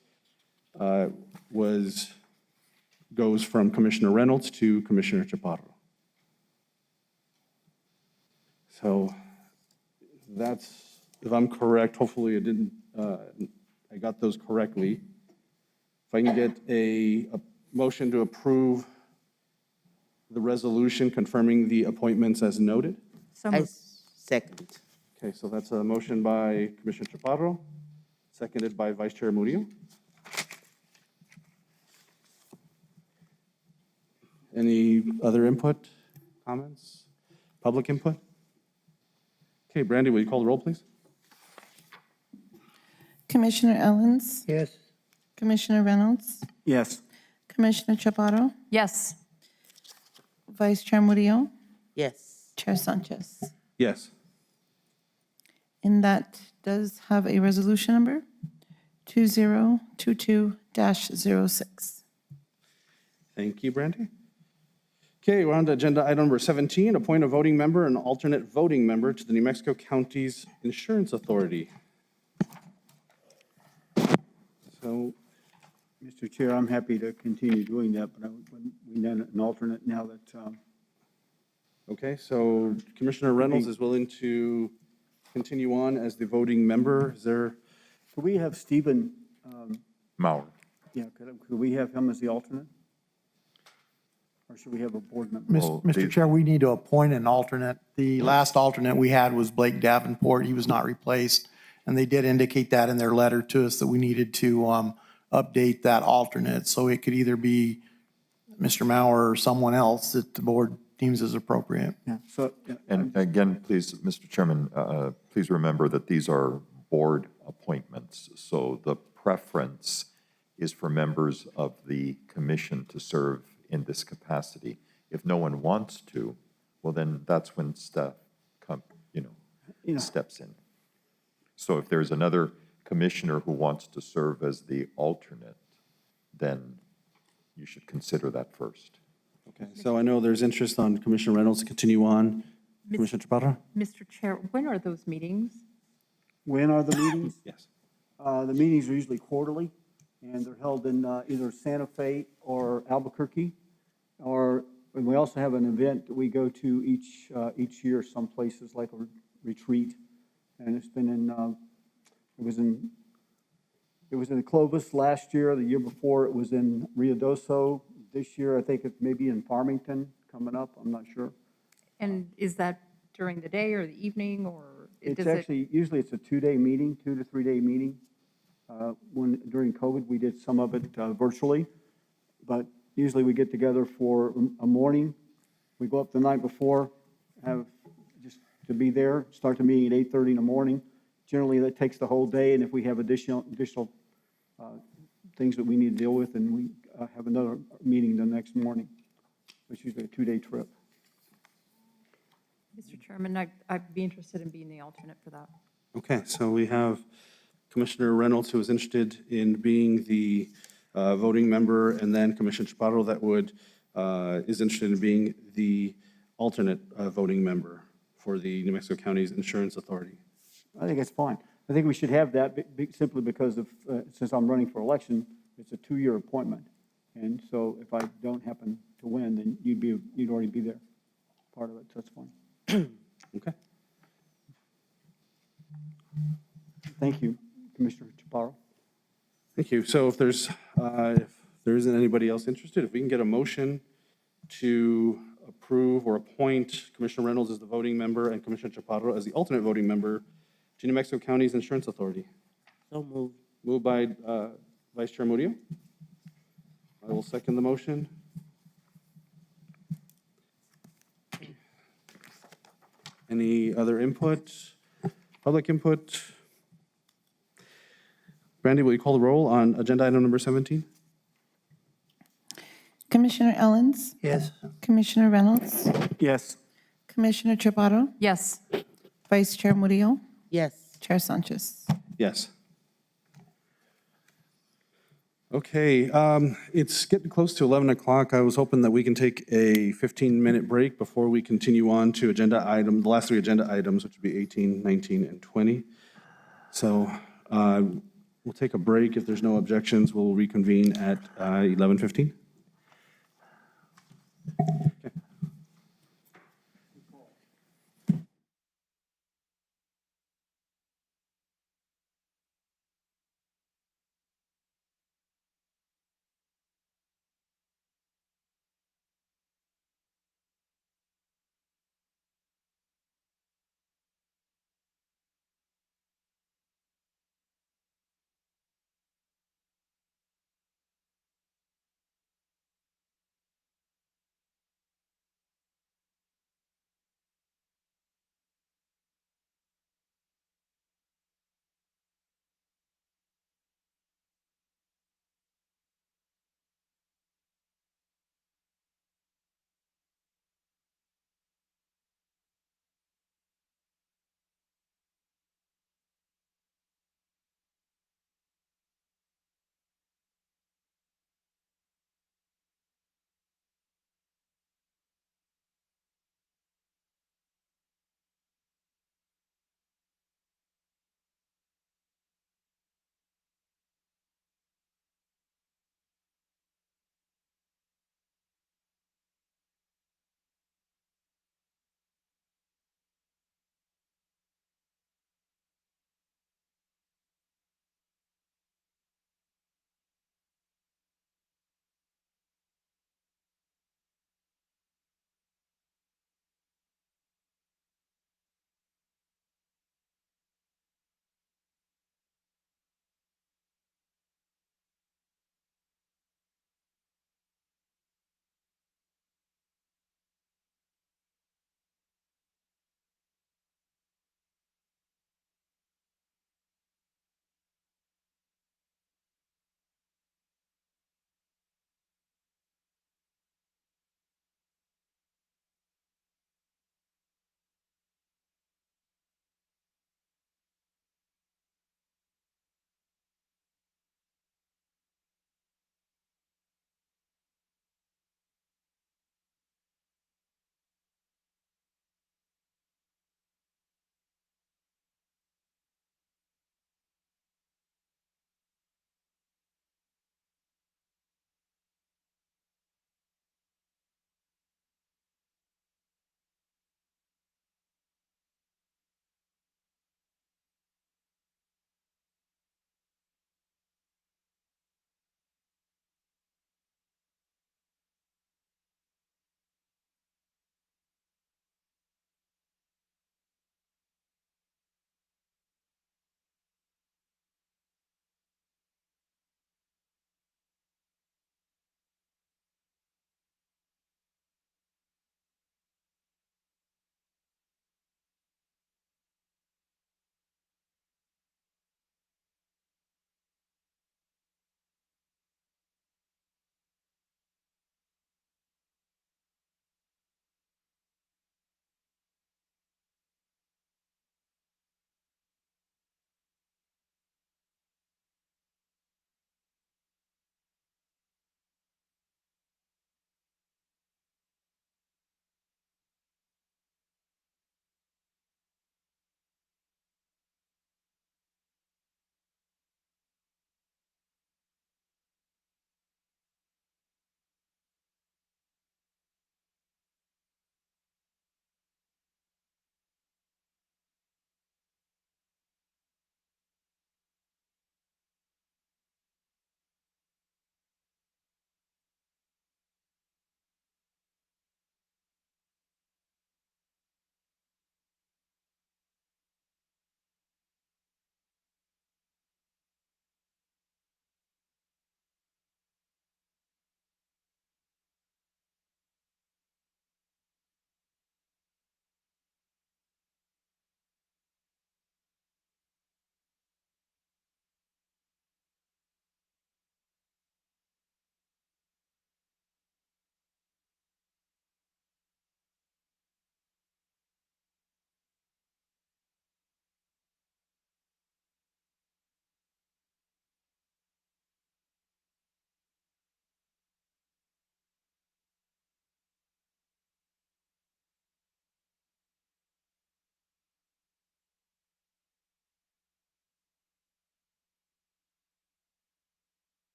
S6: goes from Commissioner Reynolds to Commissioner Chaparro. So that's, if I'm correct, hopefully I I got those correctly. If I can get a motion to approve the resolution confirming the appointments as noted.
S2: So
S16: I
S2: moved.
S16: second.
S6: Okay, so that's a motion by Commissioner Chaparro, seconded by Vice Chair Murillo. Any other input, comments, public input? Okay, Brandy, will you call the roll, please?
S7: Commissioner Ellens,
S9: Yes.
S7: Commissioner Reynolds,
S8: Yes.
S7: Commissioner Chaparro,
S2: Yes.
S7: Vice Chair Murillo,
S16: Yes.
S7: Chair Sanchez.
S6: Yes.
S7: And that does have a resolution number, 2022-06.
S6: Thank you, Brandy. Okay, we're on to agenda item number 17, appoint a voting member and alternate voting member to the New Mexico County's Insurance Authority.
S8: So, Mr. Chair, I'm happy to continue doing that, but we need an alternate now that,
S6: Okay, so Commissioner Reynolds is willing to continue on as the voting member. Is there,
S8: could we have Stephen,
S10: Mauer.
S8: yeah, could we have him as the alternate? Or should we have a board member?
S11: Mr. Chair, we need to appoint an alternate. The last alternate we had was Blake Davenport. He was not replaced. And they did indicate that in their letter to us that we needed to update that alternate. So it could either be Mr. Mauer or someone else that the board deems as appropriate.
S8: Yeah, so, yeah,
S10: And again, please, Mr. Chairman, please remember that these are board appointments. So the preference is for members of the commission to serve in this capacity. If no one wants to, well, then that's when staff steps in. So if there's another commissioner who wants to serve as the alternate, then you should consider that first.
S6: okay, so I know there's interest on Commissioner Reynolds to continue on. Commissioner Chaparro?
S2: Mr. Chair, when are those meetings?
S8: when are the meetings?
S6: Yes.
S8: The meetings are usually quarterly, and they're held in either Santa Fe or Albuquerque. And we also have an event that we go to each year, some places like a retreat. And it's been it was in Clovis last year. The year before, it was in Ruidoso. This year, I think it may be in Farmington coming up. I'm not sure.
S2: And is that during the day or the evening, or
S8: It's
S2: does it?
S8: actually, usually it's a 2-day meeting, 2 to 3 day meeting. During COVID, we did some of it virtually, but usually we get together for a morning. We go up the night before, have just to be there, start the meeting at 8:30 in the morning. Generally, that takes the whole day, and if we have additional things that we need to deal with, and we have another meeting the next morning. It's usually a 2-day trip.
S2: Mr. Chairman, I'd be interested in being the alternate for that.
S6: Okay, so we have Commissioner Reynolds, who is interested in being the voting member, and then Commissioner Chaparro that is interested in being the alternate voting member for the New Mexico County's Insurance Authority.
S8: I think it's fine. I think we should have that simply because of, since I'm running for election, it's a 2-year appointment. And so if I don't happen to win, then you'd already be there, part of it, so that's fine.
S6: Okay.
S8: Thank you, Commissioner Chaparro.
S6: Thank you. So if there isn't anybody else interested, if we can get a motion to approve or appoint Commissioner Reynolds as the voting member and Commissioner Chaparro as the alternate voting member to New Mexico County's Insurance Authority.
S16: So moved.
S6: Moved by Vice Chair Murillo. I will second the motion. Any other input? Public input? Brandy, will you call the roll on agenda item number 17?
S7: Commissioner Ellens,
S9: Yes.
S7: Commissioner Reynolds,
S8: Yes.
S7: Commissioner Chaparro,
S2: Yes.
S7: Vice Chair Murillo,
S16: Yes.
S7: Chair Sanchez.
S6: Yes. Okay, it's getting close to 11 o'clock. I was hoping that we can take a 15-minute break before we continue on to the last 3 agenda items, which would be 18, 19, and 20. So we'll take a break. If there's no objections, we'll reconvene at 11:15.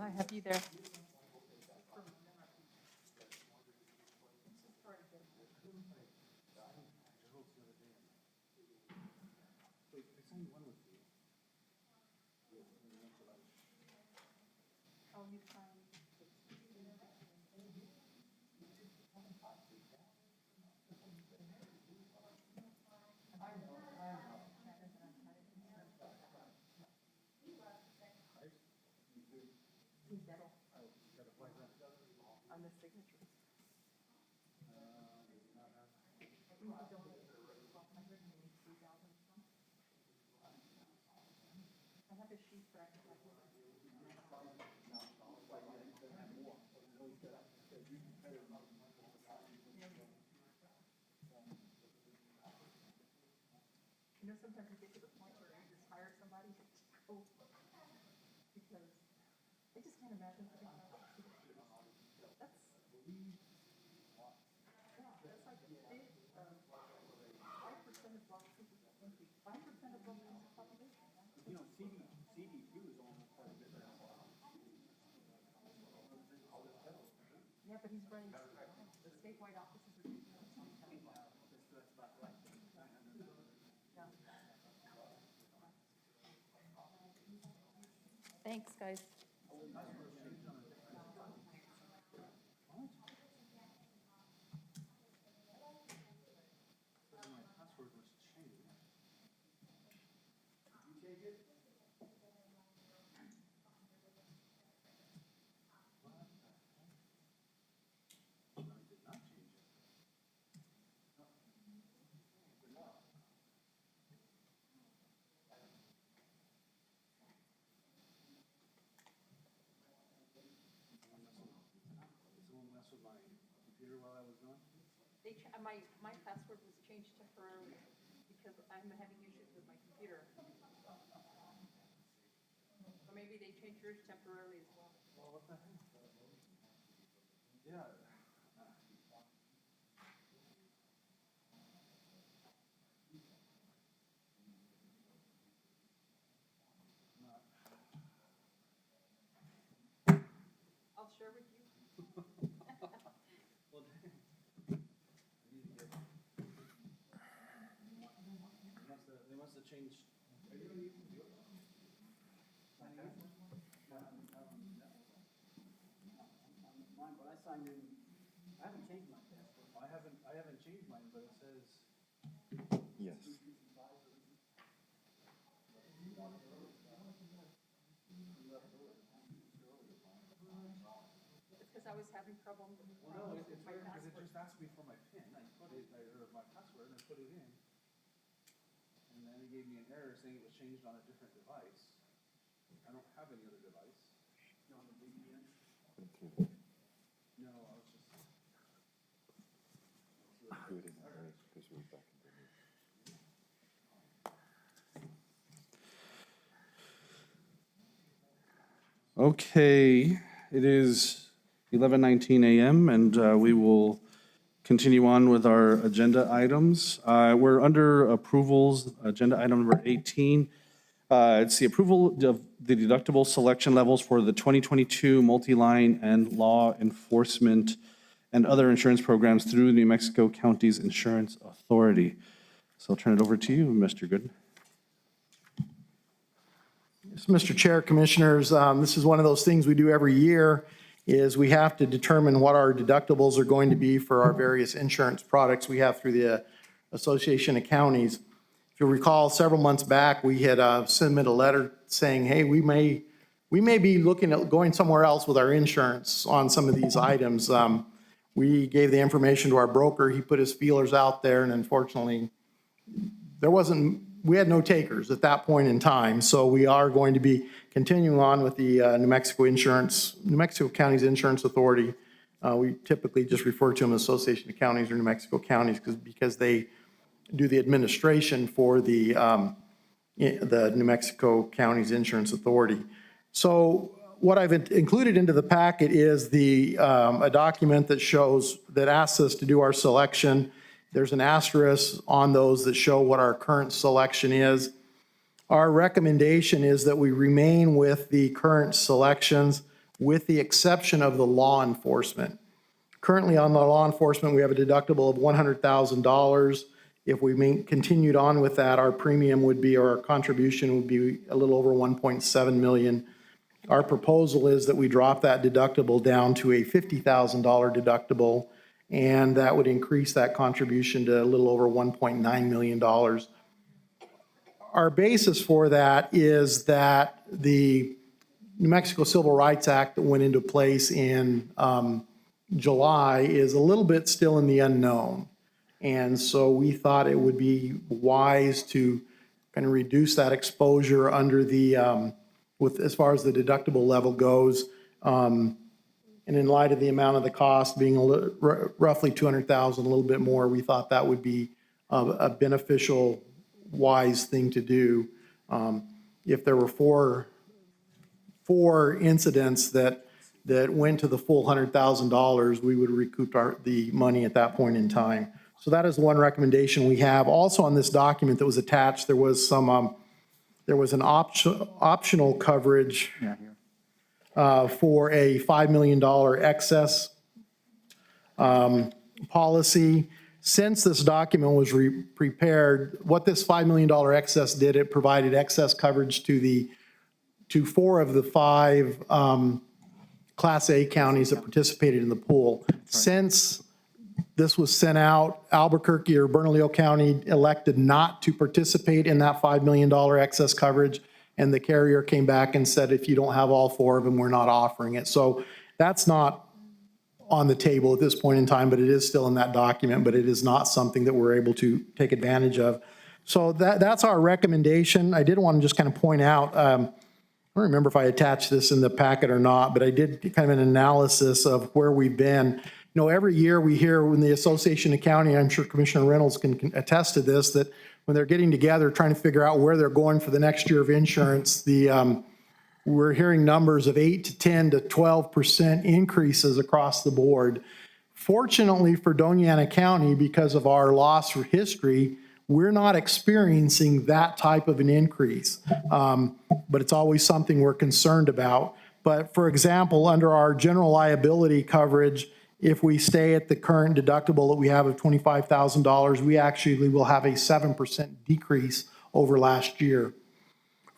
S2: I have you there. On the signatures. I have a sheet for You know, sometimes you get to the point where you just hire somebody to just go, because I just can't imagine putting out. That's, yeah, that's like a big, 5% of Boston, 5% of Boston's population. You know, CDQ is almost part of it now. Yeah, but he's running, the statewide offices are. That's not right. Thanks, guys. My password was changed temporarily because I'm having issues with my computer. Or maybe they changed yours temporarily as well. Well, what the heck? Yeah. I'll share with you.
S6: They must have changed. Mine, but I signed in, I haven't changed my password. I haven't changed mine, but it says.
S10: Yes.
S2: It's because I was having trouble.
S6: Well, no, it's weird because it just asked me for my PIN. I put it, or my password, and I put it in. And then it gave me an error saying it was changed on a different device. I don't have any other device. No, on the VPN? No, I was just. Okay, it is 11:19 a.m. and we will continue on with our agenda items. We're under approvals, agenda item number 18. It's the approval of the deductible selection levels for the 2022 multi-line and law enforcement and other insurance programs through New Mexico County's Insurance Authority. So I'll turn it over to you, Mr. Gooden.
S11: Yes, Mr. Chair, Commissioners, this is one of those things we do every year, is we have to determine what our deductibles are going to be for our various insurance products we have through the Association of Counties. If you'll recall, several months back, we had submitted a letter saying, hey, we may be looking at going somewhere else with our insurance on some of these items. We gave the information to our broker. He put his feelers out there, and unfortunately, we had no takers at that point in time. So we are going to be continuing on with the New Mexico County's Insurance Authority. We typically just refer to them as Association of Counties or New Mexico Counties because they do the administration for the New Mexico County's Insurance Authority. So what I've included into the packet is a document that asks us to do our selection. There's an asterisk on those that show what our current selection is. Our recommendation is that we remain with the current selections. with the exception of the law enforcement. Currently on the law enforcement, we have a deductible of $100,000. If we continued on with that, our premium would be, or our contribution would be a little over 1.7 million. Our proposal is that we drop that deductible down to a $50,000 deductible, and that would increase that contribution to a little over $1.9 million. Our basis for that is that the New Mexico Civil Rights Act that went into place in July is a little bit still in the unknown. And so we thought it would be wise to kind of reduce that exposure under the, with as far as the deductible level goes. And in light of the amount of the cost being roughly $200,000, a little bit more, we thought that would be a beneficial, wise thing to do. If there were four incidents that went to the full $100,000, we would recoup the money at that point in time. So that is one recommendation we have. Also on this document that was attached, there was some, there was an optional coverage for a $5 million excess policy. Since this document was prepared, what this $5 million excess did, it provided excess coverage to 4 of the 5 Class A counties that participated in the pool. Since this was sent out, Albuquerque or Bernalillo County elected not to participate in that $5 million excess coverage, and the carrier came back and said, if you don't have all 4 of them, we're not offering it. So that's not on the table at this point in time, but it is still in that document, but it is not something that we're able to take advantage of. So that's our recommendation. I did want to just kind of point out, I don't remember if I attached this in the packet or not, but I did kind of an analysis of where we've been. You know, every year we hear when the Association of County, I'm sure Commissioner Reynolds can attest to this, that when they're getting together trying to figure out where they're going for the next year of insurance, we're hearing numbers of 8 to 10 to 12% increases across the board. Fortunately for Doña Ana County, because of our loss history, we're not experiencing that type of an increase, but it's always something we're concerned about. But for example, under our general liability coverage, if we stay at the current deductible that we have of $25,000, we actually will have a 7% decrease over last year.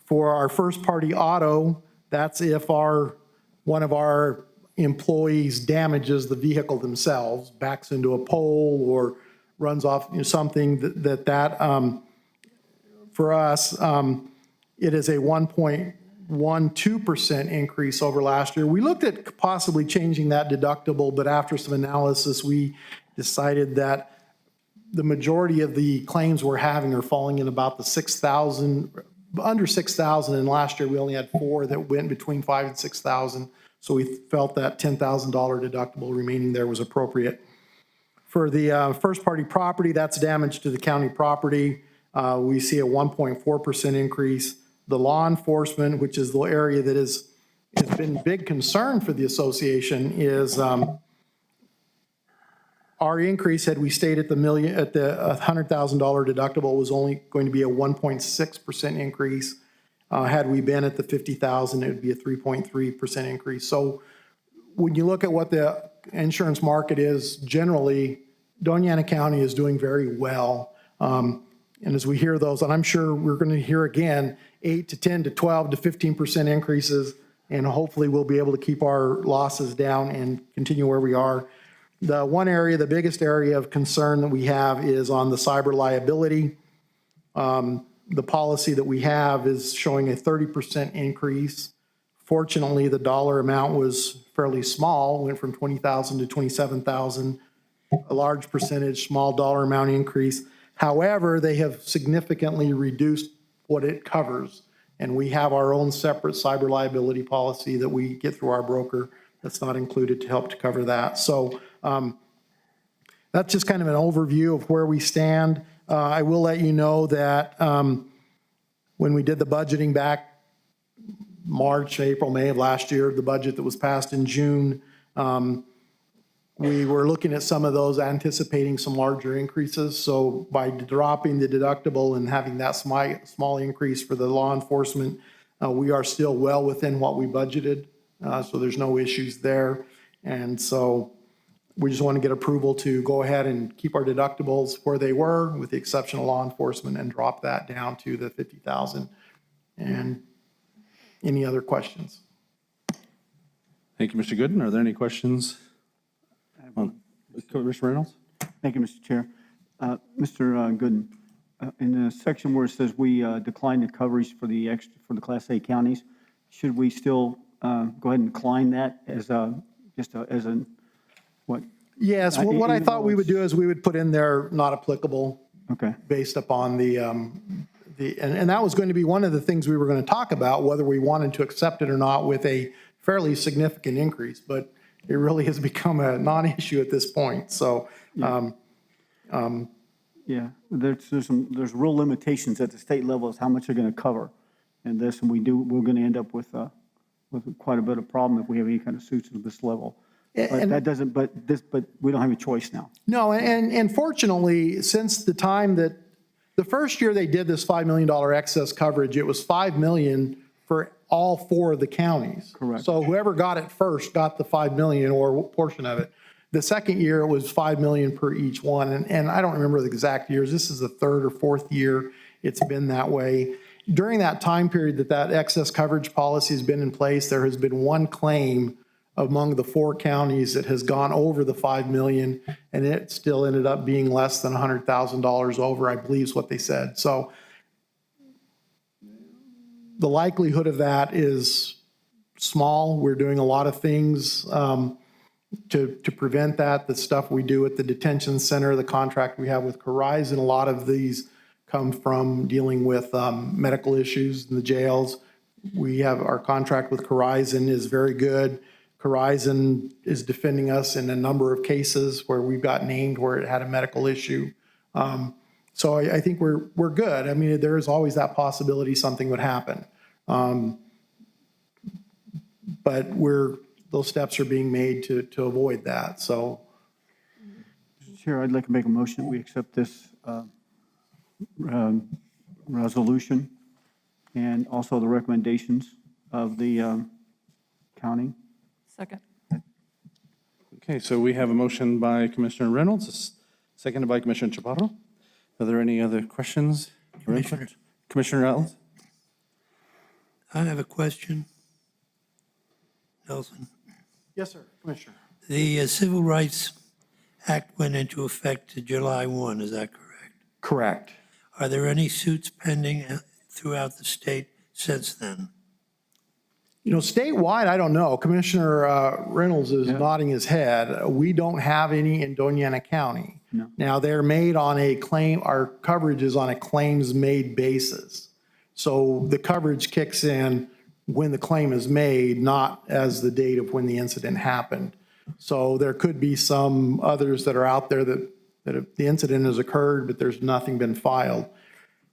S11: For our first party auto, that's if one of our employees damages the vehicle themselves, backs into a pole or runs off something for us, it is a 1.12% increase over last year. We looked at possibly changing that deductible, but after some analysis, we decided that the majority of the claims we're having are falling in about the 6,000, under 6,000, and last year we only had 4 that went between 5,000 and 6,000. So we felt that $10,000 deductible remaining there was appropriate. For the first party property, that's damage to the county property. We see a 1.4% increase. The law enforcement, which is the area that has been a big concern for the association, is our increase, had we stayed at the $100,000 deductible, was only going to be a 1.6% increase. Had we been at the 50,000, it would be a 3.3% increase. So when you look at what the insurance market is generally, Doña Ana County is doing very well. And as we hear those, and I'm sure we're going to hear again, 8 to 10 to 12 to 15% increases, and hopefully we'll be able to keep our losses down and continue where we are. The one area, the biggest area of concern that we have is on the cyber liability. The policy that we have is showing a 30% increase. Fortunately, the dollar amount was fairly small, went from $20,000 to $27,000, a large percentage, small dollar amount increase. However, they have significantly reduced what it covers. And we have our own separate cyber liability policy that we get through our broker that's not included to help to cover that. So that's just kind of an overview of where we stand. I will let you know that when we did the budgeting back March, April, May of last year, the budget that was passed in June, we were looking at some of those, anticipating some larger increases. So by dropping the deductible and having that small increase for the law enforcement, we are still well within what we budgeted so there's no issues there. And so we just want to get approval to go ahead and keep our deductibles where they were, with the exception of law enforcement, and drop that down to the 50,000. And any other questions?
S6: Thank you, Mr. Gooden. Are there any questions? Commissioner Reynolds?
S8: Thank you, Mr. Chair. Mr. Gooden, in the section where it says we decline the coverage for the Class A counties, should we still go ahead and decline that as what?
S11: Yes, what I thought we would do is we would put in there not applicable.
S8: Okay.
S11: Based upon and that was going to be one of the things we were going to talk about, whether we wanted to accept it or not with a fairly significant increase, but it really has become a non-issue at this point. So,
S8: yeah, there's real limitations at the state level as how much they're going to cover. And we're going to end up with quite a bit of problem if we have any kind of suits at this level. But we don't have a choice now.
S11: No, and fortunately, since the time that the first year they did this $5 million excess coverage, it was $5 million for all 4 of the counties.
S8: Correct.
S11: So whoever got it first got the $5 million or a portion of it. The second year, it was $5 million per each one. And I don't remember the exact years. This is the 3rd or 4th year it's been that way. During that time period that excess coverage policy has been in place, there has been one claim among the 4 counties that has gone over the $5 million, and it still ended up being less than $100,000 over, I believe is what they said. So the likelihood of that is small. We're doing a lot of things to prevent that. The stuff we do at the detention center, the contract we have with Corizon, a lot of these come from dealing with medical issues in the jails. We have our contract with Corizon is very good. Corizon is defending us in a number of cases where we've got named where it had a medical issue. So I think we're good. I mean, there is always that possibility something would happen. But those steps are being made to avoid that. So,
S8: Mr. Chair, I'd like to make a motion that we accept this resolution and also the recommendations of the county.
S2: Second.
S6: Okay, so we have a motion by Commissioner Reynolds, seconded by Commissioner Chaparro. Are there any other questions? Commissioner Ellis?
S9: I have a question. Nelson,
S11: yes, sir, Commissioner.
S9: the Civil Rights Act went into effect July 1, is that correct?
S11: Correct.
S9: Are there any suits pending throughout the state since then?
S11: You know, statewide, I don't know. Commissioner Reynolds is nodding his head. We don't have any in Doña Ana County.
S8: No.
S11: Now, they're made on a claim, our coverage is on a claims-made basis. So the coverage kicks in when the claim is made, not as the date of when the incident happened. So there could be some others that are out there that the incident has occurred, but there's nothing been filed.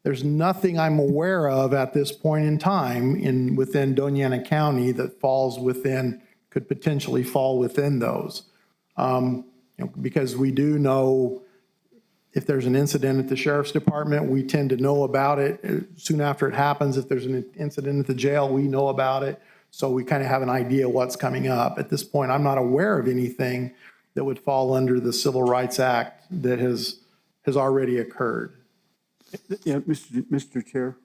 S11: There's nothing I'm aware of at this point in time within Doña Ana County that could potentially fall within those. Because we do know if there's an incident at the sheriff's department, we tend to know about it soon after it happens. If there's an incident at the jail, we know about it. So we kind of have an idea what's coming up. At this point, I'm not aware of anything that would fall under the Civil Rights Act that has already occurred.
S8: Yeah, Mr. Chair,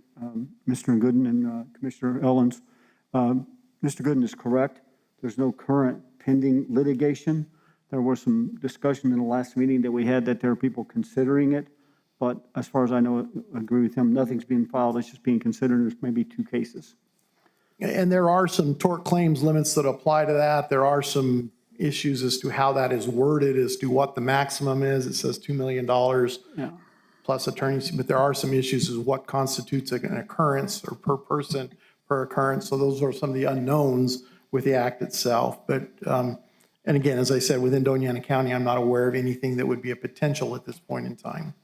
S8: Mr. Gooden and Commissioner Ellens, Mr. Gooden is correct. There's no current pending litigation. There was some discussion in the last meeting that we had that there are people considering it. But as far as I know, I agree with him. Nothing's being filed. It's just being considered. There's maybe 2 cases.
S11: And there are some tort claims limits that apply to that. There are some issues as to how that is worded, as to what the maximum is. It says $2 million.
S8: Yeah.
S11: Plus attorneys, but there are some issues as what constitutes an occurrence or per person per occurrence. So those are some of the unknowns with the act itself. But, and again, as I said, within Doña Ana County, I'm not aware of anything that would be a potential at this point in time.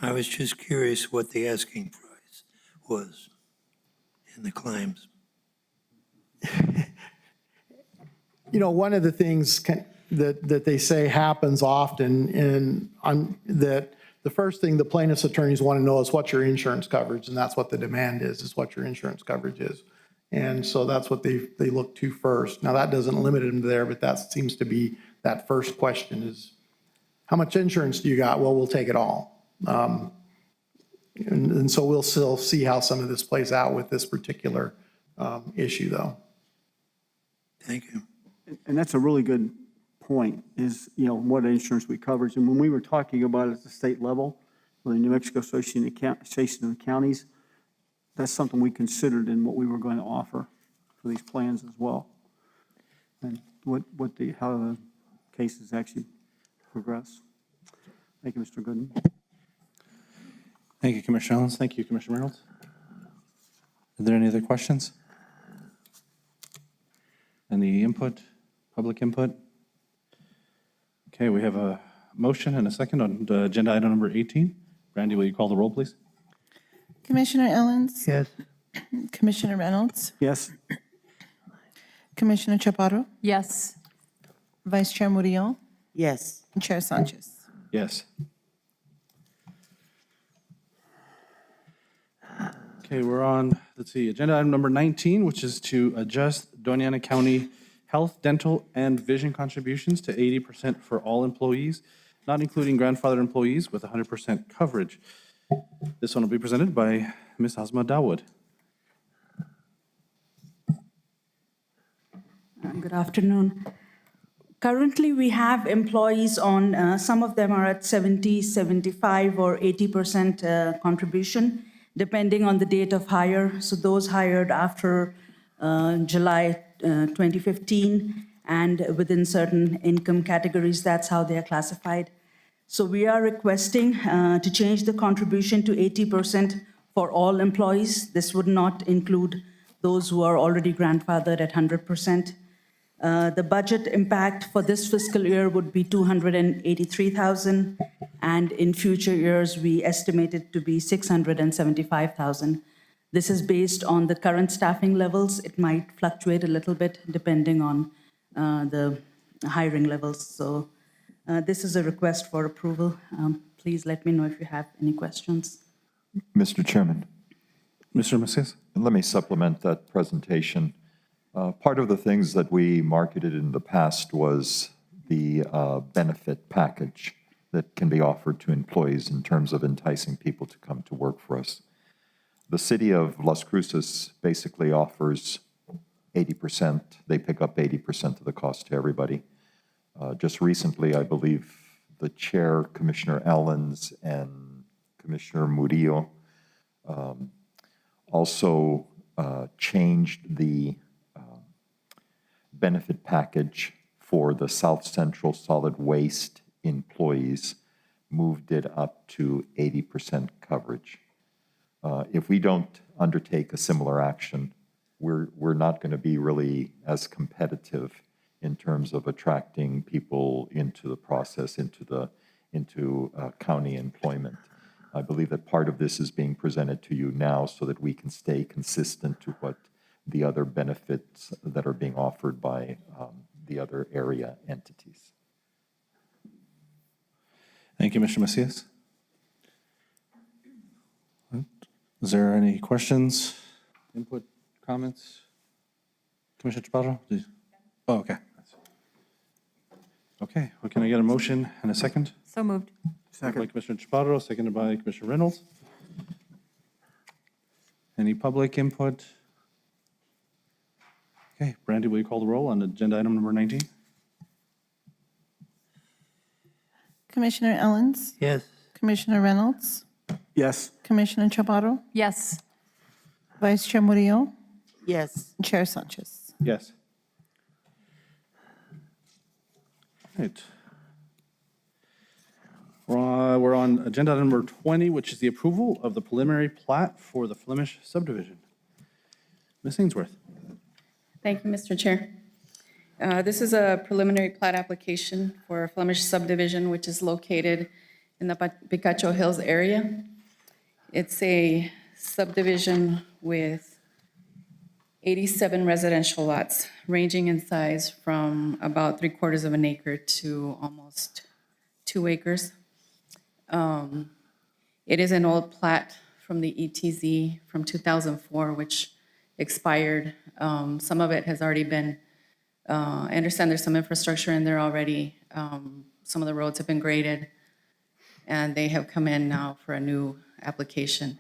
S9: I was just curious what the asking price was in the claims.
S11: You know, one of the things that they say happens often, that the first thing the plaintiff's attorneys want to know is what your insurance coverage, and that's what the demand is what your insurance coverage is. And so that's what they look to first. Now, that doesn't limit them there, but that seems to be that first question is, how much insurance do you got? Well, we'll take it all. And so we'll still see how some of this plays out with this particular issue, though.
S9: Thank you.
S8: And that's a really good point, is, what insurance we cover. And when we were talking about it at the state level, with the New Mexico Association of Counties, that's something we considered in what we were going to offer for these plans as well. And how the cases actually progress. Thank you, Mr. Gooden.
S6: Thank you, Commissioner Owens. Thank you, Commissioner Reynolds. Are there any other questions? Any input, public input? Okay, we have a motion and a second on agenda item number 18. Brandy, will you call the roll, please?
S7: Commissioner Ellens?
S9: Yes.
S7: Commissioner Reynolds?
S8: Yes.
S7: Commissioner Chaparro?
S2: Yes.
S7: Vice Chair Murillo?
S16: Yes.
S7: And Chair Sanchez?
S6: Yes. Okay, we're on, let's see, agenda item number 19, which is to adjust Doña Ana County health, dental, and vision contributions to 80% for all employees, not including grandfathered employees with 100% coverage. This one will be presented by Ms. Asma Dawood.
S20: Good afternoon. Currently, we have employees on, some of them are at 70, 75, or 80% contribution, depending on the date of hire. So those hired after July 2015 and within certain income categories, that's how they are classified. So we are requesting to change the contribution to 80% for all employees. This would not include those who are already grandfathered at 100%. The budget impact for this fiscal year would be $283,000, and in future years, we estimate it to be $675,000. This is based on the current staffing levels. It might fluctuate a little bit depending on the hiring levels. So this is a request for approval. Please let me know if you have any questions.
S10: Mr. Chairman.
S6: Mr. Macias?
S10: Let me supplement that presentation. Part of the things that we marketed in the past was the benefit package that can be offered to employees in terms of enticing people to come to work for us. The city of Las Cruces basically offers 80%. They pick up 80% of the cost to everybody. Just recently, I believe the chair, Commissioner Ellens, and Commissioner Murillo also changed the benefit package for the South Central Solid Waste employees, moved it up to 80% coverage. If we don't undertake a similar action, we're not going to be really as competitive in terms of attracting people into the process, into county employment. I believe that part of this is being presented to you now so that we can stay consistent to what the other benefits that are being offered by the other area entities.
S6: Thank you, Mr. Macias. Is there any questions, input, comments? Commissioner Chaparro? Oh, okay. Okay, well, can I get a motion and a second?
S2: So moved.
S6: Second. By Commissioner Chaparro, seconded by Commissioner Reynolds. Any public input? Okay, Brandy, will you call the roll on agenda item number 19?
S7: Commissioner Ellens?
S9: Yes.
S7: Commissioner Reynolds?
S8: Yes.
S7: Commissioner Chaparro?
S2: Yes.
S7: Vice Chair Murillo?
S16: Yes.
S7: And Chair Sanchez?
S6: Yes. Right. We're on agenda item number 20, which is the approval of the preliminary plat for the Flemish subdivision. Ms. Ainsworth.
S21: Thank you, Mr. Chair. This is a preliminary plat application for a Flemish subdivision, which is located in the Picacho Hills area. It's a subdivision with 87 residential lots, ranging in size from about 3/4 of an acre to almost 2 acres. It is an old plat from the ETZ from 2004, which expired. Some of it has already been, I understand there's some infrastructure in there already. Some of the roads have been graded, and they have come in now for a new application.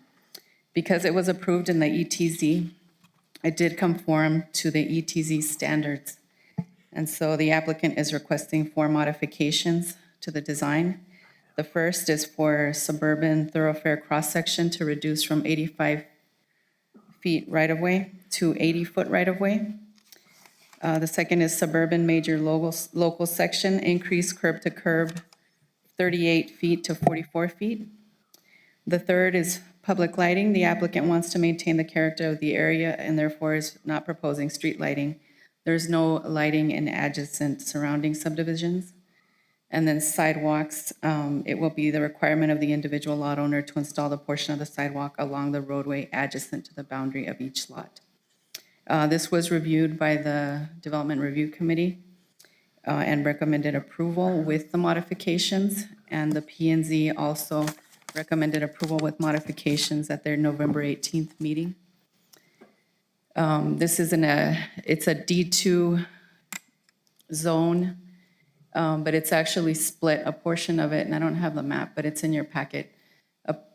S21: Because it was approved in the ETZ, it did conform to the ETZ standards. And so the applicant is requesting 4 modifications to the design. The first is for suburban thoroughfare cross-section to reduce from 85 feet right-of-way to 80-foot right-of-way. The second is suburban major local section, increase curb to curb 38 feet to 44 feet. The third is public lighting. The applicant wants to maintain the character of the area and therefore is not proposing street lighting. There's no lighting in adjacent surrounding subdivisions. And then sidewalks, it will be the requirement of the individual lot owner to install the portion of the sidewalk along the roadway adjacent to the boundary of each lot. This was reviewed by the Development Review Committee and recommended approval with the modifications. And the P&Z also recommended approval with modifications at their November 18th meeting. This is it's a D2 zone, but it's actually split, a portion of it, and I don't have the map, but it's in your packet.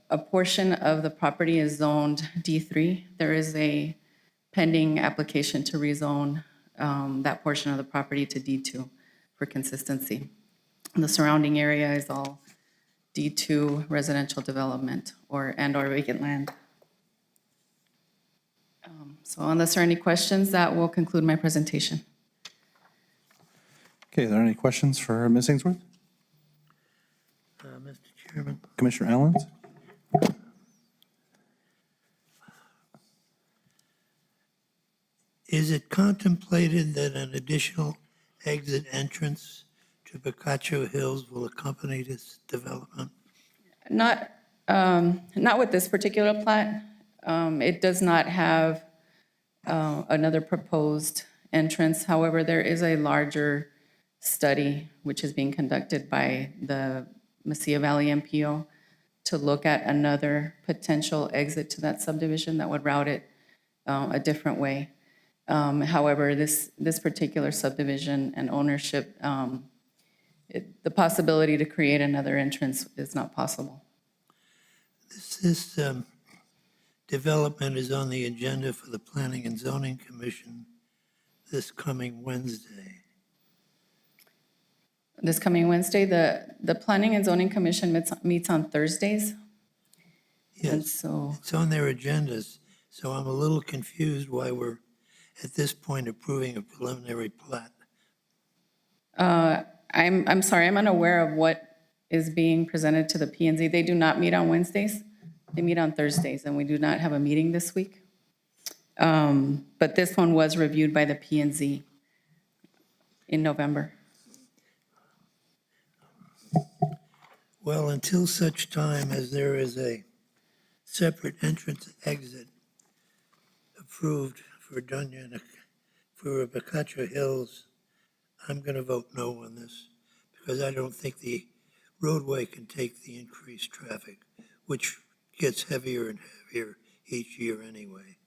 S21: A portion of the property is zoned D3. There is a pending application to rezone that portion of the property to D2 for consistency. The surrounding area is all D2 residential development or vacant land. So unless there are any questions, that will conclude my presentation.
S6: Okay, are there any questions for Ms. Ainsworth?
S9: Mr. Chairman,
S6: Commissioner Allens?
S9: is it contemplated that an additional exit entrance to Picacho Hills will accompany this development?
S21: Not with this particular plat. It does not have another proposed entrance. However, there is a larger study which is being conducted by the Mesilla Valley MPO to look at another potential exit to that subdivision that would route it a different way. However, this particular subdivision and ownership, the possibility to create another entrance is not possible.
S9: This development is on the agenda for the Planning and Zoning Commission this coming Wednesday.
S21: This coming Wednesday, the Planning and Zoning Commission meets on Thursdays. And
S9: Yes,
S21: so,
S9: it's on their agendas, so I'm a little confused why we're at this point approving a preliminary plat.
S21: I'm sorry, I'm unaware of what is being presented to the P&Z. They do not meet on Wednesdays. They meet on Thursdays, and we do not have a meeting this week. But this one was reviewed by the P&Z in November.
S9: Well, until such time as there is a separate entrance exit approved for for Picacho Hills, I'm going to vote no on this because I don't think the roadway can take the increased traffic, which gets heavier and heavier each year anyway,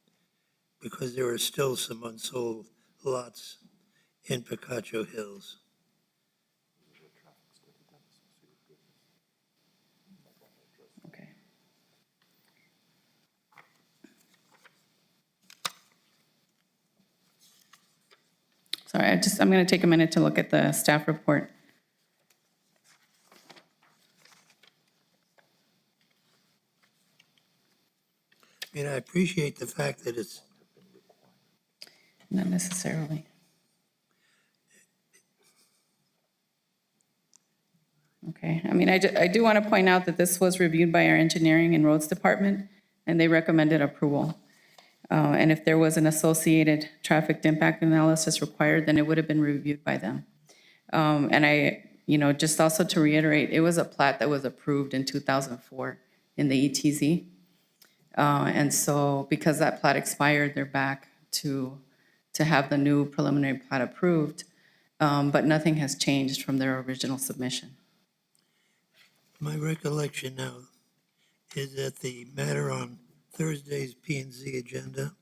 S9: because there are still some unsold lots in Picacho Hills.
S21: Okay. Sorry, I'm going to take a minute to look at the staff report.
S9: I mean, I appreciate the fact that it's
S21: Not necessarily. Okay, I mean, I do want to point out that this was reviewed by our engineering and roads department, and they recommended approval. And if there was an associated traffic impact analysis required, then it would have been reviewed by them. And just also to reiterate, it was a plat that was approved in 2004 in the ETZ. And so because that plat expired, they're back to have the new preliminary plat approved, but nothing has changed from their original submission.
S9: my recollection now is that the matter on Thursday's P&Z agenda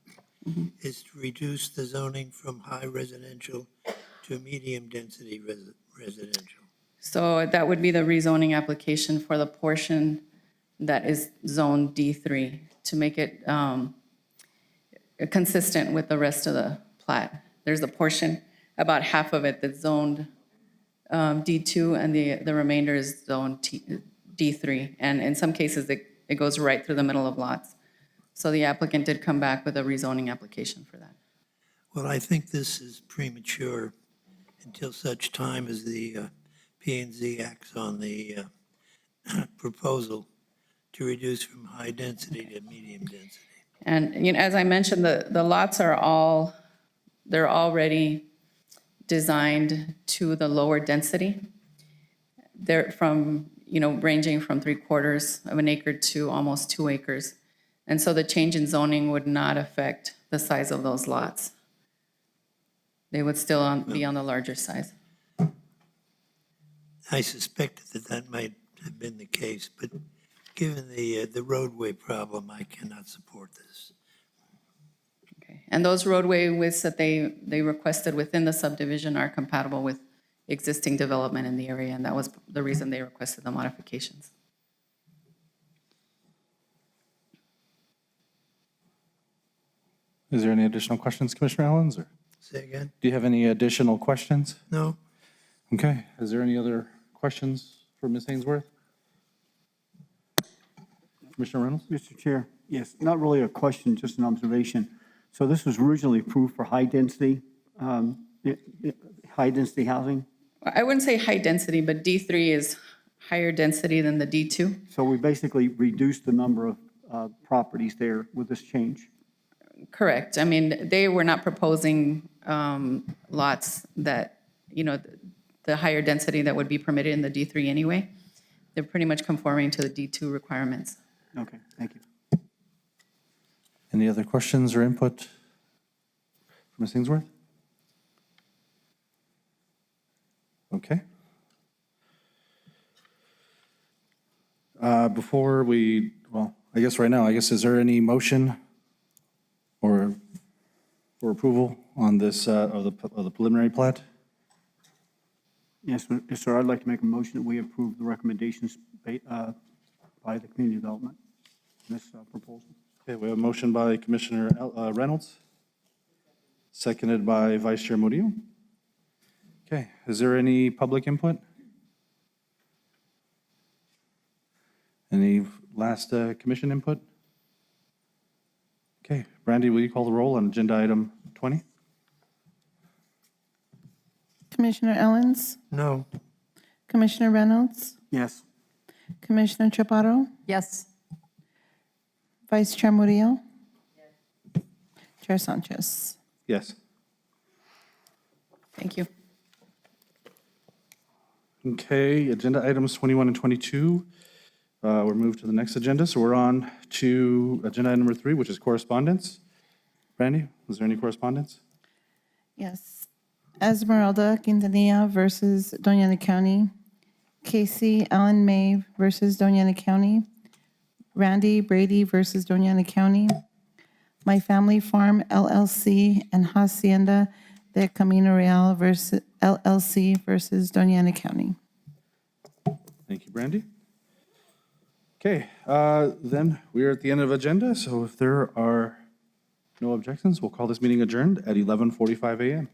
S9: is to reduce the zoning from high residential to medium-density residential.
S21: So that would be the rezoning application for the portion that is zone D3 to make it consistent with the rest of the plat. There's a portion, about half of it that's zoned D2 and the remainder is zone D3. And in some cases, it goes right through the middle of lots. So the applicant did come back with a rezoning application for that.
S9: Well, I think this is premature until such time as the P&Z acts on the proposal to reduce from high density to medium density.
S21: And, as I mentioned, the lots are they're already designed to the lower density. They're from, ranging from 3/4 of an acre to almost 2 acres. And so the change in zoning would not affect the size of those lots. They would still be on the larger size.
S9: I suspected that might have been the case, but given the roadway problem, I cannot support this.
S21: And those roadway widths that they requested within the subdivision are compatible with existing development in the area, and that was the reason they requested the modifications.
S6: Is there any additional questions, Commissioner Owens? Or
S9: Say again?
S6: do you have any additional questions?
S9: No?
S6: Okay, is there any other questions for Ms. Ainsworth? Commissioner Reynolds?
S8: Mr. Chair, yes, not really a question, just an observation. So this was originally approved for high-density housing?
S21: I wouldn't say high density, but D3 is higher density than the D2.
S8: So we basically reduced the number of properties there with this change?
S21: Correct. I mean, they were not proposing lots that, the higher density that would be permitted in the D3 anyway. They're pretty much conforming to the D2 requirements.
S8: Okay, thank you.
S6: Any other questions or input from Ms. Ainsworth? Okay. Before we, I guess right now, is there any motion or for approval on this, of the preliminary plat?
S8: Yes, sir, I'd like to make a motion that we approve the recommendations by the community development, this proposal.
S6: Okay, we have a motion by Commissioner Reynolds, seconded by Vice Chair Murillo. Okay, is there any public input? Any last commission input? Okay, Brandy, will you call the roll on agenda item 20?
S7: Commissioner Owens?
S9: No.
S7: Commissioner Reynolds?
S8: Yes.
S7: Commissioner Chaparro?
S2: Yes.
S7: Vice Chair Murillo? Chair Sanchez?
S6: Yes.
S21: Thank you.
S6: Okay, agenda items 21 and 22. We're moved to the next agenda, so we're on to agenda item number 3, which is correspondence. Brandy, is there any correspondence?
S7: Yes. Esmeralda Quintanilla versus Doña Ana County. Casey Allen May versus Doña Ana County. Randy Brady versus Doña Ana County. My Family Farm LLC and Hacienda de Camino Real versus LLC versus Doña Ana County.
S6: Thank you, Brandy. Okay, then we are at the end of agenda, so if there are no objections, we'll call this meeting adjourned at 11:45 a.m.